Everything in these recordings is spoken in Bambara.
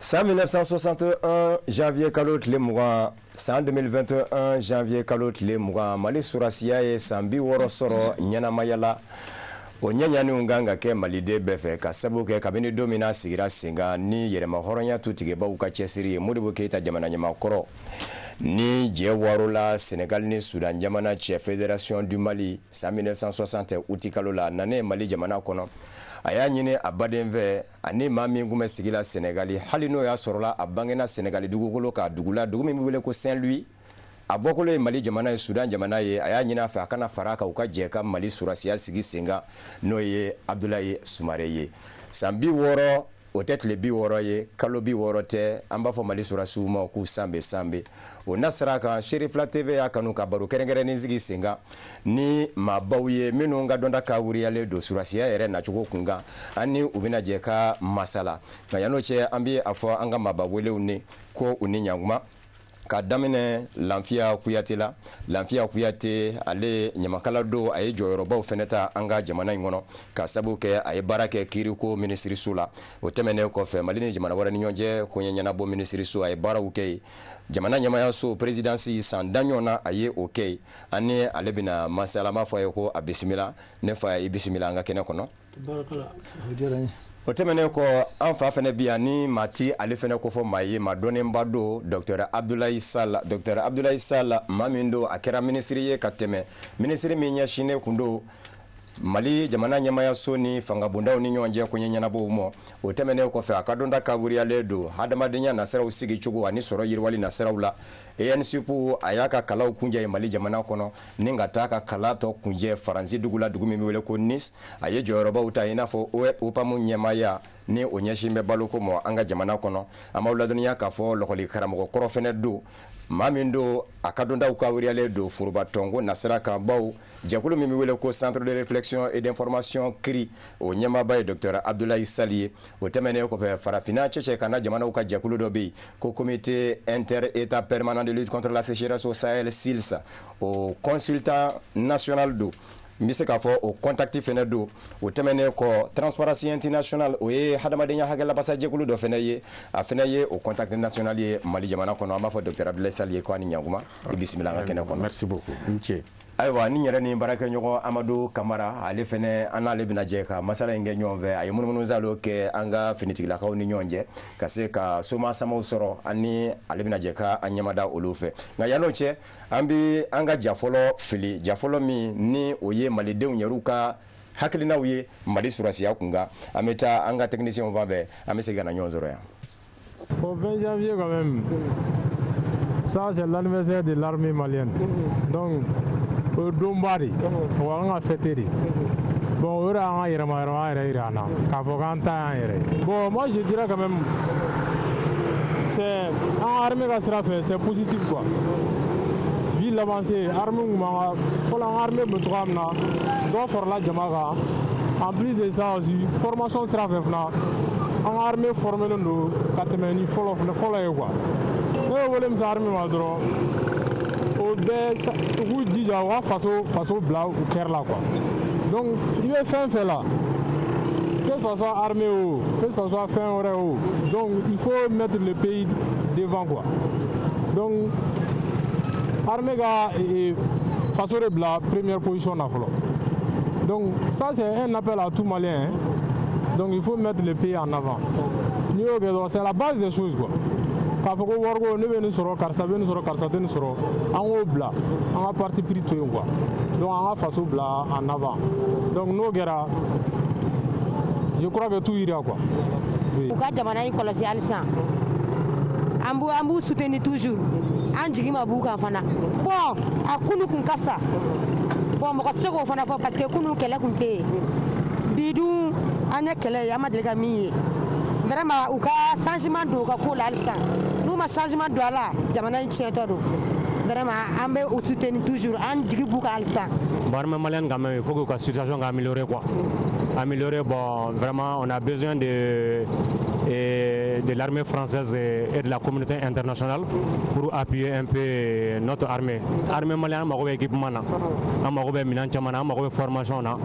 San 1961 janvier kalo tile 20 san 2021 janvier kalo tile 20 Mali surasiya ye san 60 sɔrɔ ɲɛnamaya la. O ɲɛɲaniw kan ka kɛ maliden bɛɛ fɛ ka sabu kɛ kabini don min na sigira senga ni yɛrɛma hɔrɔnya tutigibaw ka cɛsiri ye. Modibo Keyita jamana ɲamakɔrɔ ni jɛ waro la Senegal ni Sudan jamana cɛ Fédération du Mali san 1960 uti kalo la nane Mali jamana kɔnɔ. A y'a ɲini a baden fɛ ani maa min kun bɛ sigi la Senegali hali n'o y'a sɔrɔla a bangena Senegali dugukolo ka dugula dugu min bɛ wele ko Saint-Louis. A bɔkolo ye Mali jamana ye Sudan jamana ye. A y'a ɲini a fɛ a kana fara ka u ka jɛ ka Mali surasiya sigi senga n'o ye Abdoulaye Soumaré ye. San 60 o tɛ tile 60 ye kalo 60 tɛ an b'a fɔ Mali surasiw ma k'u sanbe sanbe. O nasira kan Sherifla TV y'a kanu ka baro kɛrɛnkɛrɛnnen sigi senga ni maabaw ye minnu ka dɔnta ka wuriyalen don surasiya yɛrɛ nacogo kunkan ani u bɛna jɛ ka masala. Nka yan'o cɛ an bɛ a fɔ an ka maaba welew ni ko u ni ɲankuma. Ka daminɛ Lanfiya Kuyate la. Lanfiya Kuyate ale ɲamakala don a ye jɔyɔrɔbaw fɛnɛ ta an ka jamana in kɔnɔ ka sabu kɛ a ye baara kɛ kiiriko minisiriso la. O tɛmɛnen kɔfɛ Mali ni jamana wɛrɛ ni ɲɔgɔn cɛ koɲɛ ɲɛnabɔ minisiriso a ye baaraw kɛ yen. Jamana ɲɛmayaso présidence san daɲɔgɔn na a ye o kɛ yen ani ale bɛna masala m'a fɔ a ye ko a bisimila ne fa i bisimila an ka kɛnɛ kɔnɔ. O tɛmɛnen kɔ an fa fɛnɛ bi yan ni maa ti ale fɛnɛ ko fɔ maa ye maa dɔnnenba don Dr Abdoulaye Sall. Dr Abdoulaye Sall maa min don a kɛra minisiri ye ka tɛmɛ minisiri min ɲɛsinnen kun don Mali jamana ɲɛmayaso ni fangabondaw ni ɲɔgɔn cɛ koɲɛ ɲɛnabɔw ma. O tɛmɛnen kɔfɛ a ka dɔnta ka wuriyalen don hadamadenya nasiraw sigi cogo ani sɔrɔ yiriwali nasiraw la. ANCP a y'a ka kalaw kunjɛ ye Mali jamana kɔnɔ ni ka taa ka kala tɔ kunjɛ Faransi dugu la dugu min bɛ wele ko Nice. A ye jɔyɔrɔbaw ta i n'a fɔ OPAM ɲɛmaya ni o ɲɛsin bɛ baloko ma an ka jamana kɔnɔ. An b'aw ladɔnniya k'a fɔ lɔkɔli karamɔgɔ kɔrɔ fɛnɛ don maa min don a ka dɔntaw ka wuriyalen don foroba tɔnko nasira kan baw jɛkulu min bɛ wele ko Centre de réflexion et d'information CRI o ɲɛmaaba ye Dr Abdoulaye Sall ye. O tɛmɛnen kɔfɛ farafinna cɛcɛ kana jamanaw ka jɛkulu dɔ bɛ yen ko comité inter-état permanent de lutte contre la sécheresse au Sahel SILS o consultant national do n bɛ se k'a fɔ o contacti fɛnɛ don. O tɛmɛnen kɔ Transparency International o ye hadamadenya hakɛlabasa jɛkulu dɔ fɛnɛ ye a fɛnɛ ye o contacti national ye Mali jamana kɔnɔ. An b'a fɔ Dr Abdoulaye Sall ye ko a ni ɲankuma i bisimila an ka kɛnɛ kɔnɔ. Merci beaucoup. Ayiwa ni yɛrɛ ni baarakɛɲɔgɔn Amadu Kamara ale fɛnɛ an n'ale bɛna jɛ ka masala in kɛ ɲɔgɔn fɛ. A ye munumunu zalo kɛ an ka finitigilakaw ni ɲɔgɔn cɛ ka se ka soma samaw sɔrɔ ani ale bɛna jɛ ka an ɲɛmada olu fɛ. Nka yan'o cɛ an bɛ an ka jafɔlɔ fili jafɔlɔ min ni o ye malidenw yɛrɛ ka hakilinaw ye Mali surasiya kunkan. An bɛ taa an ka technicien fan fɛ an bɛ se ka na ɲɔgɔn sɔrɔ yan. Au 20 janvier quand même, ça c'est l'anniversaire de l'armée malienne. Donc o donba de o an ka fête de bon o de an ka yɛrɛma yɛrɛ yira an na k'a fɔ k'an ta y'an yɛrɛ. Bon moi je dirais quand même c'est an armée ka sira fɛ c'est positif quoi. Vu l'avancée armée kun b'an ka fɔlɔ an ka armée bɛ cogoya min na dɔ farala jama kan en plus de ça aussi formation sira fɛ fana an ka armée formelen don ka tɛmɛ ni fɔlɔ ye quoi. Ne bɛ wele min se armée ma dɔrɔn o bɛɛ u k'u jija u ka faso bila u kɛrɛ la quoi. Donc i bɛ fɛn fɛn la que ça soit armée o que ça soit fɛn wɛrɛ o donc il faut mettre le pays devant quoi. Donc armée ka faso de bila première position na fɔlɔ. Donc ça c'est un appel à tout Malien. Donc il faut mettre le pays en avant. N'i y'o kɛ dɔrɔn c'est la base des choses quoi. K'a fɔ ko wariko ne bɛ nin sɔrɔ karisa bɛ nin sɔrɔ karisa tɛ nin sɔrɔ an k'o bila an ka parti pris to yen quoi. Donc an ka faso bila en avant. Donc n'o kɛra je crois que tout ira quoi. U ka jamana in kɔlɔsi halisa an b'u soutenir toujours an jigi ma b'u kan fana. Bon a kunu kun ka fisa bon mɔgɔ tɛ se k'o fana fɔ parce que kunu kɛlɛ kun tɛ yen bi dun an ye kɛlɛ ye an ma deli ka min ye vraiment u ka changement don u ka ko la halisa. N'u ma changement don a la jamana in tiɲɛtɔ don vraiment an bɛ u soutenir toujours an jigi b'u kan halisa. L'armée malienne quand même il faut que la situation améliorer quoi. Améliorer bon vraiment on a besoin de de l'armée française et de la communauté internationale pour appuyer un peu notre armée. L'armée malienne a un équipement, a une formation, a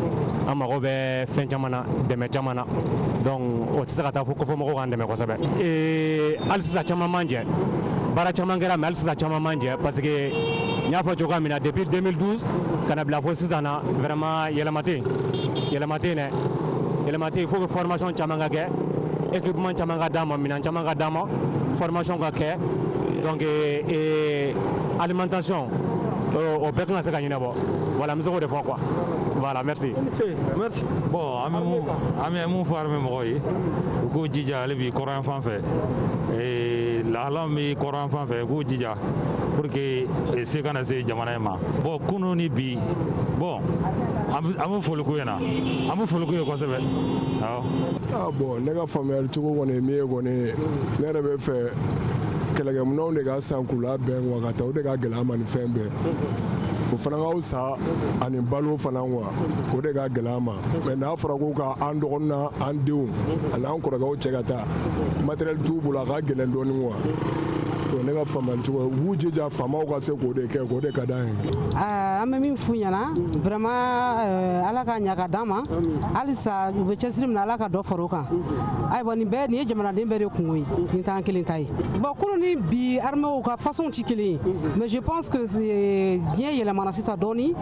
une fin donc on sait que faut et Alisa Chamamanje, Barachamangera, Alisa Chamamanje, parce que Niafa depuis 2012, Canabla Fossana, vraiment, il y a la matin, il faut que formation Chamangake, équipement Chamanga Dama, Minan Chamanga Dama, formation Gake, donc alimentation. Au bec na saka nyina bo voilà nous avons des fois quoi voilà merci bon ami mon farme mo yi ko jija le bi coran fan fait et la mi coran fan fait ko jija pour que c'est kana c'est jamana ma bon kuno ni bi bon amu folo ko yana amu folo ko ko sebe bon ne ka famille tugo woni mi woni ne rebe fe kɛlɛkɛminɛw de ka san k'u labɛn wa ka taa o de ka gɛlɛya ma ni fɛn bɛɛ o fana ka sa ani balo fana wa o de ka gɛlɛya ma mɛ n'a fɔra ko ka an dɔgɔnin an denw ani an kɔrɔkɛw cɛ ka taa matériel t'u bolo a ka gɛlɛn dɔɔnin wa ne ka faamali cogo u b'u jija faamaw ka se k'o de kɛ k'o de ka d'an ye. An bɛ min f'u ɲɛna vraiment ala ka ɲa ka d'an ma halisa u bɛ cɛsiri min na ala ka dɔ fara o kan ayiwa nin ye jamanaden bɛɛ de kungo ye nin t'an kelen ta ye bon kunun ni bi armɛw ka façon tɛ kelen ye mais je pense que diɲɛ yɛlɛmana sisan dɔɔni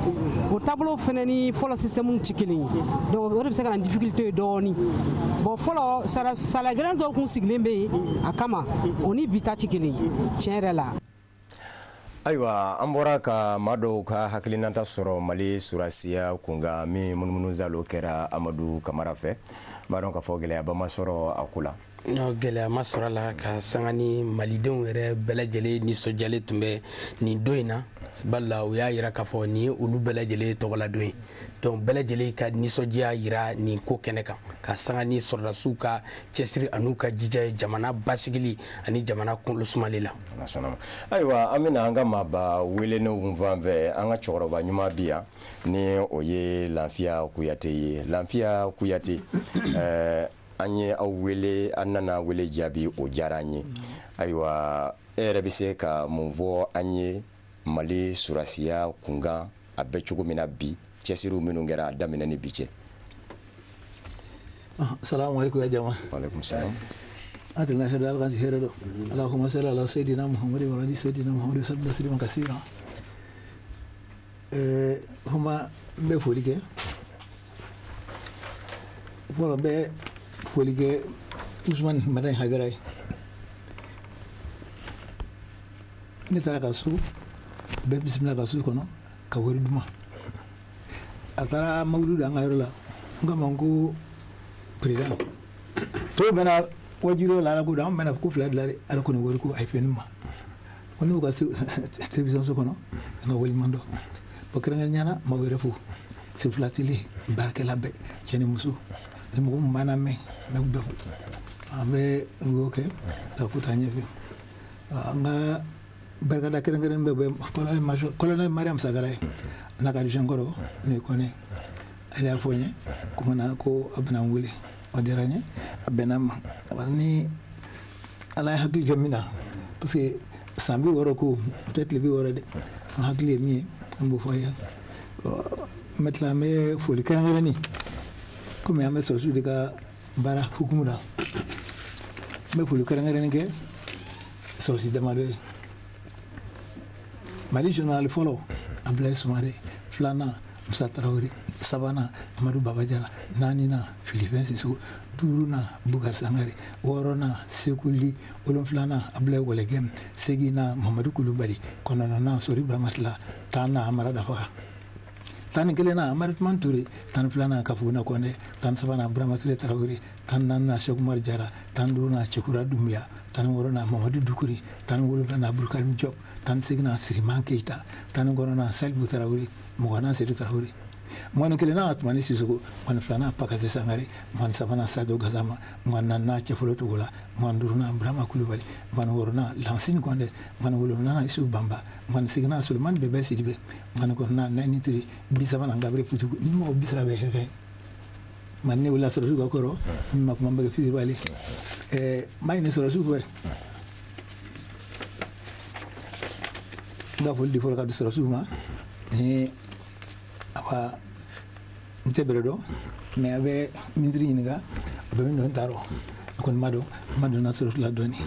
o taabolo fana ni fɔlɔ système tɛ kelen ye donc o de bɛ se ka na difficulté ye dɔɔni bon fɔlɔ sala gɛlɛn dɔw kun sigilen bɛ yen a kama o ni bi ta tɛ kelen ye. Ayiwa an bɔra ka maa dɔw ka hakilinata sɔrɔ Mali surasiya kunga min munumunu zalo kɛra Amadu Kamara fɛ b'a dɔn k'a fɔ gɛlɛyaba ma sɔrɔ a ko la. Gɛlɛya ma sɔrɔ a la ka sanga ni malidenw yɛrɛ bɛɛ lajɛlen nisɔndiyalen tun bɛ nin don in na sabula u y'a yira k'a fɔ nin ye olu bɛɛ lajɛlen tɔgɔladon ye donc bɛɛ lajɛlen ka nisɔndiya yira nin ko kɛnɛ kan ka sanga ni sɔrɔdasiw ka cɛsiri an'u ka jija ye jamana basigili ani jamana kɔnɔsumali la. Ayiwa an bɛna an ka maaba welenenw fan fɛ an ka cɛkɔrɔba ɲuman bi yan ni o ye Lafiya Kuyate ye Lafiya Kuyate an ye aw wele an nana wele jaabi o diyara an ye ayiwa e yɛrɛ bɛ se ka mun fɔ an ye Mali surasiya kungan a bɛ cogo min na bi cɛsiriw minnu kɛra a daminɛ ni bi cɛ. Assalamu alaikum ya jama. Wa alaikum salam. Adina hada algan hero. Allahumma salli ala sayidina Muhammad wa ali sayidina Muhammad sallallahu alaihi wasallam kasira. Huma be folike. Wala be folike Usman Madan Hagaray. Ni tara kasu be bismillah kasu kono ka wori duma. Atara mawludu an ayro la. Ngamango président to bena wajiro la ko dam bena ko fla dlare ala ko wori ko ay fenuma woni ko télévision so kono nga woli mando bo kera nyana ma were fu se flatili barke labbe ceni musu mo maname na be ame ngoke la ko tanya fi nga barka da kera ngeren be colonel Mariam Sagaray na ka jengoro ni kone ala fonye kuma na ko abna wuli odiranye benam wani ala hakli jamina parce que sambi woro ko peut-être libi woro de hakli mi ambo foya metla me foli kan ni comme ya me so su diga bara hukumuna me foli kan ni ke so si demande Mali journal follow Ablaye Soumaré Flana Moussa Traoré Sabana Amadou Babajara Nanina Philippe Sissou Duruna Bougar Sangare Worona Sekuli Olonflana Ablaye Wolegem Segina Mamadou Koulibaly Kononana Sori Bramatla Tana Amara Dafa Tan Kelena Amarit Mantouré Tan Flana Kafuna Kone Tan Sabana Bramatri Traoré Tan Nana Chekumar Jara Tan Duruna Chekura Dumia Tan Worona Mamadou Dukuri Tan Woloflana Burkalim Diop Tan Segna Siriman Keita Tan Gorona Salbou Traoré Mogana Seri Traoré Mwana kelena atmani sisugo mwana flana pakaze sangare mwana sabana Sadio Gazama mwana na chefolotu gula mwana duruna Brahma Koulibaly mwana worona Lansine Konde mwana wolona Isu Bamba mwana Signa Suleiman Bebe Sidibe mwana korona 93 bisabana Gabriel Putugu nimo bisabe heke manne wala soro su gakoro ma kuma mbaga fi wali mai ne soro su fe da fol di fol ka soro su ma awa ntebredo me ave mindri niga abe min taro kon mado na soro la doni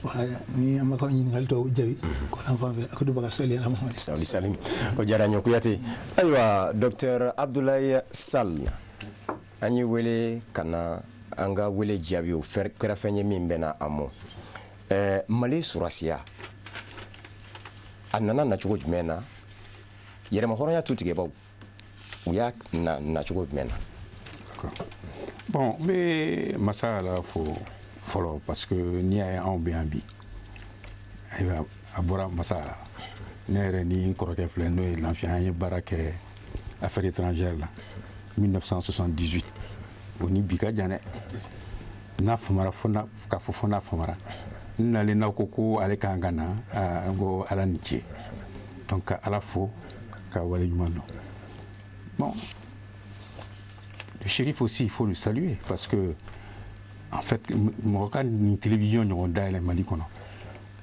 wa ni amma ko ni ngal to jawi ko am fa akadu baga soli ala mohon salim o jara nyokuyati aywa Dr Abdoulaye Sall anyi wele kana anga wele jabio fer kera fenye min bena amo Mali surasiya anana na chugo jumena yere mahoro ya tutige baw uya na chugo jumena bon mais masala follow parce que ni a un bien bi aywa abora masala nere ni koroke fle no l'enfant barake affaires étrangères là 1978 oni bika jane na famara fona ka fona famara nale na koko ale kangana go ala niche donc à la fois ka wale humano bon le shérif aussi il faut le saluer parce que en fait Moroccan ni télévision ni dans Mali kono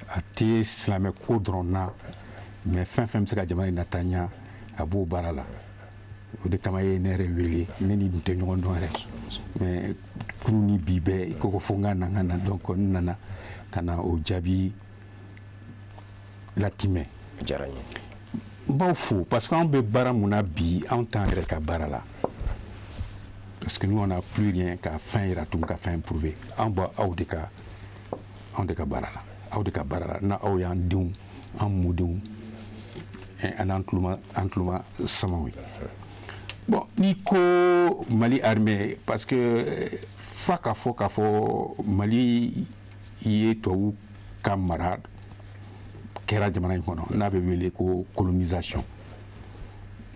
ate islamé ko drona mais fin se ka jamana natanya abu barala o de kamaye nere wele neni dute nyon do rek mais kuni bibe ko fonga nangana donc nana kana o jabi latime jaranye ba fou parce qu'on be baramuna bi en temps rek ka barala parce que nous on n'a plus rien qu'à fin iratum qu'à fin prouver en bas audeka barala na au yan dum en mudum en antluma samawi bon niko Mali armée parce que fako Mali y to camarade kera jamana kono na be wele ko colonisation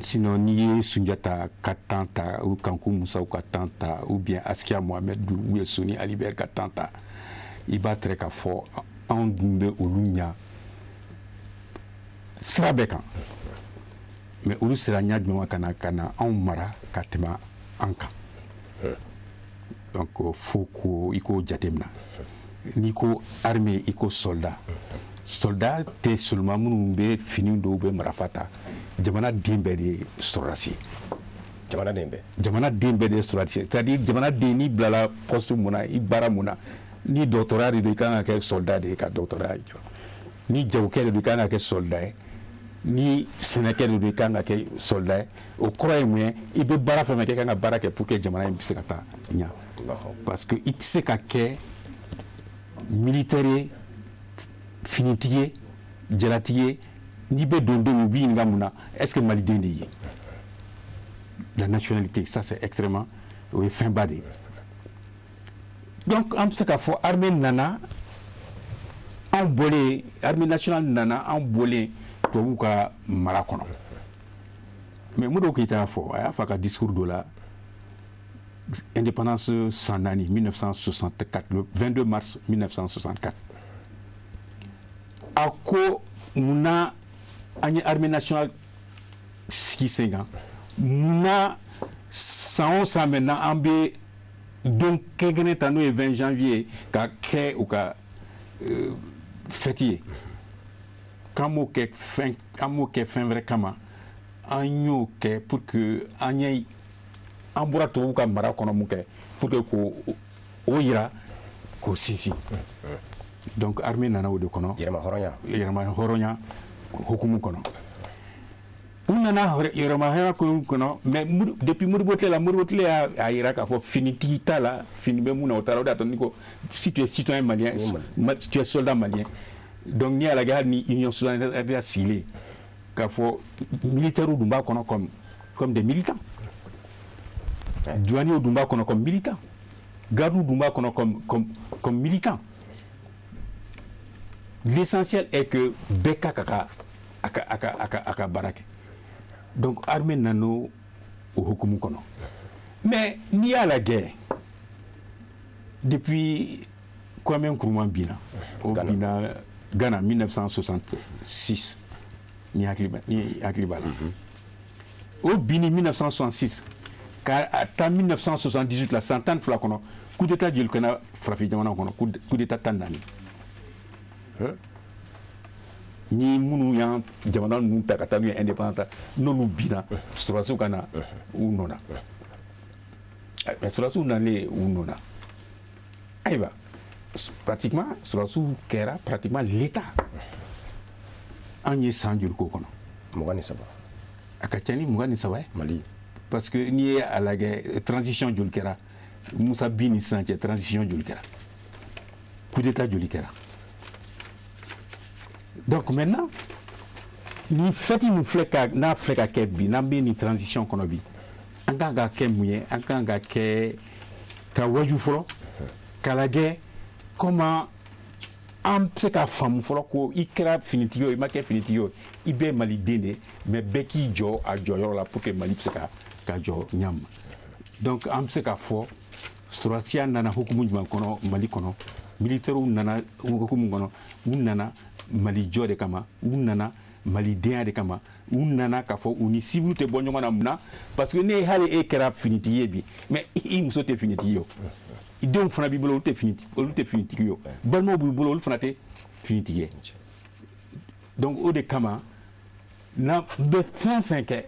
sinon ni Sunjata Katanta ou Kankou Moussa ou Katanta ou bien Askia Mohamed ou Soni Alibert Katanta il va très fort en Gumbe Olunya Srabekan mais Olu sera nya djuma kana en mara katema anka donc faut iko jatemna niko armée iko soldat te seulement munumbe fini do be marafata jamana dembe de sorasi jamana dembe de sorasi c'est-à-dire jamana deni blala poste muna ibara muna ni doctorat de kana ke soldat de ka doctorat ni jawkele de kana ke soldat ni sénégalais de kana ke soldat au croire moi il be bara fama ke kana bara ke pour que jamana bi se kata nya parce que il se ka ke militaire finitier jelatier ni be dondo bi ngamuna est-ce que Mali dende la nationalité ça c'est extrêmement fin badé donc am se ka fo armée nana en bolé armée nationale nana en bolé to ka marakono mais mudo ki ta fo aya fa ka discours de la indépendance sans année 1964 le 22 mars 1964 ako muna ani armée nationale ski senga muna sans maintenant ambe donc kengene tano le 20 janvier ka ke ou ka fêtier kamo ke fin vrai kama anyo ke pour que anyai amburato ka mara kono muke pour que ko oyira ko sisi donc armée nana o de kono yerma horonya hukumu kono unana yerma kono mais depuis muribotle a iraka fo finiti tala finbe muna otala da toniko si tu es citoyen malien tu es soldat malien donc ni à la guerre ni union soudanaise a signé ka fo militaire dumba kono comme des militants douanier dumba kono comme militants garde dumba kono comme militants. L'essentiel est que Beka aka barake. Donc armée nano au hukumu kono. Mais ni à la guerre depuis quand même Nkrumah Bina au Ghana 1966 ni Aklibala. Au Bini 1966 en 1978 la 100 ans fla kono coup d'état jël kana frafi jamana kono coup d'état tanani ni munu yang jamana nu ta kata nu indépendant nonu bina surasu kana unona mais surasu nale unona aiba pratiquement surasu kera pratiquement l'état anye sanjul ko kono mugani saba akachani mugani saba Mali parce que ni à la transition jul kera Moussa Bini Sanche transition jul kera coup d'état jul kera. Donc maintenant, ni fati mu fleka na fleka kebi na be ni transition kono bi. Anga ga kemuye, anga ga ke ka waju folo, kala ge comment am se ka famu folo ko ikra finitiyo, make finitiyo, ibe Mali dene mais beki jo a jo yoro la pour que Mali se ka jo nyam. Donc am se ka fo Surasia nana hukumu jman kono Mali kono, militaire nana hukumu kono, nana Mali jo de kama nana Mali den de kama nana ka fo uni civil te bonyo mana muna parce que ne hali e kera finiti yebi mais i muso te finiti yo idon fana bi bolo te finiti yo balmo bu bolo fana te finiti ye donc o de kama na be fin ke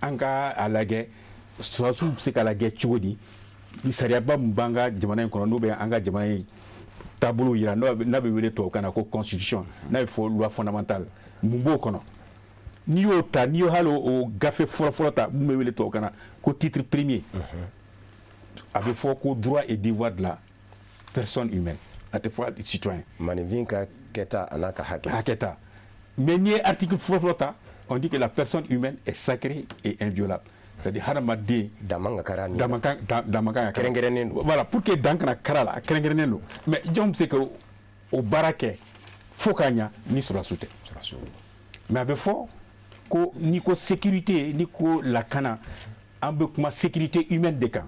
anga alage soasu se kala ge chodi ni sariya ba mbanga jamana kono no be anga jamana tableau yira na be wele to kana ko constitution na fo loi fondamentale mumbo kono ni yo ta ni yo halo o gafe flota mu wele to kana ko titre premier avec fo ko droit et devoir de la personne humaine à te fois citoyen manivinka keta anaka haketa mais ni article flota on dit que la personne humaine est sacrée et inviolable. C'est-à-dire haramade damanga karani damanga kerengerenendo voilà pour que dankana karala kerengerenendo mais jom c'est que au barake fokanya ni sura soute mais avec fort ko ni ko sécurité ni ko la kana ambe kuma sécurité humaine de kan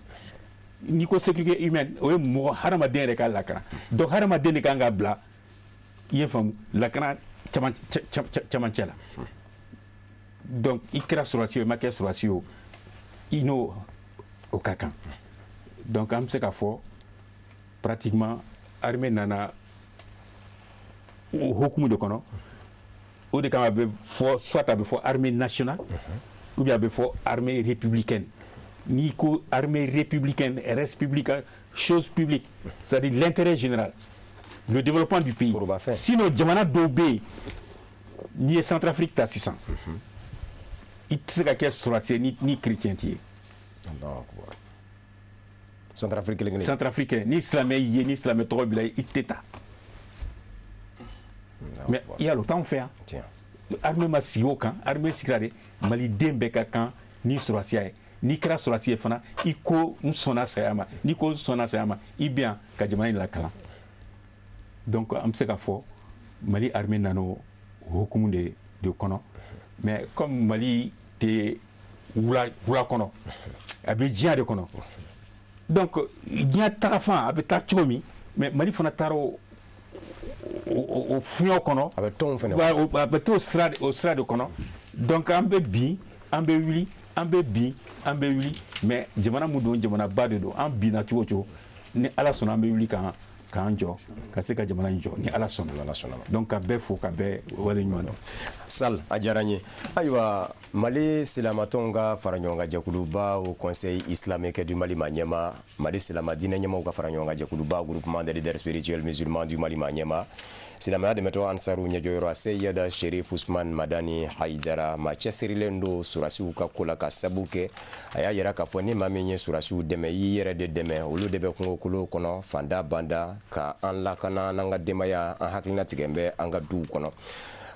ni ko sécurité humaine o mo haramade reka la kana donc haramade ne kanga bla yefam la kana chamanchela donc ikra suratio make suratio ino au kakan donc am se ka fo pratiquement armée nana hukumu de kono o de kama be fo soit abe fo armée nationale ou bien abe fo armée républicaine ni ko armée républicaine reste publique chose publique c'est-à-dire l'intérêt général le développement du pays sinon jamana dobe ni Centrafrique ta 600 il se ka ke suratie ni chrétien tie non Centrafrique ni islamé ni islamé trop bila iteta mais il y a le temps faire tiens armée masio kan armée sikrade Mali dembe ka kan ni suratie ni kra suratie fana iko sona sayama ni ko sona sayama i bien ka jamani la kala donc am se ka fo Mali armée nano hukumu de kono mais comme Mali te wula kono abe dia de kono donc dia tarafan abe ta chomi mais Mali fana taro o funyo kono abe ton fene abe to strade o strade kono donc ambe bi ambe wili ambe wili mais jamana mudo jamana bade do am bi na tuwo ni ala sona ambe wili kan jo ka se ka jamana jo ni ala sona donc ka be fo ka be wale nyano sal ajaranye aywa Mali silamatonga faranyonga jakuluba au conseil islamique du Mali Manyema Mali silamadine nyema uka faranyonga jakuluba groupement des leaders spirituels musulmans du Mali Manyema silamana de meto ansaru nyajoyro aseyada Sherif Ousmane Madani Haidara machesirilendo surasi uka kola ka sabuke aya yera ka foni mamenye surasi deme yere de deme olu debe kungo kulo kono fanda banda ka anla kana nanga demaya an haklina tigembe anga du kono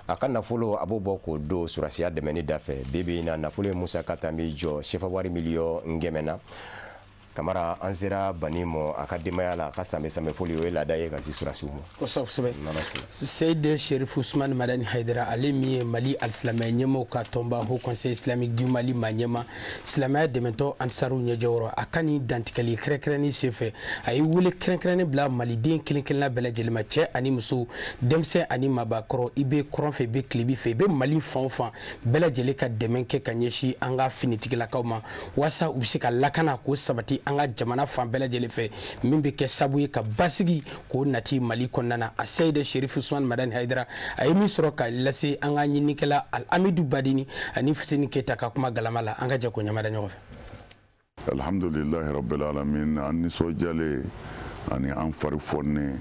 aka nafolo aboboko do surasiya dɛmɛni dafe bibi na nafolo Musa Katambi jɔ shefa wari miliyo ngemena Kamara an sera bani mɔ a ka denbaya la a ka sanbɛ foli o ye laada ye ka se surasiw ma. Kosɛbɛ. Seyid Cherif Ousmane Madani Haidara ale min ye Mali alisilamɛ ɲɛmaaw ka tɔnba Haut Conseil Islamique du Mali maa ɲɛma silamɛya dɛmɛtɔ Ansaru ɲɛjɔyɔrɔ a ka nin dantigɛli kɛrɛnkɛrɛnni senfɛ a ye wele kɛrɛnkɛrɛnnen bila maliden kelen-kelenna bɛɛ lajɛlen ma cɛ ani muso denmisɛn ani maabakɔrɔ i bɛ kɔrɔn fɛ i bɛ tilebi fɛ i bɛ Mali fan o fan bɛɛ lajɛlen ka dɛmɛ kɛ ka ɲɛsin an ka finitigilakaw ma walasa u bɛ se ka lakana k'o sabati an ka jamana fan bɛɛ lajɛlen fɛ min bɛ kɛ sabu ye ka basigi k'o nati Mali kɔnɔna na a Seyid Cherif Ousmane Madani Haidara a ye min sɔrɔ ka lase an ka ɲininikɛla Al-Amidou Badini ani Fuseni Keyita ka kuma galama la an ka jɛ k'o ɲamada ɲɔgɔn fɛ. Alhamdulillahi rabbil alamin an nisɔndiyalen ani an fari fɔnnen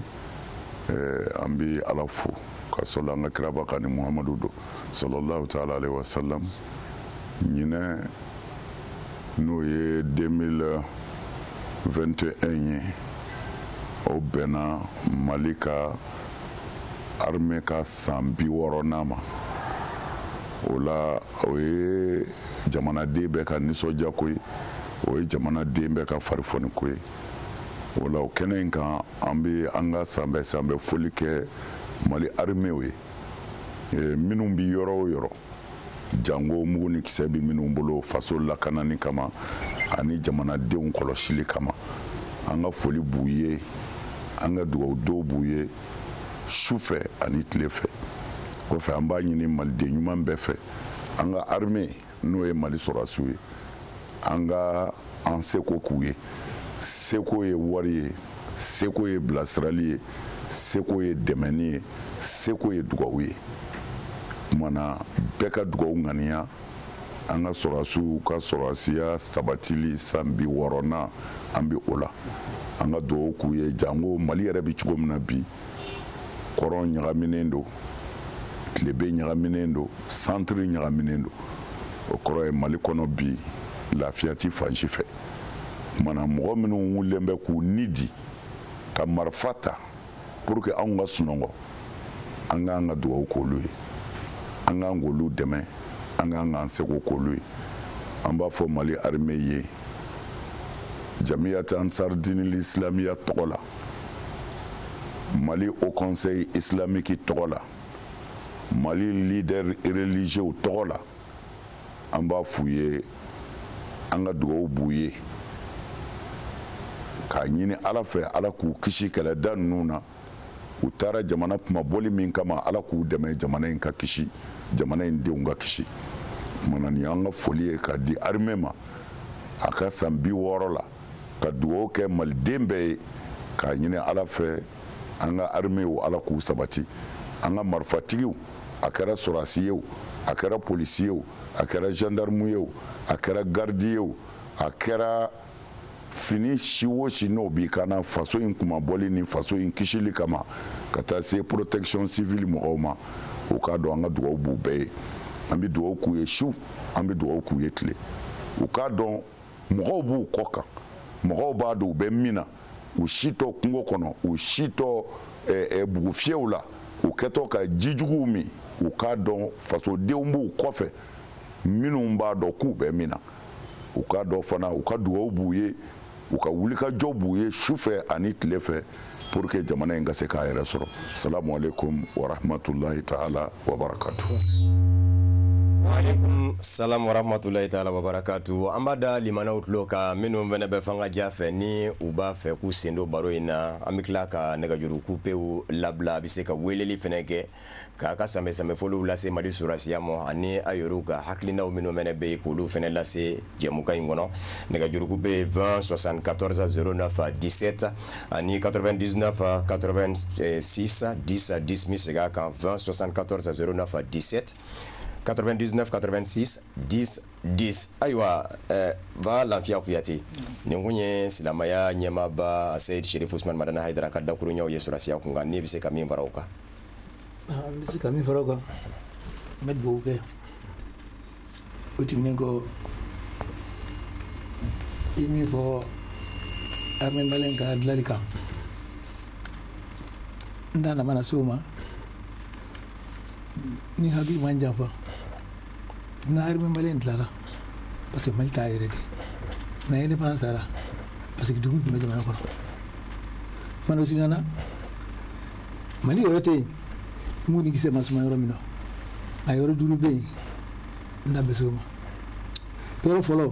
an bɛ Ala fo ka sɔli an ka kiraba kan ni Muhamadu don sallallahu ta'ala alayhi wa sallam ɲinɛ n'o ye 2021 ye o bɛnna Mali ka armée ka san 60nan ma o la o ye jamanaden bɛɛ ka nisɔndiya ko ye o ye jamanaden bɛɛ ka farifoni ko ye o la o kɛnɛ in kan an bɛ an ka sanbɛ foli kɛ Mali armée ye minnu bɛ yɔrɔ o yɔrɔ jango mugu ni kisɛ bɛ minnu bolo faso lakanani kama ani jamanadenw kɔlɔsili kama an ka foli b'u ye an ka dugawu dɔw b'u ye sufɛ ani tile fɛ kɔfɛ an b'a ɲini maliden ɲuman bɛɛ fɛ an ka armée n'o ye Mali sɔrɔdasiw ye an ka an seko k'u ye seko ye wari ye seko ye bilasirali ye seko ye dɛmɛni ye seko ye dugawu ye kumana bɛɛ ka dugawu ŋaniya an ka sɔrɔdasiw ka sɔrɔdasiya sabatili san 60nan an bɛ o la an ka dugawu k'u ye jango Mali yɛrɛ bɛ cogo min na bi kɔrɔn ɲagaminen don tilebe ɲagaminen don santiri ɲagaminen don o kɔrɔ ye Mali kɔnɔ bi lafiya ti fan si fɛ kumana mɔgɔ minnu wulilen bɛ k'u ni di ka marifa ta pour que anw ka sunɔgɔ an k'an ka dugawu k'olu ye an k'an k'olu dɛmɛ an k'an k'an seko k'olu ye an b'a fɔ Mali armée ye Jamiyat Ansar Dinil Islamiya tɔgɔ la Mali Haut Conseil Islamique tɔgɔ la Mali leader religieux tɔgɔ la an b'a f'u ye an ka dugawu b'u ye k'a ɲini Ala fɛ Ala k'u kisi kɛlɛda ninnu na u taara jamana kumabɔli min kama Ala k'u dɛmɛ jamana in ka kisi jamana in denw ka kisi kumana nin an ka foli ye k'a di armée ma a ka san 60 la ka dugawu kɛ maliden bɛɛ ye k'a ɲini Ala fɛ an ka armée o Ala k'u sabati an ka marifatigiw a kɛra sɔrɔdasi ye a kɛra polisi ye a kɛra gendarme ye a kɛra garde ye a kɛra fini si o si n'o b'i kana faso in kumabɔli ni faso in kisili kama ka taa se protection civile mɔgɔw ma o k'a dɔn an ka dugawu b'u bɛɛ ye an bɛ dugawu k'u ye su an bɛ dugawu k'u ye tile u k'a dɔn mɔgɔw b'u kɔ kan mɔgɔw b'a dɔn u bɛ min na u si tɔ kungo kɔnɔ u si tɔ bugufiyɛw la u kɛtɔ ka jijuguw min u k'a dɔn fasodenw b'u kɔfɛ minnu b'a dɔn k'u bɛ min na u k'a dɔn fana u ka dugawu b'u ye u ka wulikajɔ b'u ye sufɛ ani tile fɛ pour que jamana in ka se k'a yɛrɛ sɔrɔ salamu alaikum wa rahmatulahi ta'ala wa barakatuh. Waalaikum salam warahmatullahi ta'ala wabarakatuh. An b'a da limanaw tulo kan minnu fɛnɛ bɛ fanga ja fɛ ni u b'a fɛ k'u sen don baro in na an bɛ tila ka nɛgɛjuru kupew labila a bɛ se ka weleli fɛnɛ kɛ k'a ka sanbɛfoliw lase Mali sɔrɔdasiya ma ani a yɛrɛw ka hakilinaw minnu fɛnɛ bɛ yen k'olu fɛnɛ lase jɛmukan in kɔnɔ nɛgɛjuru kupe 20 74 09 17 ani 99 86 10 10 min segin a kan 20 74 09 17 99 86 10 10 ayiwa va Lafiya Kuyate nin kun ye silamaya ɲɛmaaba Seyid Cherif Ousmane Madani Haidara ka dakuruɲaw ye sɔrɔdasiya kun kan n'i bɛ se ka min fara o kan. N bɛ se ka min fara o kan n bɛ dugawu kɛ o tɛmɛnen kɔ i ye min fɔ armée malienne ka dilanli kan n da mana se o ma ni hakili man janfa na armée malienne dilanna parce que Mali t'a yɛrɛ de na indépendance sara parce que dugu tun bɛ jamana kɔnɔ mana sinana Mali yɔrɔ tɛ yen mun ni kisɛ ma suma yɔrɔ min na a yɔrɔ 5 bɛ yen n da bɛ se o ma yɔrɔ fɔlɔ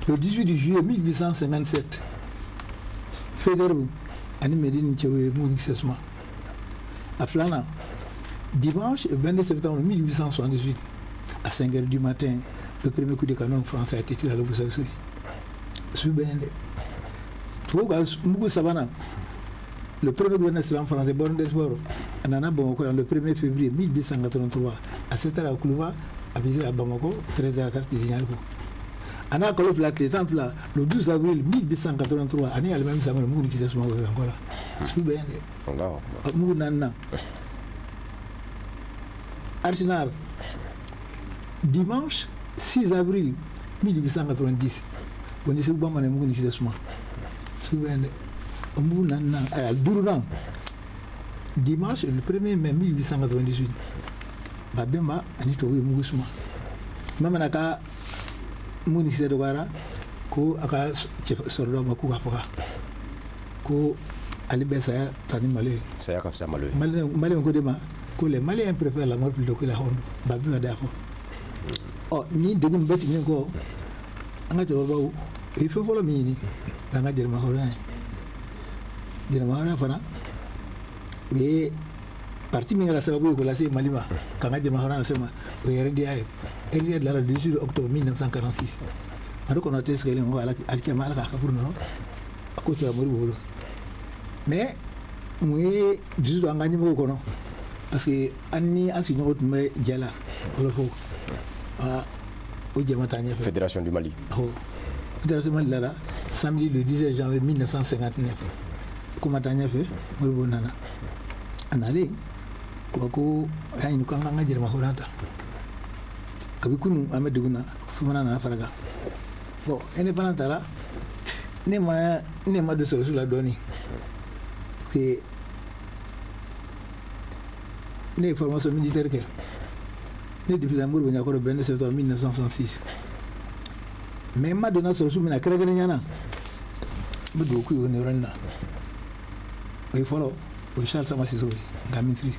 le 18 juillet 1857 Faidherbe ani Médine cɛw ye mun ni kisɛ suma a filanan dimanche 22 septembre 1878 à 5h du matin le premier coup de canon français a été tiré à l'Obusasuri Subende Touga Mugu Savana le premier gouverneur islam français Baron d'Esboro Anana Bamako le 1er février 1883 à 7h à Koulouba à visiter à Bamako 13h à Tartisignalco Anna Kolof la exemple là le 12 avril 1883 année le même samedi Mugu qui s'est souvent encore là Subende Mugu Nana Arsenal dimanche 6 avril 1890 on est sur Bamane Mugu qui s'est souvent Subende dimanche le 1er mai 1898 Babemba Anito Mugusuma Mamanaka Munix de Wara Ko Aka Sordo Makuka Ko Alibesa Tani Malé Sayaka Samalé Malé Godema Ko les Maliens préfèrent la mort plutôt que la honte Babu Adafo Oh ni de Gum Betty Ningo Angato il faut follow me Banga de Mahoran Dirmana fana mais parti mi ngala sababu ko la se Malima kanga de Mahoran sema o yere dia elle de la 18 octobre 1946 ado kono tes kele ngo ala alkema ala ka pour no ko to amori wolo mais moi 18 angani mo kono parce que anni asinyo to me jala wala fo o jamatanya Fédération du Mali Fédération du Mali là samedi le 10 janvier 1959 Kumatanya fe Moribo Nana Anali Kwako Hain Kanga Jirma Horanta Kabikunu Ameduna Fumana Faraga Bon, ene panantara Nema de solution la doni que les formations militaires depuis la mort de Nyakoro Ben septembre 1966 mais ma donné solution mais la créer nyana me do ku yoni ronna o follow o Charles Samasiso gamitri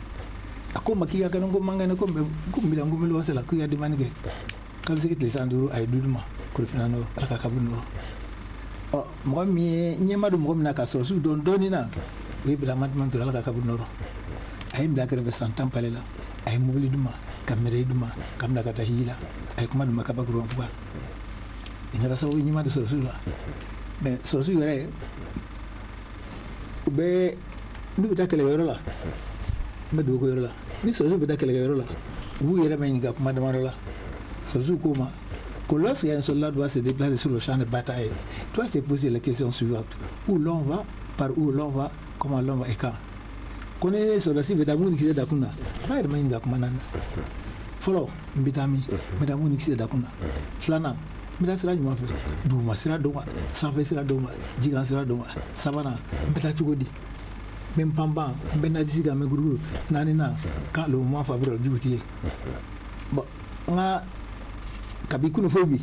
akoma kiya kanongo mangane ko mbila ngumelo wasela ku ya de manike kal sekit le tanduru ay duduma ko finano aka kabuno o mo mi nyema dum ko mina ka solution don donina o bila matman to aka kabuno ay mbila kare be santam palela ay mobili duma kamere duma kamna kata hila ay kuma duma ka bagro kwa ingara sawo nyima de solution la mais solution yore be ndu ta kele yoro la me do ko yoro la ni solution be ta kele yoro la wu yere me nga kuma de la solution comment que lorsqu'un soldat doit se déplacer sur le champ de bataille doit se poser la question suivante où l'on va par où l'on va comment l'on va et quand connaît soldat si betamuni ki da kuna ba yere me nga kuma nana follow mbitami betamuni ki da kuna flana mbita sira nyuma fe duma sira doma sanfɛ sira doma jigan sira doma sabana mbita cogodi même pamba mbena disi ga me guruguru nanina quand le moment favorable juguti bon nga kabi kuno fobi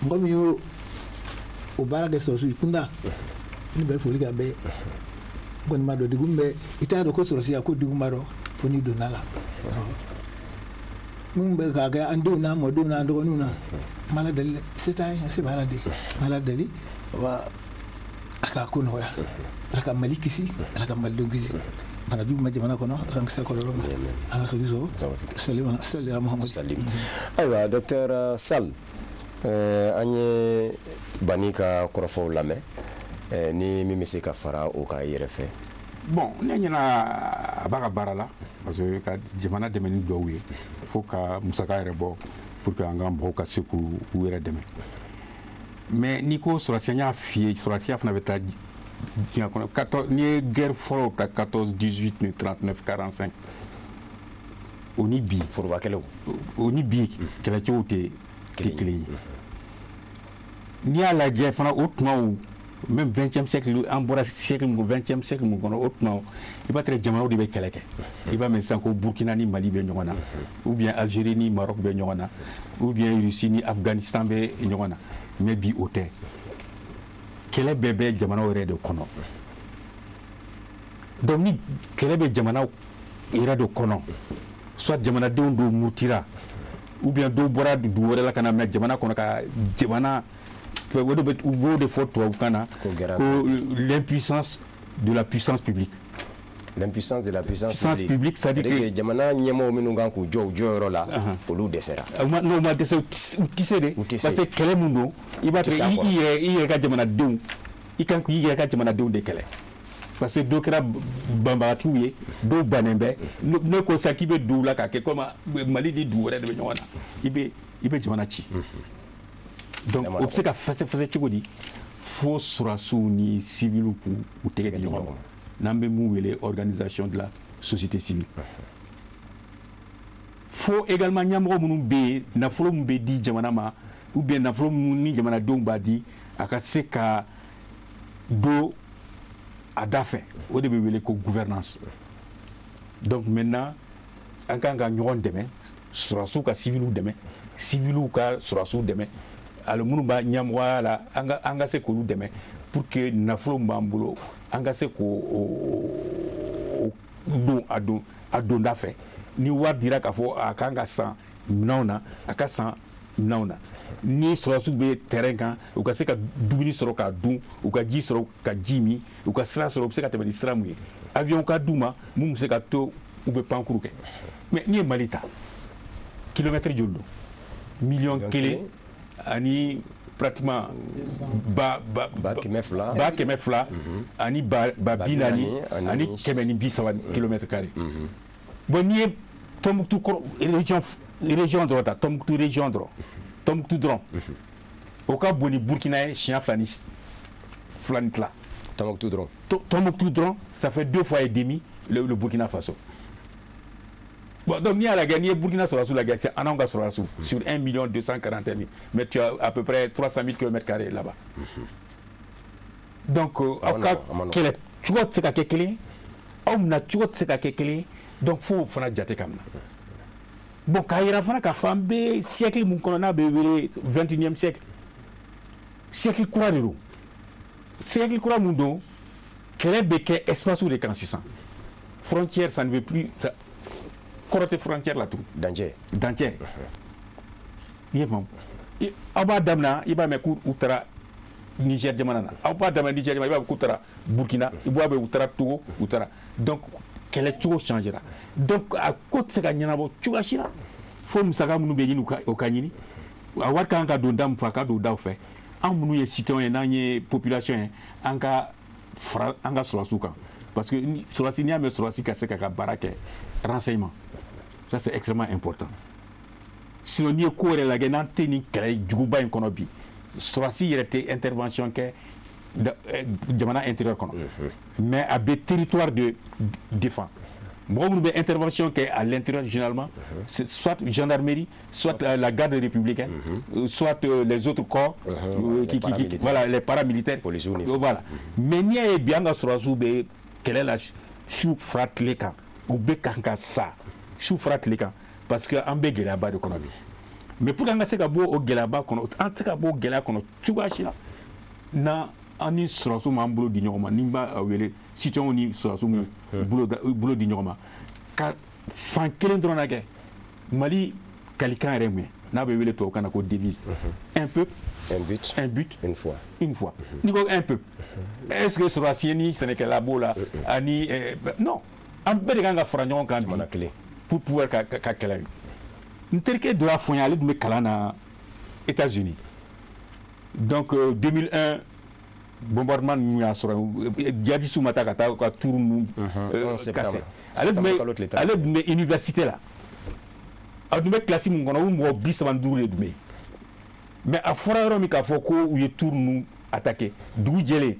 ngomi yo o bara de so kunda ni be foli ga be bon ma do digumbe ita do ko so sia ko digumaro foni do nala mumbe ka ga andu na modu na do nuna maladali setai se maladali wa aka kuno ya aka malikisi aka maldogisi mana du majamana kono aka sa ko lolo aka so yuzo salima Muhammad Salim aywa docteur Sall anye banika korofo lame ni mi se ka fara o ka yere fe bon ne nyana baga barala parce que ka jamana demeni do wi faut ka musaka yere bo pour que anga mbo ka seku wera deme mais niko soratianya fie soratia fna beta dia kono 14 ni guerre foro ta 14 18 39 45 oni bi furwa kelo oni bi kala chote tekli ni ala guerre fana autrement même 20e siècle en bora siècle 20e siècle mo kono autrement il va très jamano de keleke il va mais sanko Burkina ni Mali be nyona ou bien Algérie ni Maroc be nyona ou bien Russie ni Afghanistan be nyona mais bi hôtel kɛlɛ bɛɛ bɛ jamana yɛrɛ de kɔnɔ donc ni kɛlɛ bɛ jamana yɛrɛ de kɔnɔ soit jamanadenw dɔw murutira ou bien dɔw bɔra dugu wɛrɛ la ka na mɛ jamana kɔnɔ ka jamana o de b'o de fɔ tubabukan na ko l'impuissance de la puissance publique. L'impuissance de la puissance publique, c'est-à-dire que jamana ɲɛmɔgɔw minnu kan k'u jɔ u jɔyɔrɔ la olu dɛsɛra. n'o ma dɛsɛ u tɛ se dɛ parce que kɛlɛ mun don i b'a to i yɛrɛ ka jamanadenw i kan k'i yɛrɛ ka jamanadenw de kɛlɛ parce que dɔw kɛra banbagatiw ye dɔw bannen bɛ ne ko sa k'i bɛ don la k'a kɛ comme Mali ni dugu wɛrɛ de bɛ ɲɔgɔn na i bɛ jamana ci donc o bɛ se ka fɛsɛfɛsɛ cogo di fo sɔrɔdasiw ni civils k'u tɛgɛ di ɲɔgɔn ma. N'an bɛ mun wele organisation de la société civile. Fo également ɲɛmɔgɔ minnu bɛ yen nafolo min bɛ di jamana ma ou bien nafolo minnu ni jamanadenw b'a di a ka se ka don a da fɛ o de bɛ wele ko gouvernance donc maintenant an kan ka ɲɔgɔn dɛmɛ sɔrɔdasiw ka civiliw dɛmɛ civiliw ka sɔrɔdasiw dɛmɛ alors minnu b'a ɲɛmɔgɔya la an ka se k'olu dɛmɛ pour que nafolo min b'an bolo an ka se k'o don a donda fɛ ni wari dira k'a fɔ a kan ka san minɛnw na a ka san minɛnw na ni sɔrɔdasiw bɛ terrain kan u ka se ka dumuni sɔrɔ k'a dun u ka ji sɔrɔ ka ji min u ka sira sɔrɔ u bɛ se ka tɛmɛ ni sira min ye avion ka d'u ma mun bɛ se ka to u bɛ pankuru kɛ mais n'i ye Mali ta kilomètre joli don miliyɔn kelen ani pratiquement ba kɛmɛ fila ani ba bi naani ani kɛmɛ ni bi saba kilomètre carré bon n'i ye Tombouctou région dɔrɔn ta Tombouctou région dɔrɔn Tombouctou dɔrɔn o ka bon ni Burkina ye siɲɛ fila ni tila Tombouctou dɔrɔn ça fait 2 fois et demi le Burkina Faso. Bon, donc, ni à la guerre, ni Burkina Faso, la guerre, c'est un an sur 1 240 000. Mais tu as à peu près 300 000 km² là-bas. Donc, tu vois, c'est quelque chose. Donc, il faut faire des choses. Bon, quand il y a un siècle, 21e siècle. Siècle quoi de l'eau? Siècle quoi de l'eau? Quel est l'espace où les camps 600? Frontière, ça ne veut plus. Côté frontière là tout danger yefam aba damna iba me ku utara Niger jamana aba damna Niger jamana iba ku utara Burkina iba be utara Togo utara donc quel est tout changera donc à côté ça gagner bo tuga shira fo musaka munu be yinu o kanyini a war kan ka do ndam fa ka do daw fe an munu ye citoyen na nye population an ka solasuka parce que solasi ni a me solasi ka se ka barake renseignement. Ça c'est extrêmement important. Sinon, ni ko la guerre ni kɛlɛ juguba in kɔnɔ bi sɔrɔdasi yɛrɛ tɛ intervention kɛ jamana intérieur kɔnɔ mais a bɛ territoire de défense mɔgɔ minnu bɛ intervention kɛ à l'intérieur généralement soit gendarmerie soit la garde républicaine soit les autres corps voilà les paramilitaires voilà mais n'i y'a ye bi an ka sɔrɔdasiw bɛ kɛlɛ la su fara tile kan u bɛ kan ka sa su fara tile kan parce que an bɛ gɛlɛyaba de kɔnɔ bi mais pour qu'an ka se ka bɔ o gɛlɛyaba kɔnɔ an tɛ se ka bɔ o gɛlɛya kɔnɔ cogoya si la na an ni sɔrɔdasiw m'an bolo di ɲɔgɔn ma ni n b'a wele citoyenw ni sɔrɔdasiw m'u bolo di ɲɔgɔn ma ka fan kelen dɔrɔn na kɛ Mali kalikan yɛrɛ mun ye n'a bɛ wele tubabukan na ko devise un peuple un but une fois n'i ko un peuple est-ce que sɔrɔdasi ye ni sɛnɛkɛla b'o la ani non an bɛɛ de kan ka fara ɲɔgɔn kan bi pour pouvoir ka kɛlɛ n terikɛ dɔ y'a fɔ n ye ale tun bɛ kalan na États-Unis donc 2001 bombardement ninnu y'a sɔrɔ jihadistes ma taa ka taa ka tour ninnu kase ale tun bɛ université la a tun bɛ classe min kɔnɔ o mɔgɔ 35 de tun bɛ yen mais a fɔra yɔrɔ min k'a fɔ ko u ye tour ninnu attaqué dugu jɛlen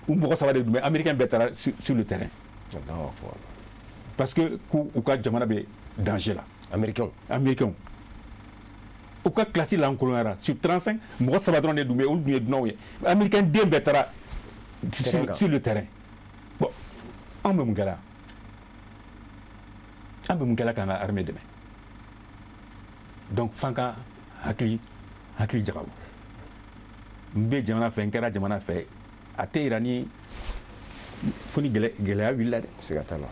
u mɔgɔ 3 de tun bɛ américain bɛɛ taara sur le terrain parce que k'u ka jamana bɛ danger la américain u ka classe lankolonyara sur 35 mɔgɔ 3 dɔrɔn de tun bɛ yen olu tun ye dunanw ye américain den bɛɛ taara sur le terrain bon an bɛ mun kɛra k'an ka armée dɛmɛ donc f'an ka hakili jagabɔ n bɛ jamana fɛ n kɛra jamana fɛ a tɛ yira ni fo ni gɛlɛya wulila dɛ. siga t'a la.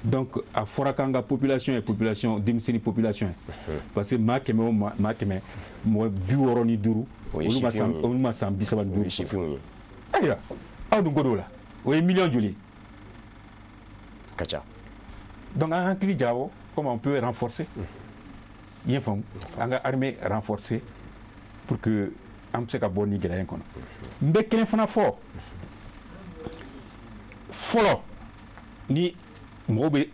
donc a fɔra k'an ka population ye population denmisɛnnin population ye parce que maa kɛmɛ o maa kɛmɛ mɔgɔ 65 olu ma san 35 ayiwa aw dun ko d'o la o ye million joli ka ca. donc an hakili jabɔ comment on peut renforcer i ye faamu an ka armée renforcer pour que an bɛ se ka bɔ ni gɛlɛya in kɔnɔ n bɛ kelen fana fɔ fɔlɔ ni mɔgɔw bɛ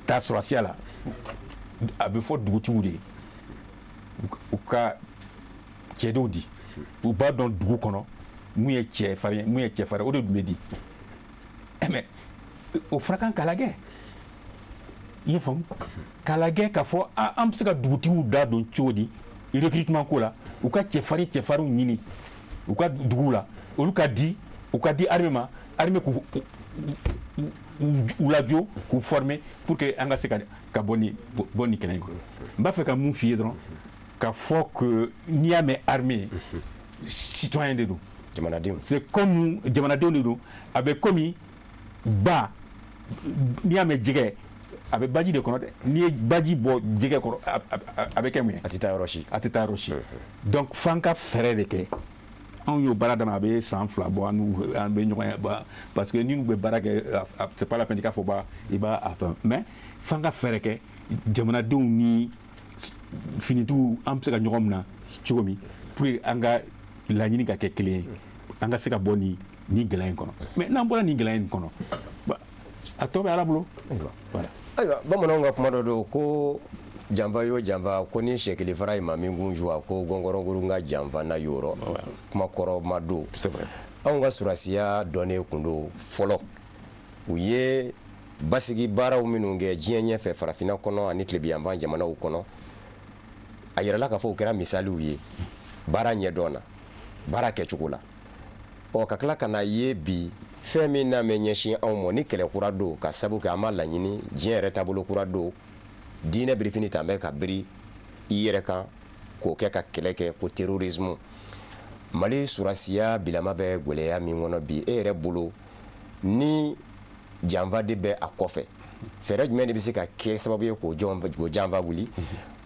taa sɔrɔsiya la a bɛ fɔ dugutigiw de ye u ka cɛdenw di u b'a dɔn dugu kɔnɔ mun ye cɛfarin ye mun ye cɛfarin o de tun bɛ di mais o fana kan k'a lajɛ i ye faamu k'a lajɛ k'a fɔ an bɛ se ka dugutigiw da don cogo di recrutement ko la u ka cɛfarinw ɲini u ka duguw la olu ka di armée ma armée k'u lajɔ k'u former pour que an ka se ka bɔ ni kɛlɛ in kɔnɔ n b'a fɛ ka mun f'i ye dɔrɔn k'a fɔ que n'i y'a mɛn armée citoyen de don jamanadenw c'est comme jamanadenw de don a bɛ komi ba n'i y'a mɛn jɛgɛ a bɛ baji de kɔnɔ dɛ n'i ye baji bɔ jɛgɛ kɔrɔ a bɛ kɛ mun ye a tɛ taa yɔrɔ si donc f'an ka fɛɛrɛ de kɛ anw y'o baara dama a bɛ san 2 bɔ an bɛ ɲɔgɔn ye parce que ni n'u bɛ baara kɛ c'est pas la peine i k'a fɔ i b'a fɛn mais f'an ka fɛɛrɛ kɛ jamanadenw ni finitigiw an bɛ se ka ɲɔgɔn minɛ cogo min pour que an ka laɲini ka kɛ kelen ye an ka se ka bɔ ni gɛlɛya in kɔnɔ mais n'an bɔra ni gɛlɛya in kɔnɔ a tɔ bɛ ala bolo voilà. ayiwa bamananw ka kuma dɔ don ko janfa y'o janfa ko ni sɛkili fara ye maa min kun juwa ko gɔngɔrɔnkuru ka janfa na yɔrɔ kuma kɔrɔ ma don anw ka surasiya dɔnnen kun don fɔlɔ u ye basigi baaraw minnu kɛ diɲɛ ɲɛfɛ farafinna kɔnɔ ani tilebiyanfan jamanaw kɔnɔ a yɛrɛla k'a fɔ u kɛra misaliw ye baara ɲɛdɔn na baara kɛcogo la ka tila ka na ye bi fɛn min n'a mɛ ɲɛsin anw ma ni kɛlɛ kura don ka sabu kɛ an ma laɲini diɲɛ yɛrɛ taabolo kura don diinɛ birifini tan bɛ ka biri i yɛrɛ kan k'o kɛ ka kɛlɛ kɛ ko terrorisme mali surasiya bilama bɛ gwɛlɛya min kɔnɔ bi e yɛrɛ bolo ni janfa de bɛ a kɔfɛ fɛɛrɛ jumɛn de bɛ se ka kɛ sababu ye k'o janfa wuli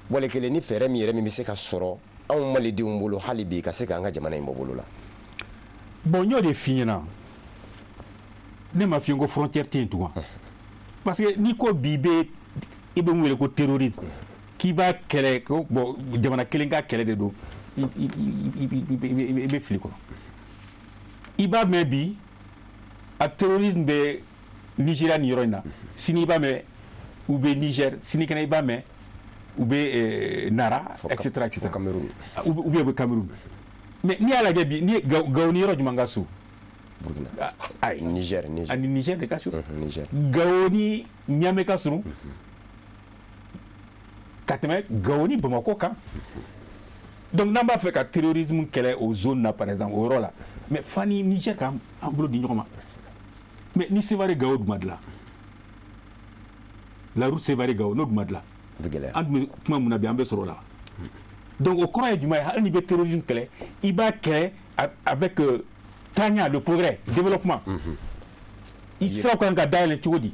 wale kelen ni fɛɛrɛ min yɛrɛ min bɛ se ka sɔrɔ anw malidenw bolo hali bi ka se k'an ka jamana in bɔ bolo la. bon n y'o de f'i ɲɛna ne ma f'i ye ko frontière tɛ yen tugun parce que n'i ko bi i bɛ mun wele ko terrorisme k'i b'a kɛlɛ ko bon jamana kelen ka kɛlɛ de don i bɛ fili kɔnɔ i b'a mɛn bi a terrorisme bɛ Nigéria ni yɔrɔ in na sini i b'a mɛn u bɛ Niger sini kɛnɛ i b'a mɛn u bɛ Nara etc etc ou bien u bɛ Cameroun mais n'i y'a lajɛ bi ni Gao ni yɔrɔ jumɛn ka surun Burkina ayi Niger ani Niger de ka surun Niger Gao ni Niamey ka surun ka tɛmɛ Gao ni Bamako kan donc n'an b'a fɛ ka terrorisme kɛlɛ o zone na par exemple o yɔrɔ la mais fani Niger k'an bolo di ɲɔgɔn ma mais ni Sévaré Gao dun ma dilan la route Sévaré Gao n'o dun ma dilan an tun bɛ kuma mun na bi an bɛ sɔrɔ o la donc o kɔrɔ ye jumɛn ye hali n'i bɛ terrorisme kɛlɛ i b'a kɛlɛ avec tanya le progrès développement i siraw kan ka dayɛlɛ cogo di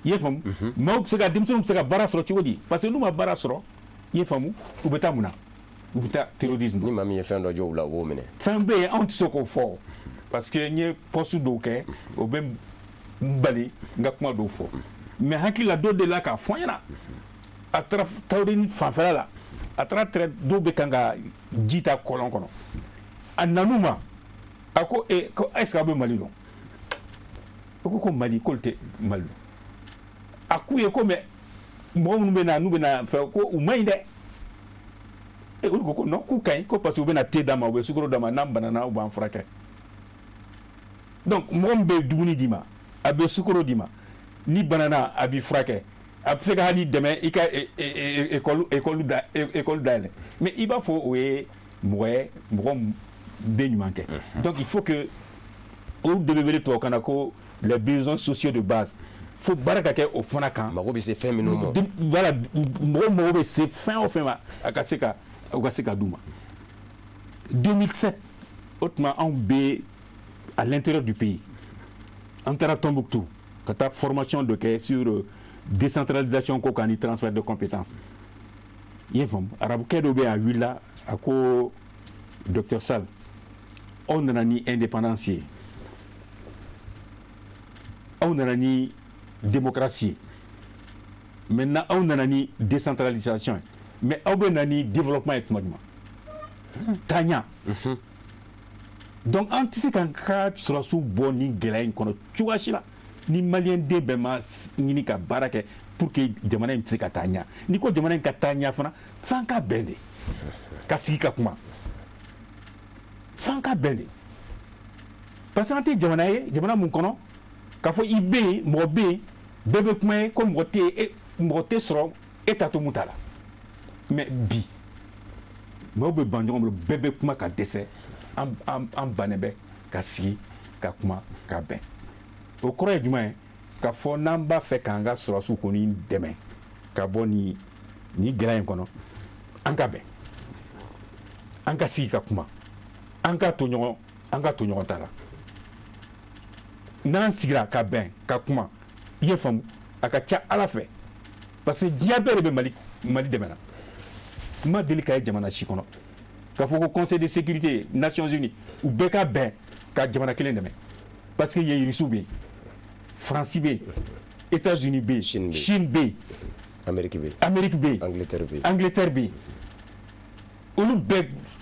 i ye faamu maaw bɛ se ka denmisɛnninw bɛ se ka baara sɔrɔ cogo di parce que n'u ma baara sɔrɔ i ye faamu u bɛ taa mun na u bɛ taa terrorisme ni maa min ye fɛn dɔ jɔ u la u b'o minɛ fɛn bɛ yen anw tɛ se k'o fɔ parce que n ye poste dɔw kɛ o bɛ n bali n ka kuma dɔw fɔ mais hakili la dɔ de la k'a fɔ n ɲɛna a taara terrorisme fanfɛla la a taara dɔw bɛ kan ka ji ta kɔlɔn kɔnɔ a nan'u ma a ko ko est-ce que aw bɛ Mali dɔn o ko Mali k'olu tɛ Mali dɔn a k'u ye ko mais mɔgɔ minnu bɛ na n'u bɛ na fɛ ko u man ɲi dɛ olu ko non k'u ka ɲi ko parce que u bɛ na thé d'a ma u bɛ sukaro d'a ma n'an banana u b'an furakɛ donc mɔgɔ min bɛ dumuni d'i ma a bɛ sukaro d'i ma ni banana a b'i furakɛ a bɛ se ka hali dɛmɛ i ka école dayɛlɛ mais i b'a fɔ o ye mɔgɔ ye mɔgɔ bɛ ɲuman kɛ donc il faut que olu de bɛ wele tubabukan na ko les besoins sociaux de base fo baara ka kɛ o fana kan mago bɛ se fɛn minnu ma voilà mɔgɔ mago bɛ se fɛn o fɛn ma a ka se ka d'u ma 2007 o tuma anw bɛ à l'intérieur du pays. En Tombouctou, quand tu as formation de sur décentralisation et transfert de compétences. Il y a un arabe à Willa, à quoi Dr Sall, on a ni indépendance, on a ni démocratie. Maintenant, on a ni décentralisation, mais on a ni développement économique. Tanya. Donc, en tant que tu seras sous bon ni gelain, tu vois, ni malien de bema ni ka barake pour que jamana in tsika tanya ni ko jamana ka tanya fana fanka bende kasika kuma fanka bende parce que jamana mun kono ka fo ibe mo be bebe kuma ko moté soro etato mutala mais bi mo be bandon bebe kuma ka dese am banebe ka sigi ka kuma ka ben au croix du moins ka fo namba fait kanga surasu koni demain ka boni ni grain kono anka be anka si ka kuma anka to nyon tala nan sigira ka ben ka kuma ye fam aka cha ala fe parce que diabere be mali demena ma delika jamana shi kono ka fo ko conseil de sécurité Nations Unies ou beka ben ka jamana kelen demain parce que ye risube France B, États-Unis B, Chine B, Amérique B, Angleterre B.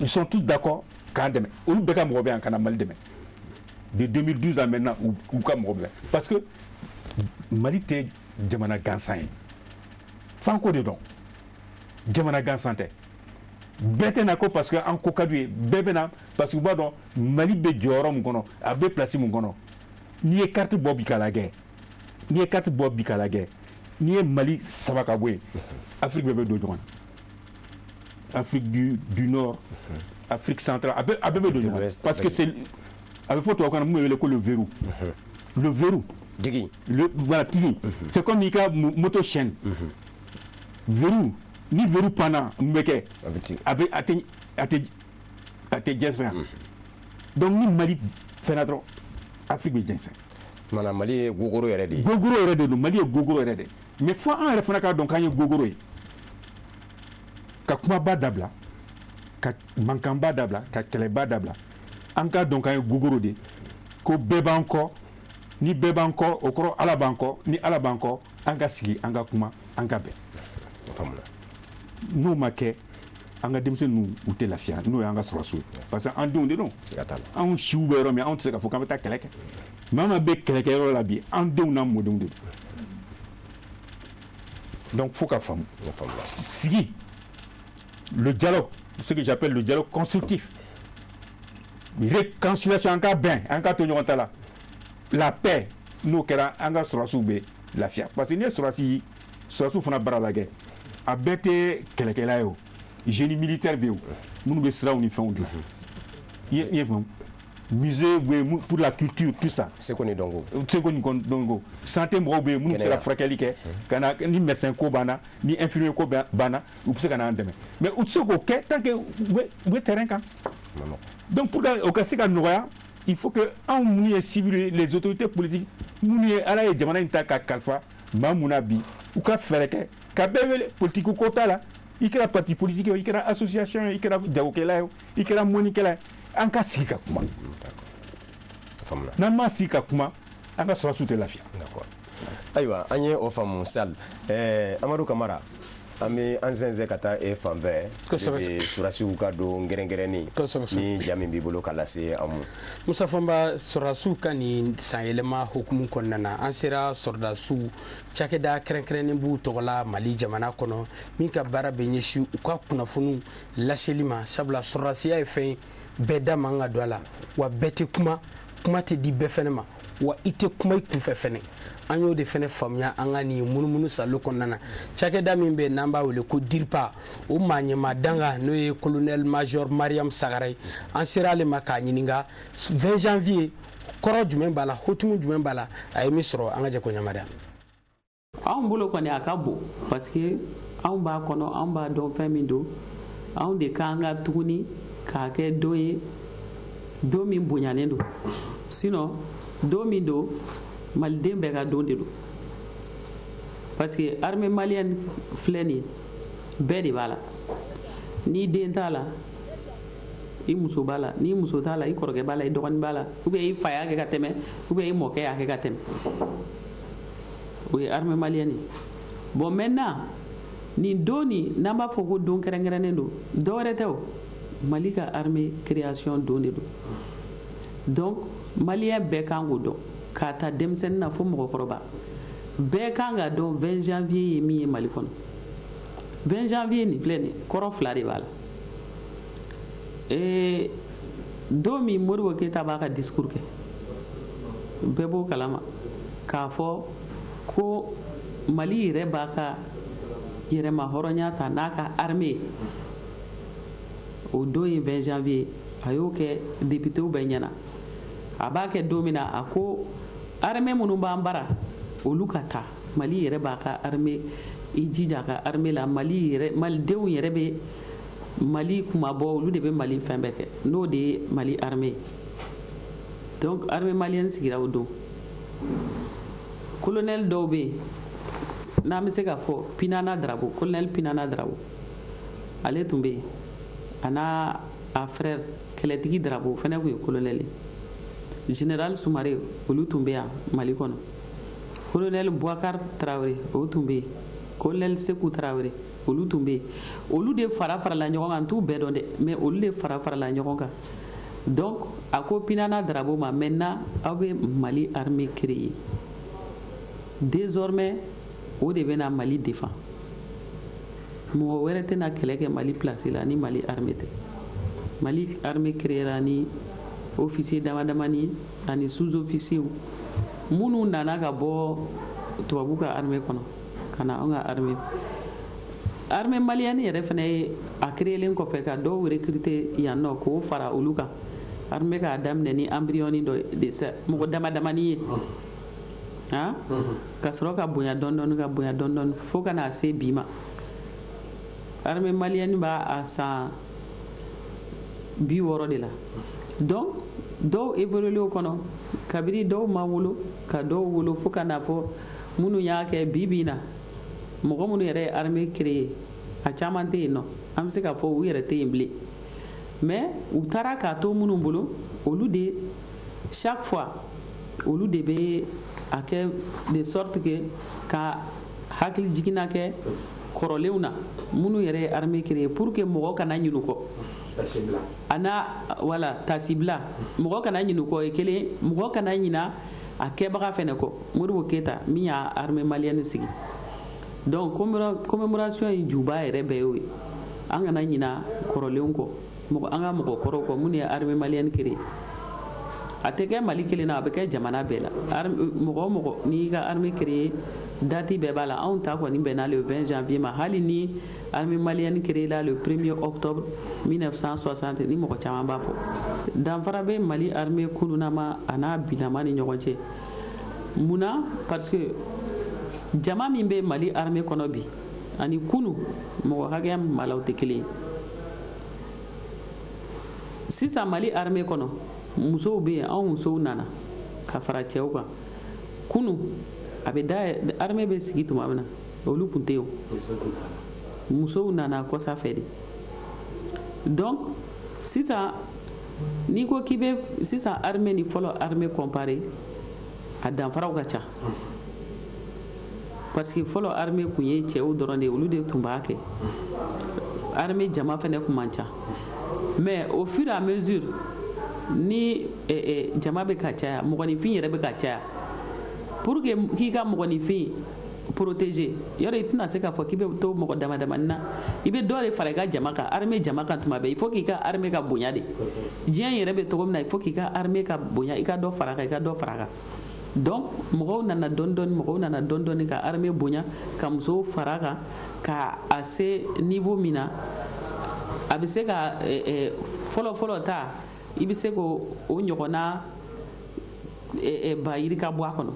Ils sont tous d'accord quand demain. De 2012 à maintenant, parce que Mali était Djamana Gansan. Fanko dedans. Djamana Gansan. Betenako parce que en Kokadoué, Bebena, parce que Mali B Diorom Gono, a B placé mon gono. Ni est carte Bobby Kalagé, ni est carte Bobby Kalagé, ni est Mali Sabakaboué, Afrique bébé d'Odouane, Afrique du Nord, Afrique centrale, Abébé d'Odouane. Parce que c'est. Avec photo, on a le verrou. Le verrou. Voilà, c'est comme Nika moto-chaîne. Verrou, ni verrou pana, mbeke, avec até Jessa. Donc, ni Mali fait notre. Afrique bi jensen mana Mali gogoro yɛrɛ de Mali gogoro yɛrɛ de mais fo an yɛrɛ fana ka dɔn k'an ye gogoro ye ka kumaba dabila ka mankanba dabila ka kɛlɛba dabila an ka dɔn k'an ye gogoro de ko bɛɛ b'an kɔ ni bɛɛ b'an kɔ o kɔrɔ ala b'an kɔ ni ala b'an kɔ an ka sigi an ka kuma an ka bɛn n'o ma kɛ an ka denmisɛnninw u tɛ lafiya n'o y'an ka sɔrɔsiw parce que an denw de don anw siw bɛ yɔrɔ min anw tɛ se k'a fɔ k'an bɛ taa kɛlɛ kɛ maa ma bɛ kɛlɛkɛyɔrɔ la bi an denw n'an mɔdenw de don donc fo ka faamu sigi le dialogue ce que j'appelle le dialogue constructif réconciliation an ka bɛn an ka to ɲɔgɔn ta la la paix n'o kɛra an ka sɔrɔsiw bɛ lafiya parce que n'i ye sɔrɔsiw fana baara lajɛ a bɛɛ tɛ kɛlɛkɛla ye o génie militaire bio nous be sera ni fond musée pour la culture tout ça c'est qu'on est dongo santé mo be nous sera frakeli ke kana ni médecin ko bana ni infirmier ko bana ou se kana ndeme mais ou ce ko ke tant que we terrain kan donc pour au cas c'est noya il faut que en muni civil les autorités politiques muni ala e jamana inta ka kalfa mamuna bi ou ka fereke ka bevele politique ko tala il y a parti politique, il y a association, il y a diawokela, il y a monikela, en cas si kakuma. Nama si kakuma, en cas soit la fia. D'accord. Aïwa, anye au femme sal. Amadou Kamara, ami anzenze kata e fambe. Et surasi ukado ngerengereni. Ni jami bibolo kalase amu. Musa Famba surasu kani sayelema hukumu konana. Ansera sordasu chakeda krenkreni bu togola Mali jamana kono. Minka bara benyeshi uka kunafunu laselima sabla surasi ya efe beda manga douala. Wa bete kuma te di befenema. Wa ite kuma ikunfefene. Anyo de fene famya angani munumunu salo konana chakeda mimbe namba wele ko dirpa o manyema danga no ye colonel major Mariam Sagaray ansira le maka nyininga 20 janvier koro jumen bala hotumu jumen bala ay misro anga ko nyamada an bolo koni akabo parce que an ba kono an ba don famindo an de kanga tuguni ka ke doye do min bunyane do sinon don min don maliden bɛɛ ka don de don parce que armée malienne filɛ nin ye bɛɛ de b'a la n'i den t'a la i muso b'a la n'i muso t'a la i kɔrɔkɛ b'a la i dɔgɔnin b'a la ou bien i fa y'a kɛ ka tɛmɛ ou bien i mɔkɛ y'a kɛ ka tɛmɛ o ye armée malienne ye bon maintenant nin don nin n'an b'a fɔ ko don kɛrɛnkɛrɛnnen don dɔwɛrɛ tɛ o Mali ka armée création don de don donc malien bɛɛ kan k'o dɔn k'a ta denmisɛnnin na fo mɔgɔkɔrɔba bɛɛ kan ka dɔn 20 janvier ye min ye Mali kɔnɔ 20 janvier nin filɛ nin kɔrɔ fila de b'a la don min Modibo Keyita b'a ka discours kɛ bɛɛ b'o kalama k'a fɔ ko Mali yɛrɛ b'a ka yɛrɛma hɔrɔnya ta n'a ka armée o don ye 20 janvier a y'o kɛ députéw bɛɛ ɲɛna a b'a kɛ don min na a ko armée minnu b'an bara olu ka taa Mali yɛrɛ b'a ka armée i jija ka armée la malidenw yɛrɛ bɛ Mali kumabɔ olu de bɛ Mali fɛn bɛɛ kɛ n'o de ye Mali armée donc armée malienne sigira o don colonel dɔw bɛ yen n'an bɛ se ka fɔ Pinana Darabo colonel Pinana Darabo ale tun bɛ yen a n'a a frère kɛlɛtigi Darabo o fana tun ye colonel ye général Soumare olu tun bɛ yan Mali kɔnɔ colonel Bouakar Traoré o tun bɛ yen colonel Sékou Traoré olu tun bɛ yen olu de farala ɲɔgɔn kan n t'u bɛɛ dɔn dɛ mais olu de farala ɲɔgɔn kan donc a ko Pinana Darabo ma maintenant aw bɛ Mali armée créer désormais o de bɛna Mali défend mɔgɔ wɛrɛ tɛna kɛlɛ kɛ Mali place la ni Mali armée tɛ Mali armée créera ni officier damadamani ani sous-officier minnu nana ka bɔ tubabu ka armée kɔnɔ ka na an ka armée malienne yɛrɛ fana ye a créelen kɔfɛ ka dɔw recruter yan nɔ k'o fara olu kan armée k'a daminɛ ni embryoni dɔ de mɔgɔ damadamani ye ka sɔrɔ ka bonya dɔɔni fo ka na se bi ma armée malienne b'a san 60 de la donc dɔw évolué o kɔnɔ kabiri dɔw ma wolo ka dɔw wolo fo ka na fɔ minnu y'a kɛ bi na mɔgɔ minnu yɛrɛ ye armée créé a caman tɛ yen nɔ an bɛ se k'a fɔ u yɛrɛ tɛ yen bilen mais u taara k'a to minnu bolo olu de chaque fois olu de bɛ a kɛ de sorte que ka hakili jiginna kɛ kɔrɔlenw na minnu yɛrɛ ye armée créé pour que mɔgɔ kana ɲinɛ u kɔ wala tasibila mɔgɔ kana ɲinɛ u kɔ ye kelen mɔgɔ kana ɲinɛ a kɛbaga fɛnɛ kɔ Modibo Keyita min y'a armée malienne sigi donc commémoration in juba yɛrɛ bɛɛ y'o ye an kana ɲinɛ kɔrɔlenw kɔ an ka mɔgɔkɔrɔw kɔ minnu ye armée malienne créé a tɛ kɛ Mali kelen na a bɛ kɛ jamana bɛɛ la mɔgɔ o mɔgɔ n'i y'i ka armée créé date bɛɛ b'a la anw ta kɔni bɛnna le 20 janvier ma hali ni armée malienne créé la le 1er octobre 1960 ni mɔgɔ caman b'a fɔ danfara bɛ Mali armée kununama a n'a binama ni ɲɔgɔn cɛ munna parce que jama min bɛ Mali armée kɔnɔ bi ani kunu mɔgɔ hakɛya min b'a la o tɛ kelen ye sisan Mali armée kɔnɔ musow bɛ yen anw musow nana ka fara cɛw kan kunu a bɛ da armée bɛ sigi tuma min na olu tun tɛ yen musow nana kɔsa fɛ de donc sisan n'i ko k'i bɛ sisan armée ni fɔlɔ armée comparer a danfaraw ka ca parce que fɔlɔ armée kun ye cɛw dɔrɔn de olu de tun b'a kɛ armée jama fɛnɛ kun man ca mais au fur et à mesure ni jama bɛ ka caya mɔgɔninfin yɛrɛ bɛ ka caya pour que k'i ka mɔgɔninfin protéger yɔrɔ i tɛna se k'a fɔ k'i bɛ to mɔgɔ damadamani na i bɛ dɔ de fara i ka jama kan armée jama kan tuma bɛɛ il faut k'i ka armée ka bonya de diɲɛ yɛrɛ bɛ cogo min na il faut k'i ka armée ka bonya i ka dɔ fara a kan i ka dɔ fara a kan donc mɔgɔw nana dɔɔni dɔɔni ka armée bonya ka musow fara a kan ka a se niveau min na a bɛ se ka fɔlɔ ta i bɛ se k'o ɲɔgɔnna ba yiri ka bɔ a kɔnɔ.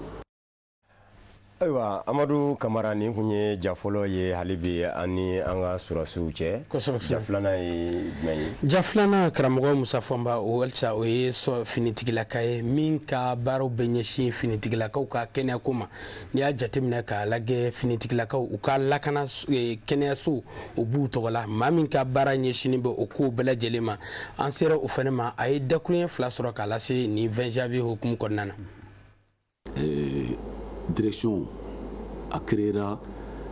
ayiwa Amadu Kamara nin kun ye jafɔlɔ ye hali bi ani an ka surasiw cɛ jafilana ye jumɛn ye jafilana karamɔgɔ Musa Fɔnba o halisa o ye finitigilaka ye min ka baaraw bɛ ɲɛsin finitigilakaw ka kɛnɛyako ma n'i y'a jateminɛ k'a lajɛ finitigilakaw u ka lakana kɛnɛyaso o b'u tɔgɔ la maa min ka baara ɲɛsinin bɛ o kow bɛɛ lajɛlen ma an sera o fana ma a ye dakuruɲɛ 2 sɔrɔ k'a lase nin 20 janvier hukumu kɔnɔna na direction a créera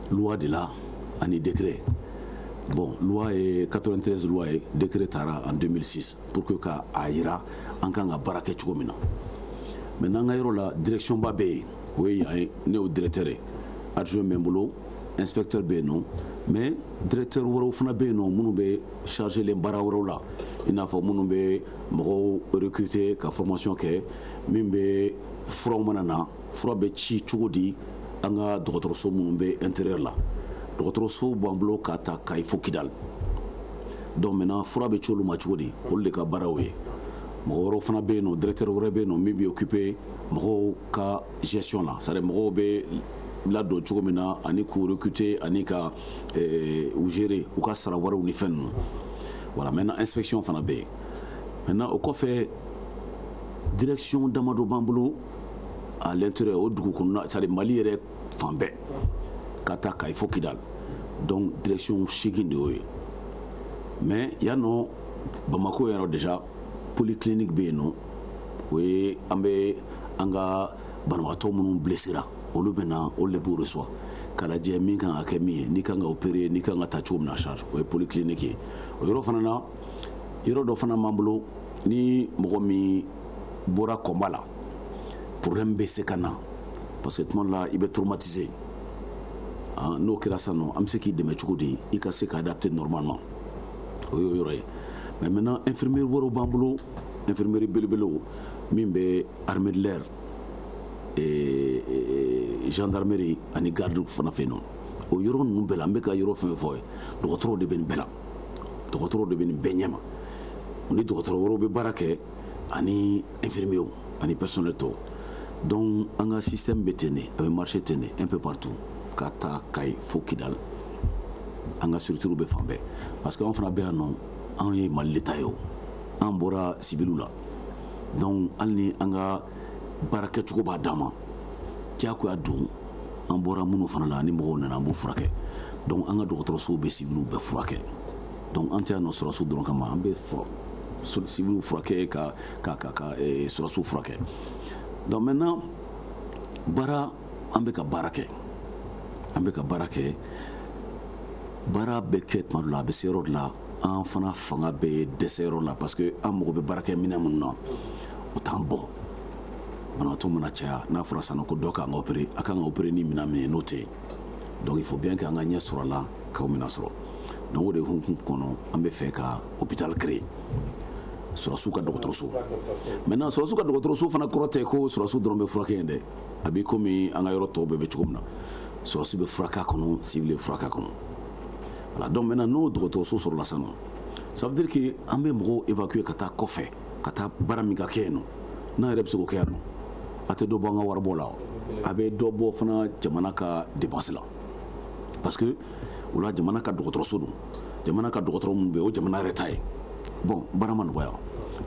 loi de la ani décret. Bon, loi est 93 loi est décret tara en 2006 pour que ka ayira an kan ka baara kɛ cogo min na. Maintenant an ka yɔrɔ la direction ba bɛ yen o ye yan ye ne y'o directeur ye adjoint bɛ n bolo inspecteur bɛ yen nɔ mais directeur wɛrɛw fana bɛ yen nɔ minnu bɛ charger len baara wɛrɛw la i n'a fɔ minnu bɛ mɔgɔw recruter ka formation kɛ min bɛ furaw mana na fura bɛ ci cogo di an ka dɔgɔtɔrɔso minnu bɛ intérieur la dɔgɔtɔrɔso b'an bolo ka ta Kayi fo Kidali donc maintenant fura bɛ ci olu ma cogo di olu de ka baaraw ye mɔgɔ wɛrɛw fana bɛ yen nɔ directeur wɛrɛ bɛ yen nɔ min bɛ occuper mɔgɔw ka gestion la c'est à dire mɔgɔw bɛ ladon cogo min na ani k'u recruter ani ka u gérer u ka sara wariw ni fɛn ninnu voilà maintenant inspection fana bɛ yen maintenant o kɔfɛ direction damadɔ b'an bolo à l'intérieur au dugu kɔnɔna c'est-à-dire Mali yɛrɛ fan bɛɛ ka taa Kayi fo Kidali donc direction 8 de y'o ye mais yan nɔ Bamako yɛrɛ déjà polyclinique bɛ yen nɔ o ye an bɛ an ka banabagatɔ minnu blessera olu bɛ na olu de b'u reçoit k'a lajɛ min kan ka kɛ min ye n'i kan ka opérer n'i kan ka ta cogo min na charge o ye polyclinique ye o yɔrɔ fana na yɔrɔ dɔ fana b'an bolo ni mɔgɔ min bɔra kɔnba la problème bɛ se ka na parce que tuma dɔ la i bɛ traumatisé n'o kɛra sisan nɔ an bɛ se k'i dɛmɛ cogo di i ka se ka adapter normalement o y'o yɔrɔ ye mais maintenant infirmier wɛrɛw b'an bolo infirmerie belebelew min bɛ armée de l'air gendarmerie ani garde fana fɛ yen nɔ o yɔrɔ ninnu bɛɛ la an bɛ ka yɔrɔ fɛn fɛn fɔ ye dɔgɔtɔrɔw de bɛ nin bɛɛ la dɔgɔtɔrɔw de bɛ nin bɛɛ ɲɛma o ni dɔgɔtɔrɔ wɛrɛw bɛ baara kɛ ani infirmiers ani personnel tɔw donc an ka système bɛ ten de a bɛ marcher ten de un peu partout ka taa Kayi fo Kidali an ka structure bɛ fan bɛɛ parce que anw fana bɛ yan nɔ anw ye Mali l'État ye o an bɔra civiliw la donc hali ni an ka baara kɛcogo b'a d'an ma diyagoya don an bɔra minnu fana la ni mɔgɔw nana an b'u furakɛ donc an ka dɔgɔtɔrɔsow bɛ civiliw bɛɛ furakɛ donc an tɛ yan nɔ sɔrɔsiw dɔrɔn kama an bɛ civiliw furakɛ ka sɔrɔsiw furakɛ donc maintenant baara an bɛ ka baara kɛ baara bɛ kɛ tuma dɔ la a bɛ se yɔrɔ dɔ la an fana fanga bɛ dɛsɛ yɔrɔ la parce que an mago bɛ baarakɛ minɛn minnu na o t'an bɔ banabaatɔ mana caya n'a fɔra sisan ko dɔ kan ka opérer a kan ka opérer ni minɛn min ye n'o tɛ yen donc il faut bien que an ka ɲɛ sɔrɔ a la k'aw minɛ sɔrɔ donc o de hukumu kɔnɔ an bɛ fɛ ka hôpital créer sɔrɔsiw ka dɔgɔtɔrɔso maintenant sɔrɔsiw ka dɔgɔtɔrɔso fana kɔrɔ tɛ ko sɔrɔsiw dɔrɔn bɛ furakɛ yen dɛ a bɛ komi an ka yɔrɔ tɔw bɛɛ bɛ cogo min na sɔrɔsi bɛ furakɛ a kɔnɔ civil bɛ furakɛ a kɔnɔ voilà donc maintenant n'o dɔgɔtɔrɔso sɔrɔla sisan nɔ ça veut dire que an bɛ mɔgɔw évacuer ka taa kɔfɛ ka taa baara min ka kɛ yen nɔ n'an yɛrɛ bɛ se k'o kɛ yan nɔ a tɛ dɔ bɔ an ka waribɔ la a bɛ dɔ bɔ fana jamana ka dépense la parce que o la jamana ka dɔgɔtɔrɔso don jamana ka dɔgɔtɔrɔ minnu bɛ yen o jamana yɛrɛ ta ye bon baara ma nɔgɔya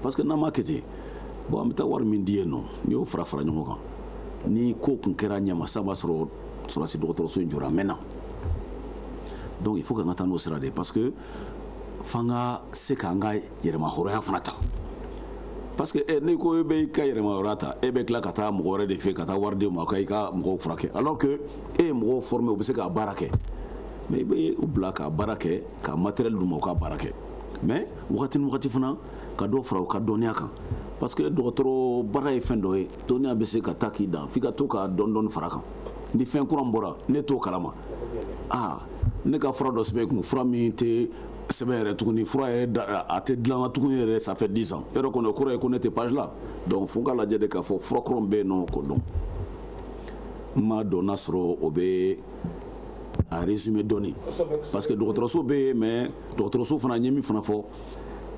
parce que n'an m'a kɛ ten bon an bɛ taa wari min di yen nɔ n'i y'o fara fara ɲɔgɔn kan ni ko kun kɛra ɲɛma sisan b'a sɔrɔ sɔrɔsi dɔgɔtɔrɔso in jɔra a mɛnna donc il faut k'an ka taa n'o sira de parce que f'an ka se k'an ka yɛrɛmahɔrɔnya fana ta parce que n'i ko e bɛ i ka yɛrɛmahɔrɔnya ta e bɛ tila ka taa mɔgɔ wɛrɛ de fɛ ka taa wari di ma i ka mɔgɔw furakɛ alors que e ye mɔgɔw former u bɛ se k'a baara kɛ mais i bɛ u bila ka baara kɛ ka matériel d'u ma u ka baara kɛ mais wagati ni wagati fana ka dɔ fara u ka dɔnniya kan parce que dɔgɔtɔrɔ baara ye fɛn dɔ ye dɔnniya bɛ se ka taa k'i dan f'i ka to ka dɔɔni fara kan ni fɛn kura min bɔra ne t'o kalama ne ka fura dɔ sɛbɛn kun fura min tɛ sɛbɛn yɛrɛ tuguni fura yɛrɛ a tɛ dilan na tuguni yɛrɛ ça fait 10 ans yɔrɔ kɔni o kɔrɔ ye ko ne tɛ page la donc fo ka lajɛ de k'a fɔ fura kɔrɔ min bɛ yen nɔ k'o dɔn n m'a dɔn n'a sɔrɔ o bɛ a résumé dɔɔni parce que dɔgɔtɔrɔso bɛ yen mais dɔgɔtɔrɔso fana n ye min fana fɔ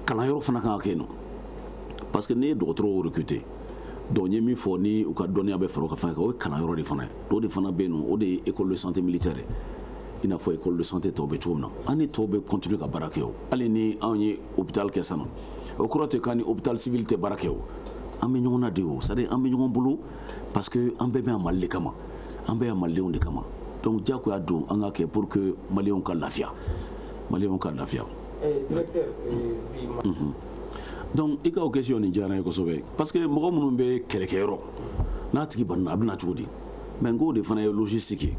kalanyɔrɔ fana kan ka kɛ yen nɔ parce que n'i ye dɔgɔtɔrɔw recruter donc n ye min fɔ ni u ka dɔnniya bɛ fara o ka fɛn kɛ o ye kalanyɔrɔ de fana ye o de fana bɛ yen nɔ o de ye école de santé militaire i n'a fɔ école de santé tɔw bɛ cogo min na an ni tɔw bɛ continuer ka baara kɛ o hali ni anw ye hôpital kɛ sisan nɔ o kɔrɔ tɛ k'an ni hôpital civil tɛ baara kɛ o an bɛ ɲɔgɔn na de o c'est à dire an bɛ ɲɔgɔn bolo parce que an bɛɛ bɛ yan Mali de kama an bɛɛ yan malidenw de kama donc diyagoya don an ka kɛ pour que maliyɛnw ka lafiya maliyɛnw ka lafiya. donc i ka o question nin diyara n ye kosɛbɛ parce que mɔgɔ minnu bɛ kɛlɛkɛyɔrɔ n'a tigi banna a bɛ na cogo di mais n ko de fana ye logistique ye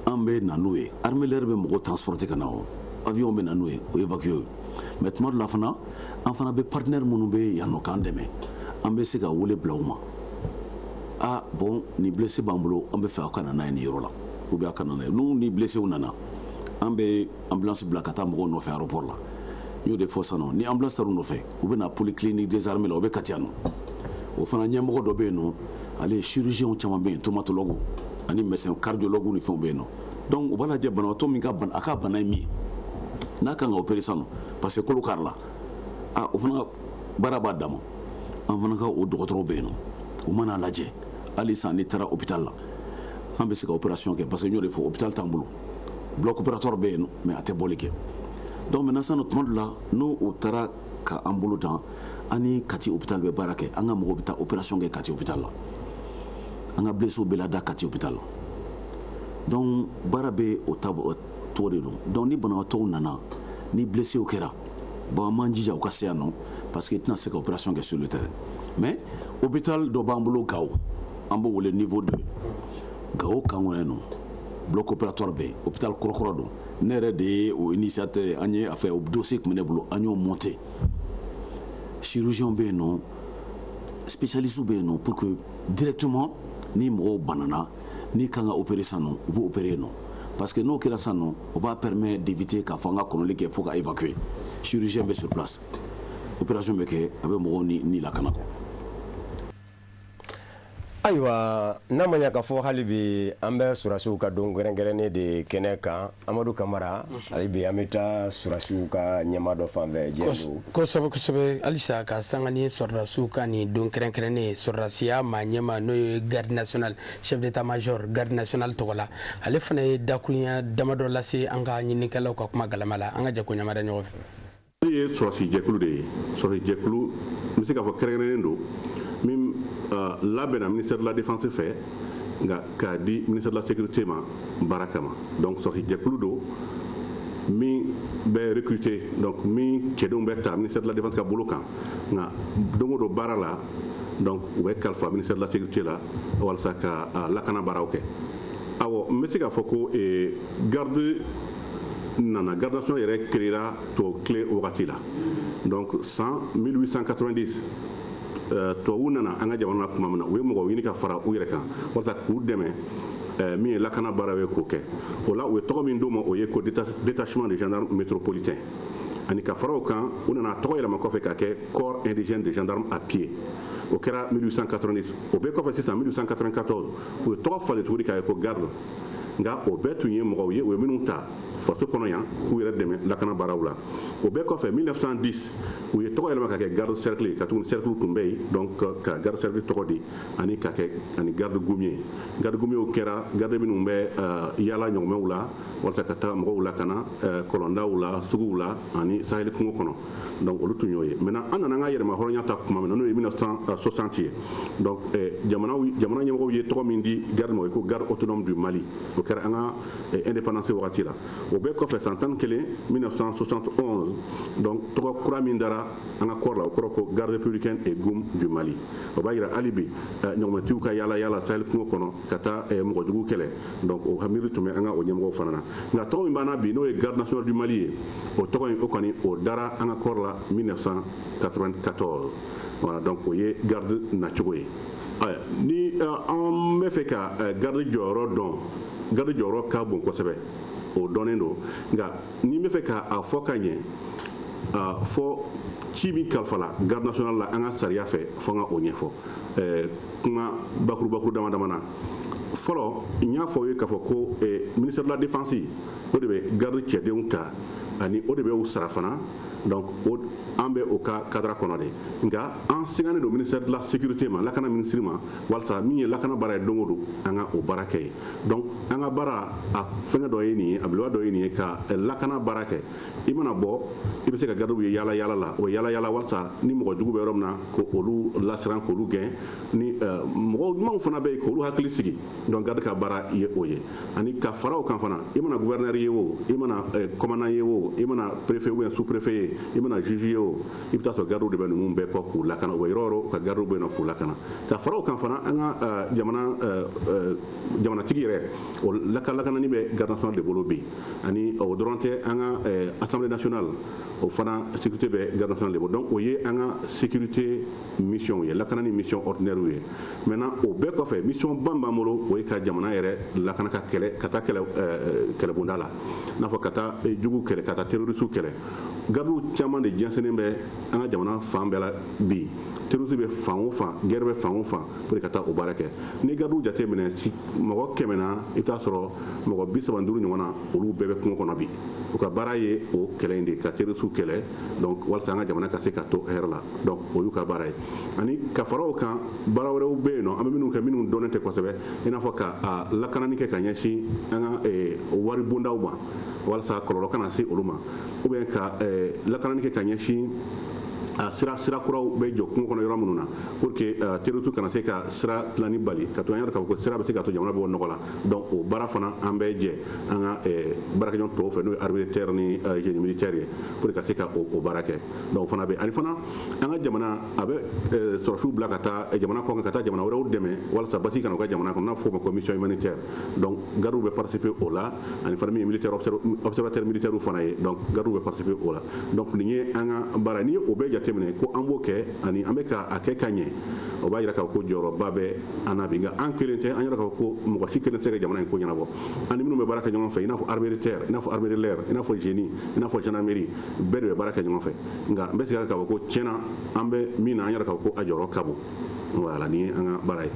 an bɛ na n'o ye armée de l'air bɛ mɔgɔ transporter ka na o avion bɛ na n'o ye o évacuer o mais tuma dɔ la fana an fana bɛ partenaire minnu bɛ yan nɔ k'an dɛmɛ an bɛ se ka wele bila u ma ah bon ni blessé b'an bolo an bɛ fɛ aw ka na n'a ye nin yɔrɔ la ou bien aw ka na n'a ye n'u ni blessé nana an bɛ ambulance bila ka taa mɔgɔw nɔfɛ aéroport la n y'o de fɔ sisan nɔ ni ambulance taara u nɔfɛ u bɛ na polyclinique des armées la o bɛ Kati yan nɔ o fana ɲɛmɔgɔ dɔ bɛ yen nɔ ale ye chirurgien caman bɛ yen stomatologue ani médecin cardiologue ni fɛnw bɛ yen nɔ donc u b'a lajɛ banabaatɔ min ka bana a ka bana ye min ye n'a kan ka opérer sisan nɔ parce que kolo kari la ah o fana baara b'a dama an fana ka o dɔgɔtɔrɔw bɛ yen nɔ u mana lajɛ hali sisan n'i taara hôpital la an bɛ se ka opération kɛ parce que n y'o de fɔ hôpital t'an bolo bloc opératoire bɛ yen nɔ mais a tɛ bɔli kɛ donc maintenant sisan nɔ tuma dɔ la n'o o taara ka an bolo dan an ni Kati hôpital bɛ baara kɛ an ka mɔgɔw bɛ taa opération kɛ Kati hôpital la an ka blessés bɛ lada Kati hôpital la donc baara bɛ o cogo de don donc ni banabaatɔw nana ni blessés kɛra bon an m'an jija u ka se yan nɔ parce que i tɛna se ka opération kɛ sur le terrain mais hôpital dɔ b'an bolo Gao an b'o wele niveau 2 Gao kan kɔnɔ nɔ bloc opératoire bɛ yen hôpital kɔrɔkɔrɔ don ne yɛrɛ de ye o initiateur ye an ye a fɛ o dossier tun bɛ ne bolo an y'o monter chirurgien bɛ yen nɔ spécialiste bɛ yen nɔ pour que directement ni mɔgɔw banana ni kan ka opérer sisan nɔ u b'o opérer yen nɔ parce que n'o kɛra sisan nɔ o b'a permettre d'éviter k'a fɔ an ka kɔnɔli kɛ fo ka évacuer chirurgien bɛ sur place opération bɛ kɛ a bɛ mɔgɔw ni lakana kɔ. ayiwa n'a ma ɲɛ k'a fɔ hali bi an bɛ surasiw ka don gɛrɛngɛrɛnnen de kɛnɛ kan Amadu Kamara hali bi an bɛ taa surasiw ka ɲɛma dɔ fan fɛ diɲɛ kosɛbɛ kosɛbɛ halisa ka sanga ni sɔrɔdasiw ka nin don kɛrɛnkɛrɛnnen sɔrɔdasiya maa ɲɛma n'o ye garde national chef d'état major garde national tɔgɔ la ale fana ye dakurunya damadɔ lase an ka ɲinikɛlaw ka kuma galama la an ka jɛ ko ɲamada ɲɔgɔn fɛ. ne ye sɔrɔsi jɛkulu de ye sɔrɔsi jɛkulu n bɛ se k'a fɔ kɛrɛnkɛrɛnnen don min labɛnna ministère de la défense fɛ nka k'a di ministère de la sécurité ma baara kama donc sɔrɔsi jɛkulu don min bɛ recruter donc min cɛdenw bɛ ta ministère de la défense ka bolo kan nka don o don baara la donc u bɛ kalifa ministère de la sécurité la walasa ka lakana baaraw kɛ awɔ n bɛ se k'a fɔ ko garde national yɛrɛ créera tubabu tile wagati la donc 1890 tubabu nana an ka jamana na tuma min na u ye mɔgɔw ɲini ka fara u yɛrɛ kan walasa k'u dɛmɛ min ye lakana baara ye k'o kɛ o la u ye tɔgɔ min d'o ma o ye ko détachement de gendarmes métropolitains ani ka fara o kan u nana tɔgɔ yɛlɛma kɔfɛ ka kɛ corps indigène de gendarmes à pied o kɛra 1890 o bɛɛ kɔfɛ sisan 1894 u ye tɔgɔ falen tuguni k'a ye ko garde nka o bɛɛ tun ye mɔgɔw ye u ye minnu ta faso kɔnɔ yan k'u yɛrɛ dɛmɛ lakana baaraw la o bɛɛ kɔfɛ 1910 u ye tɔgɔ yɛlɛma ka kɛ garde cercle ka tuguni cercle tun bɛ yen donc ka garde cercle tɔgɔ di ani ka kɛ ani garde goumier kɛra garde minnu bɛ yaala ɲɔgɔnmɛw la walasa ka taa mɔgɔw lakana kɔlɔndaw la suguw la ani sahel kungo kɔnɔ donc olu tun y'o ye maintenant an nana an ka yɛrɛma hɔrɔnya ta tuma min na n'o ye 1960 ye donc jamana ɲɛmɔgɔw ye tɔgɔ min di garde ma o ye ko garde autonome du Mali o kɛra an ka indépendance wagati la o bɛɛ kɔfɛ san 11 1971 donc tɔgɔ kura min dara an ka kɔrɔ la o kɔrɔ ko garde républicaine et GOUM du Mali o b'a jira hali bi ɲɔgɔnmɛtigiw ka yaala sahel kungo kɔnɔ ka taa mɔgɔjugu kɛlɛ donc o hamiri tun bɛ an ka o ɲɛmɔgɔw fana na nka tɔgɔ min b'an na bi n'o ye garde national du Mali ye o tɔgɔ in o kɔni o dara an ka kɔrɔ la 1994 voilà donc o ye garde nacogo ye ni an bɛ fɛ ka garde jɔyɔrɔ dɔn garde jɔyɔrɔ ka bon kosɛbɛ o dɔnnen don nka ni n bɛ fɛ k'a fɔ ka ɲɛ fɔ ci min kalifala garde national la an ka sariya fɛ fɔ n ka o ɲɛfɔ kuma bakuru dama dama na fɔlɔ n y'a fɔ aw ye k'a fɔ ko ministère de la défense o de bɛ garde cɛdenw ta ani o de bɛ u sara fana donc an bɛ o ka cadre kɔnɔ de nka an sɛgɛnnen don ministère de la sécurité ma lakana ministre ma walasa min ye lakana baara ye don o don an ka o baara kɛ ye donc an ka baara a fɛngɛ dɔ ye nin ye a belebeleba dɔ ye nin ye ka lakana baara kɛ i mana bɔ i bɛ se ka gardiw ye yaala yaala la o yaala yaala walasa ni mɔgɔ jugu bɛ yɔrɔ min na ko olu lasiran k'olu gɛn ni mɔgɔ ɲumanw fana bɛ yen k'olu hakili sigi donc garde ka baara ye o ye ani ka fara o kan fana i mana gouverneur ye o i mana commandant ye o i mana préfet ou bien sous préfet ye i mana juge ye o i bɛ taa sɔrɔ gardiw de bɛ ninnu bɛɛ kɔ k'u lakana o bɛ yɔrɔ yɔrɔ ka gardiw bɛ yen nɔ k'u lakana ka fara o kan fana an ka jamanatigi yɛrɛ o lakanani bɛ garde nationale de bolo bi ani o dɔrɔn tɛ an ka assemblée nationale o fana sécurité bɛ garde nationale de bolo donc o ye an ka sécurité mission ye lakanani mission ordinaire ye maintenant o bɛɛ kɔfɛ mission ban b'an bolo o ye ka jamana yɛrɛ lakana ka kɛlɛ ka taa kɛlɛbonda la n'a fɔ ka taa jugu kɛlɛ ka taa terroriste kɛlɛ gardiw caman de jɛnsɛnnen bɛ an ka jamana fan bɛɛ la bi terroriste bɛ fan o fan guerre bɛ fan o fan pour que ka taa o baara kɛ ni gardiw jate minɛ mɔgɔ 100 na i bɛ taa sɔrɔ mɔgɔ 75 ɲɔgɔn na olu bɛɛ bɛ kungo kɔnɔ bi u ka baara ye o kɛlɛ in de ka terroriste kɛlɛ donc walasa an ka jamana ka se ka to hɛrɛ la donc o y'u ka baara ye ani ka fara o kan baara wɛrɛw bɛ yen nɔ an bɛ minnu kɛ minnu dɔnnen tɛ kosɛbɛ i n'a fɔ ka lakanani kɛ ka ɲɛsin an ka wari bondaw ma walasa kɔlɔlɔ kana se olu ma ou bien ka lakanani kɛ ka ɲɛsin sira kuraw bɛ jɔ kungo kɔnɔ yɔrɔ minnu na pour que terroriste kana se ka sira tilani bali ka to an yɛrɛ k'a fɔ ko sira bɛ se ka to jamana bɛ bɔ nɔgɔ la donc o baara fana an bɛ jɛ an ka baarakɛɲɔgɔn tɔw fɛ n'o ye armée de terre ni génie militaire ye pour que ka se ka o baara kɛ donc fana bɛ ani fana an ka jamana a bɛ sɔrɔsiw bila ka taa jamana kɔkan ka taa jamana wɛrɛw dɛmɛ walasa basi kana u ka jamana kɔnɔ n'a fɔ o ma ko mission humanitaire donc gardiw bɛ participer o la ani fana min ye militaire observateur militaire fana ye donc gardiw bɛ participer o la donc nin ye an ka baara ni o bɛɛ jate ko an b'o kɛ ani an bɛ ka a kɛ ka ɲɛ o b'a jira k'a fɔ ko jɔyɔrɔba bɛ an na bi nka an kelen tɛ an yɛrɛ k'a fɔ ko mɔgɔ si kelen tɛ se ka jamana in ko ɲɛnabɔ ani minnu bɛ baara kɛ ɲɔgɔn fɛ i n'a fɔ armée de terre i n'a fɔ armée de l'air i n'a fɔ génie i n'a fɔ gendarmerie bɛɛ de bɛ baara kɛ ɲɔgɔn fɛ nka n bɛ se k'a fɔ ko tiɲɛna an bɛ min na an yɛrɛ k'a fɔ ko a jɔyɔrɔ ka bon voilà nin ye an ka baara ye